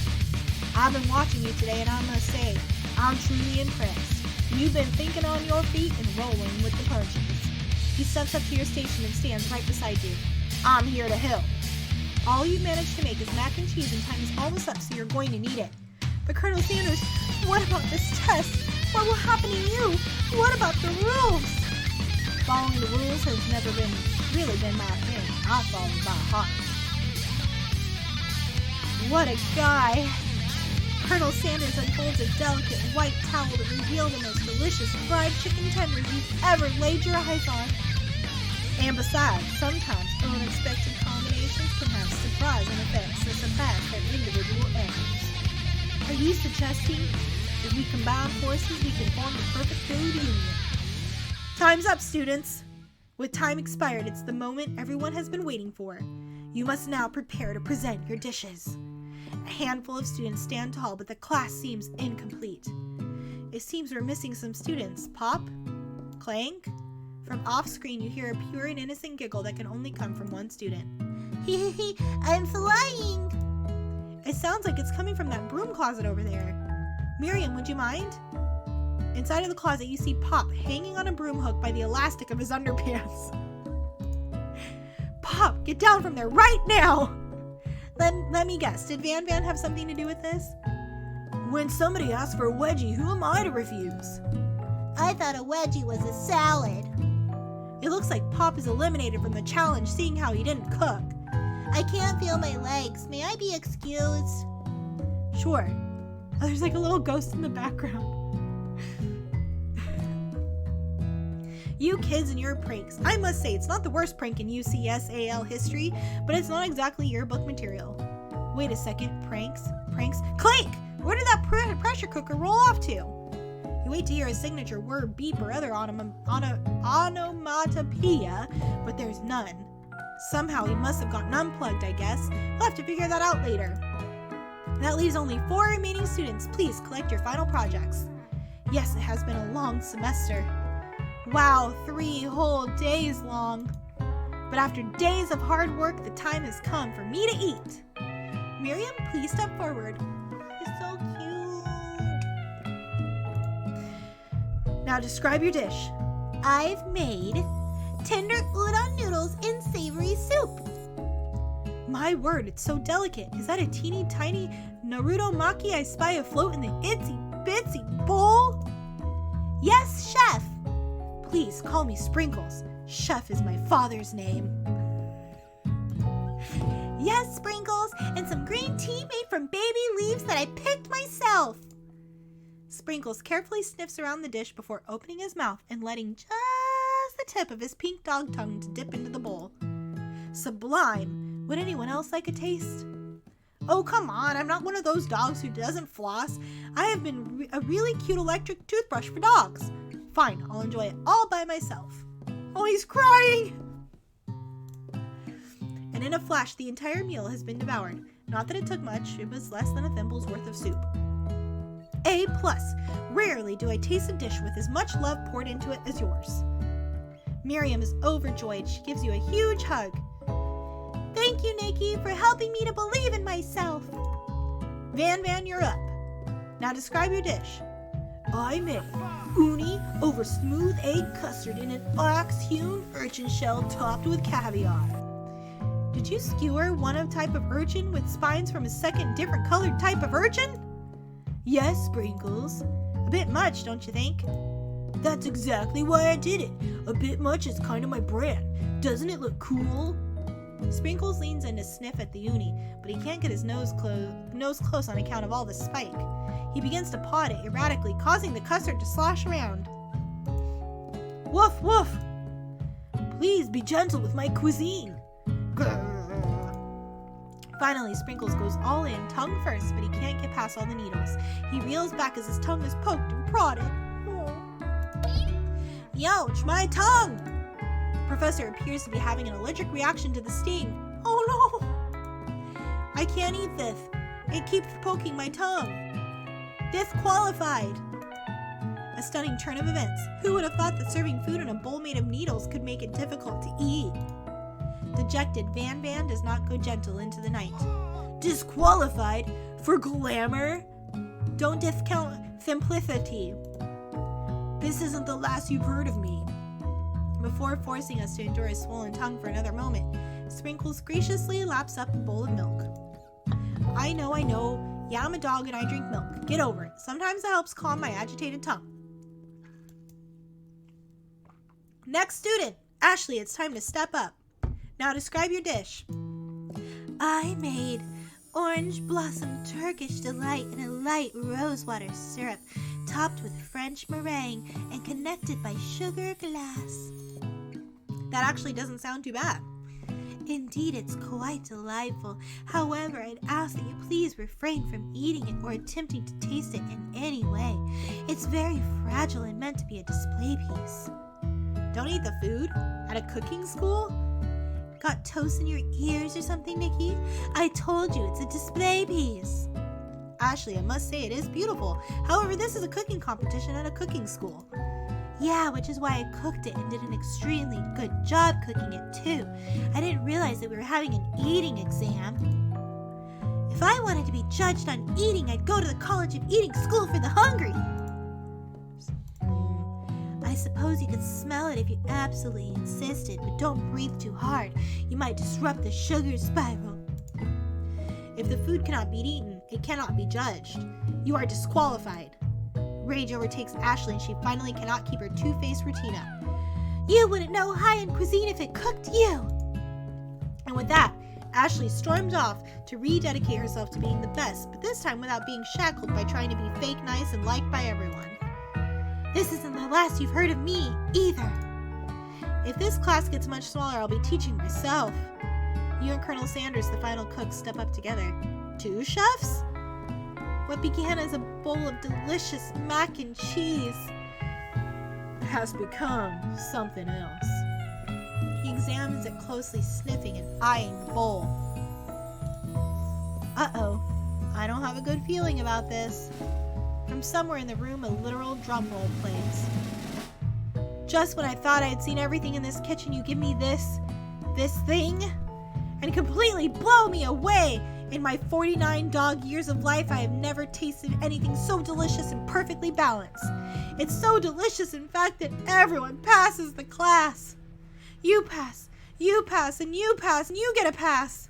I've been watching you today, and I must say, I'm truly impressed. You've been thinking on your feet and rolling with the punches. He steps up to your station and stands right beside you. I'm here to help. All you've managed to make is mac and cheese, and time is almost up, so you're going to need it. But Colonel Sanders, what about this test? What will happen to you? What about the rules? Following the rules has never really been my thing. I follow by heart. What a guy. Colonel Sanders unfolds a delicate white towel to reveal the most delicious fried chicken tenders you've ever laid your eyes on. And besides, sometimes unexpected combinations can have surprising effects that surpass their individual ends. Are you suggesting if we combine forces we can form the perfect food union? Time's up, students! With time expired, it's the moment everyone has been waiting for. You must now prepare to present your dishes. A handful of students stand tall, but the class seems incomplete. It seems we're missing some students. Pop? Clank? From off-screen, you hear a pure and innocent giggle that can only come from one student. Hee, I'm flying. It sounds like it's coming from that broom closet over there. Miriam, would you mind? Inside of the closet, you see Pop hanging on a broom hook by the elastic of his underpants. Pop, get down from there right now! Let me guess, did Van have something to do with this? When somebody asks for a wedgie, who am I to refuse? I thought a wedgie was a salad. It looks like Pop is eliminated from the challenge, seeing how he didn't cook. I can't feel my legs. May I be excused? Sure. Oh, there's like a little ghost in the background. You kids and your pranks. I must say, it's not the worst prank in UCSAL history, but it's not exactly yearbook material. Wait a second. Pranks? Clank! Where did that pressure cooker roll off to? You wait to hear a signature word, beep, or other onomatopoeia, but there's none. Somehow he must have gotten unplugged, I guess. We'll have to figure that out later. That leaves only 4 remaining students. Please collect your final projects. Yes, it has been a long semester. Wow, 3 whole days long. But after days of hard work, the time has come for me to eat. Miriam, please step forward. You're so cute. Now describe your dish. I've made tender udon noodles in savory soup. My word, it's so delicate. Is that a teeny tiny Naruto maki I spy afloat in the itsy bitsy bowl? Yes, chef. Please call me Sprinkles. Chef is my father's name. Yes, Sprinkles, and some green tea made from baby leaves that I picked myself. Sprinkles carefully sniffs around the dish before opening his mouth and letting just the tip of his pink dog tongue to dip into the bowl. Sublime. Would anyone else like a taste? Oh, come on. I'm not one of those dogs who doesn't floss. I have been a really cute electric toothbrush for dogs. Fine, I'll enjoy it all by myself. Oh, he's crying! And in a flash, the entire meal has been devoured. Not that it took much. It was less than a thimble's worth of soup. A+. Rarely do I taste a dish with as much love poured into it as yours. Miriam is overjoyed. She gives you a huge hug. Thank you, Nikki, for helping me to believe in myself. Van, you're up. Now describe your dish. I made uni over smooth egg custard in an ox-hewn urchin shell topped with caviar. Did you skewer one type of urchin with spines from a second different colored type of urchin? Yes, Sprinkles. A bit much, don't you think? That's exactly why I did it. A bit much is kind of my brand. Doesn't it look cool? Sprinkles leans in to sniff at the uni, but he can't get his nose close on account of all the spike. He begins to paw at it erratically, causing the custard to slosh around. Woof, woof! Please be gentle with my cuisine. Grrr. Finally, Sprinkles goes all in, tongue first, but he can't get past all the needles. He reels back as his tongue is poked and prodded. Youch, my tongue! The professor appears to be having an allergic reaction to the sting. Oh no! I can't eat this. It keeps poking my tongue. Disqualified! A stunning turn of events. Who would have thought that serving food in a bowl made of needles could make it difficult to eat? Dejected, Van does not go gentle into the night. Disqualified? For glamour? Don't discount simplicity. This isn't the last you've heard of me. Before forcing us to endure a swollen tongue for another moment, Sprinkles graciously laps up a bowl of milk. I know. Yeah, I'm a dog and I drink milk. Get over it. Sometimes it helps calm my agitated tongue. Next student. Ashley, it's time to step up. Now describe your dish. I made orange blossom Turkish delight in a light rosewater syrup, topped with French meringue and connected by sugar glass. That actually doesn't sound too bad. Indeed, it's quite delightful. However, I'd ask that you please refrain from eating it or attempting to taste it in any way. It's very fragile and meant to be a display piece. Don't eat the food? At a cooking school? Got toast in your ears or something, Nikki? I told you it's a display piece. Ashley, I must say it is beautiful. However, this is a cooking competition at a cooking school. Yeah, which is why I cooked it and did an extremely good job cooking it too. I didn't realize that we were having an eating exam. If I wanted to be judged on eating, I'd go to the College of Eating School for the Hungry. I suppose you could smell it if you absolutely insisted, but don't breathe too hard. You might disrupt the sugar spiral. If the food cannot be eaten, it cannot be judged. You are disqualified. Rage overtakes Ashley and she finally cannot keep her two-faced routine up. You wouldn't know high-end cuisine if it cooked you. And with that, Ashley storms off to rededicate herself to being the best, but this time without being shackled by trying to be fake nice and liked by everyone. This isn't the last you've heard of me, either. If this class gets much smaller, I'll be teaching myself. You and Colonel Sanders, the final cook, step up together. 2 chefs? What began as a bowl of delicious mac and cheese has become something else. He examines it closely, sniffing and eyeing the bowl. Uh-oh, I don't have a good feeling about this. From somewhere in the room, a literal drum roll plays. Just when I thought I had seen everything in this kitchen, you give me this thing, and completely blow me away. In my 49 dog years of life, I have never tasted anything so delicious and perfectly balanced. It's so delicious, in fact, that everyone passes the class. You pass, and you pass, and you get a pass.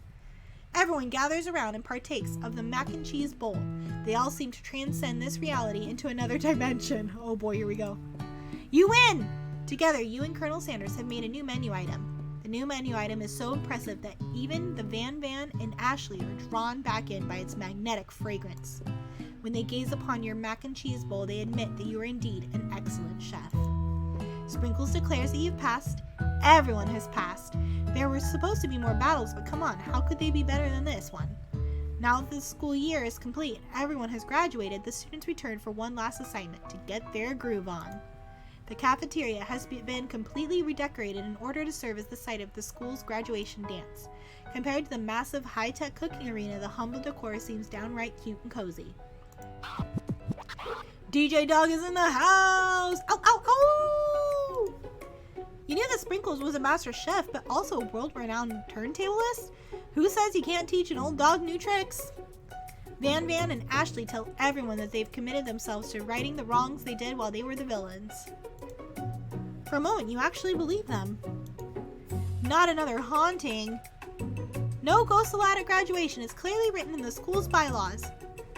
Everyone gathers around and partakes of the mac and cheese bowl. They all seem to transcend this reality into another dimension. Oh boy, here we go. You win! Together, you and Colonel Sanders have made a new menu item. The new menu item is so impressive that even the Van and Ashley are drawn back in by its magnetic fragrance. When they gaze upon your mac and cheese bowl, they admit that you are indeed an excellent chef. Sprinkles declares that you've passed. Everyone has passed. There were supposed to be more battles, but come on, how could they be better than this one? Now that the school year is complete, everyone has graduated, the students return for one last assignment to get their groove on. The cafeteria has been completely redecorated in order to serve as the site of the school's graduation dance. Compared to the massive high-tech cooking arena, the humble decor seems downright cute and cozy. DJ Dog is in the house! Ow, ow, ow! You knew that Sprinkles was a master chef, but also a world-renowned turntablist? Who says he can't teach an old dog new tricks? Van and Ashley tell everyone that they've committed themselves to righting the wrongs they did while they were the villains. For a moment, you actually believe them. Not another haunting. No ghost allowed at graduation is clearly written in the school's bylaws.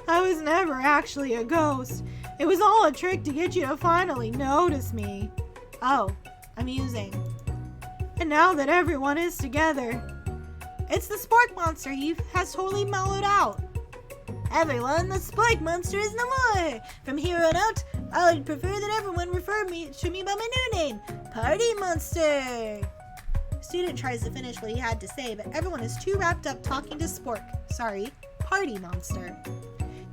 I was never actually a ghost. It was all a trick to get you to finally notice me. Oh, amusing. And now that everyone is together, It's the spork monster. He has totally mellowed out. Everyone, the spork monster is no more. From here on out, I would prefer that everyone refer to me by my new name, Party Monster. Student tries to finish what he had to say, but everyone is too wrapped up talking to Party Monster.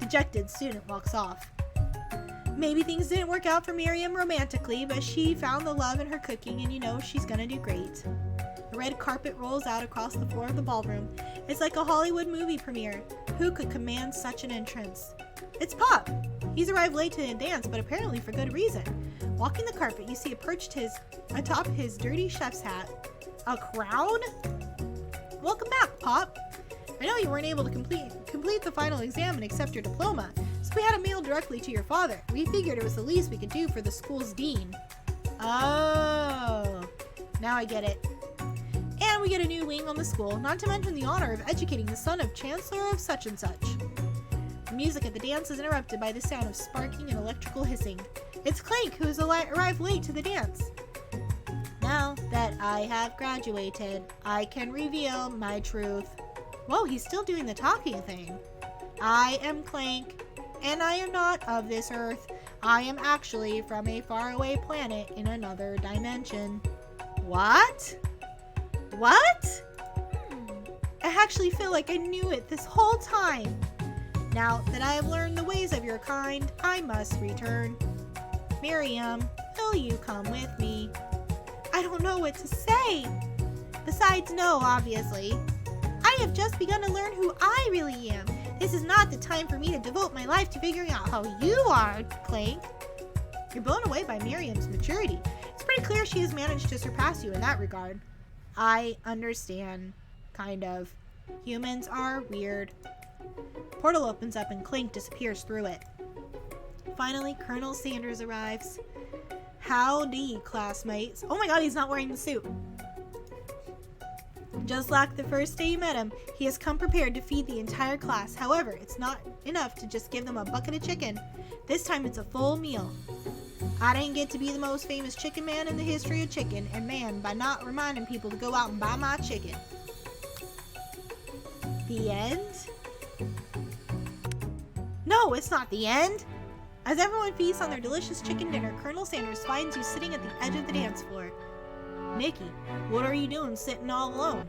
Dejected, student walks off. Maybe things didn't work out for Miriam romantically, but she found the love in her cooking, and she's gonna do great. The red carpet rolls out across the floor of the ballroom. It's like a Hollywood movie premiere. Who could command such an entrance? It's Pop. He's arrived late to the dance, but apparently for good reason. Walking the carpet, you see perched atop his dirty chef's hat. A crown? Welcome back, Pop. I know you weren't able to complete the final exam and accept your diploma, so we had it mailed directly to your father. We figured it was the least we could do for the school's dean. Oh, now I get it. And we get a new wing on the school, not to mention the honor of educating the son of Chancellor of such and such. The music at the dance is interrupted by the sound of sparking and electrical hissing. It's Clank, who has arrived late to the dance. Now that I have graduated, I can reveal my truth. Whoa, he's still doing the talking thing. I am Clank, and I am not of this earth. I am actually from a faraway planet in another dimension. What? What? I actually feel like I knew it this whole time. Now that I have learned the ways of your kind, I must return. Miriam, will you come with me? I don't know what to say. Besides, no, obviously. I have just begun to learn who I really am. This is not the time for me to devote my life to figuring out how you are, Clank. You're blown away by Miriam's maturity. It's pretty clear she has managed to surpass you in that regard. I understand, kind of. Humans are weird. Portal opens up and Clank disappears through it. Finally, Colonel Sanders arrives. Howdy, classmates. Oh my god, he's not wearing the suit. Just like the first day you met him, he has come prepared to feed the entire class. However, it's not enough to just give them a bucket of chicken. This time it's a full meal. I didn't get to be the most famous chicken man in the history of chicken, and man, by not reminding people to go out and buy my chicken. The end? No, it's not the end! As everyone feasts on their delicious chicken dinner, Colonel Sanders finds you sitting at the edge of the dance floor. Nikki, what are you doing sitting all alone?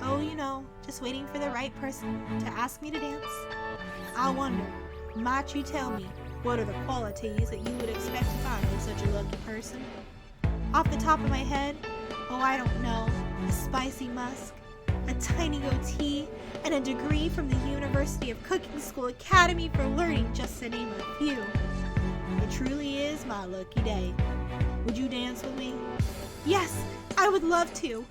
Oh, just waiting for the right person to ask me to dance. I wonder, might you tell me what are the qualities that you would expect to find in such a lucky person? Off the top of my head, I don't know, a spicy musk, a tiny goatee, and a degree from the University of Cooking School Academy for Learning, just to name a few. It truly is my lucky day. Would you dance with me? Yes, I would love to.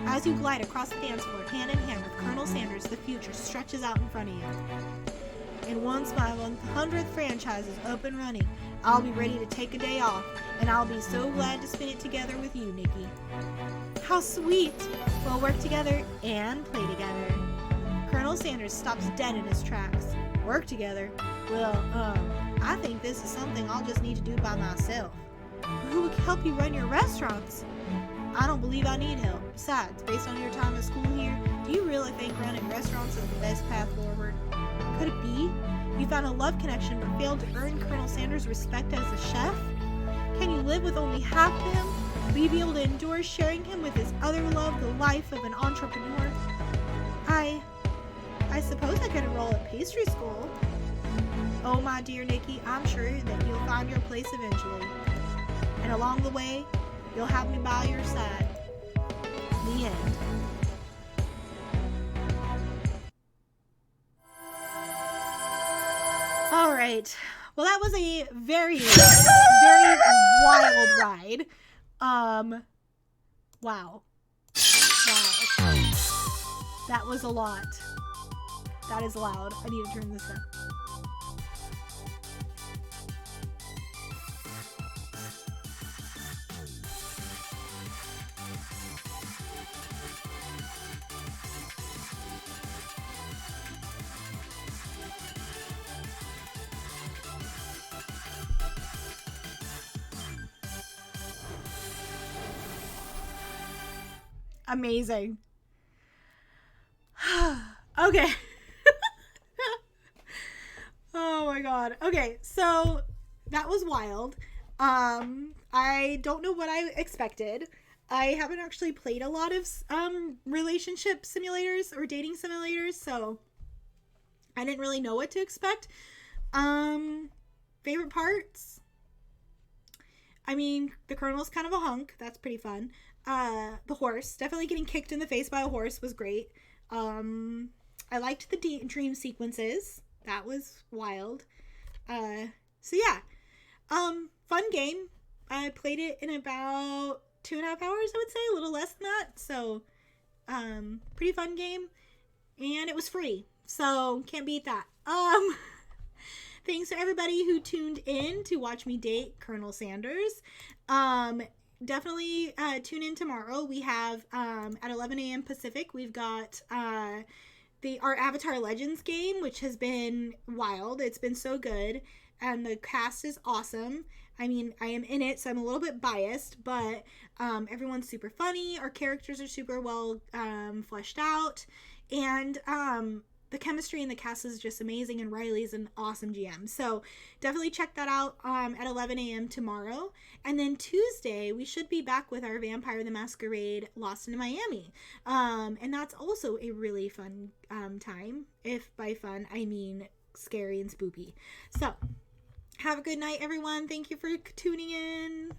As you glide across the dance floor, hand in hand with Colonel Sanders, the future stretches out in front of you. And once my 100th franchise is up and running, I'll be ready to take a day off, and I'll be so glad to spend it together with you, Nikki. How sweet! We'll work together and play together. Colonel Sanders stops dead in his tracks. Work together? Well, I think this is something I'll just need to do by myself. Who will help you run your restaurants? I don't believe I need help. Besides, based on your time at school here, do you really think running restaurants is the best path forward? Could it be? You found a love connection but failed to earn Colonel Sanders' respect as a chef? Can you live with only half of him? Will you be able to endure sharing him with his other love, the life of an entrepreneur? I suppose I could enroll at pastry school. Oh, my dear Nikki, I'm sure that you'll find your place eventually. And along the way, you'll have me by your side. The end. All right. Well, that was a very, very wild ride. Wow. Wow. That was a lot. That is loud. I need to turn this down. Amazing. Okay. Oh my god. Okay, so that was wild. I don't know what I expected. I haven't actually played a lot of relationship simulators or dating simulators, so I didn't really know what to expect. Um Favorite parts? I mean, the Colonel's kind of a hunk. That's pretty fun. The horse, definitely getting kicked in the face by a horse was great. Um, I liked the dream sequences. That was wild. So yeah, fun game. I played it in about 2.5 hours, I would say, a little less than that. So, pretty fun game, and it was free. So can't beat that. Thanks to everybody who tuned in to watch me date Colonel Sanders. Definitely tune in tomorrow. We have at 11 a.m. Pacific, we've got our Avatar Legends game, which has been wild. It's been so good, and the cast is awesome. I mean, I am in it, so I'm a little bit biased, but everyone's super funny. Our characters are super well fleshed out, and the chemistry in the cast is just amazing, and Riley's an awesome GM. So definitely check that out at 11 a.m. tomorrow. And then Tuesday, we should be back with our Vampire the Masquerade Lost in Miami. And that's also a really fun time. If by fun, I mean scary and spooky. So have a good night, everyone. Thank you for tuning in.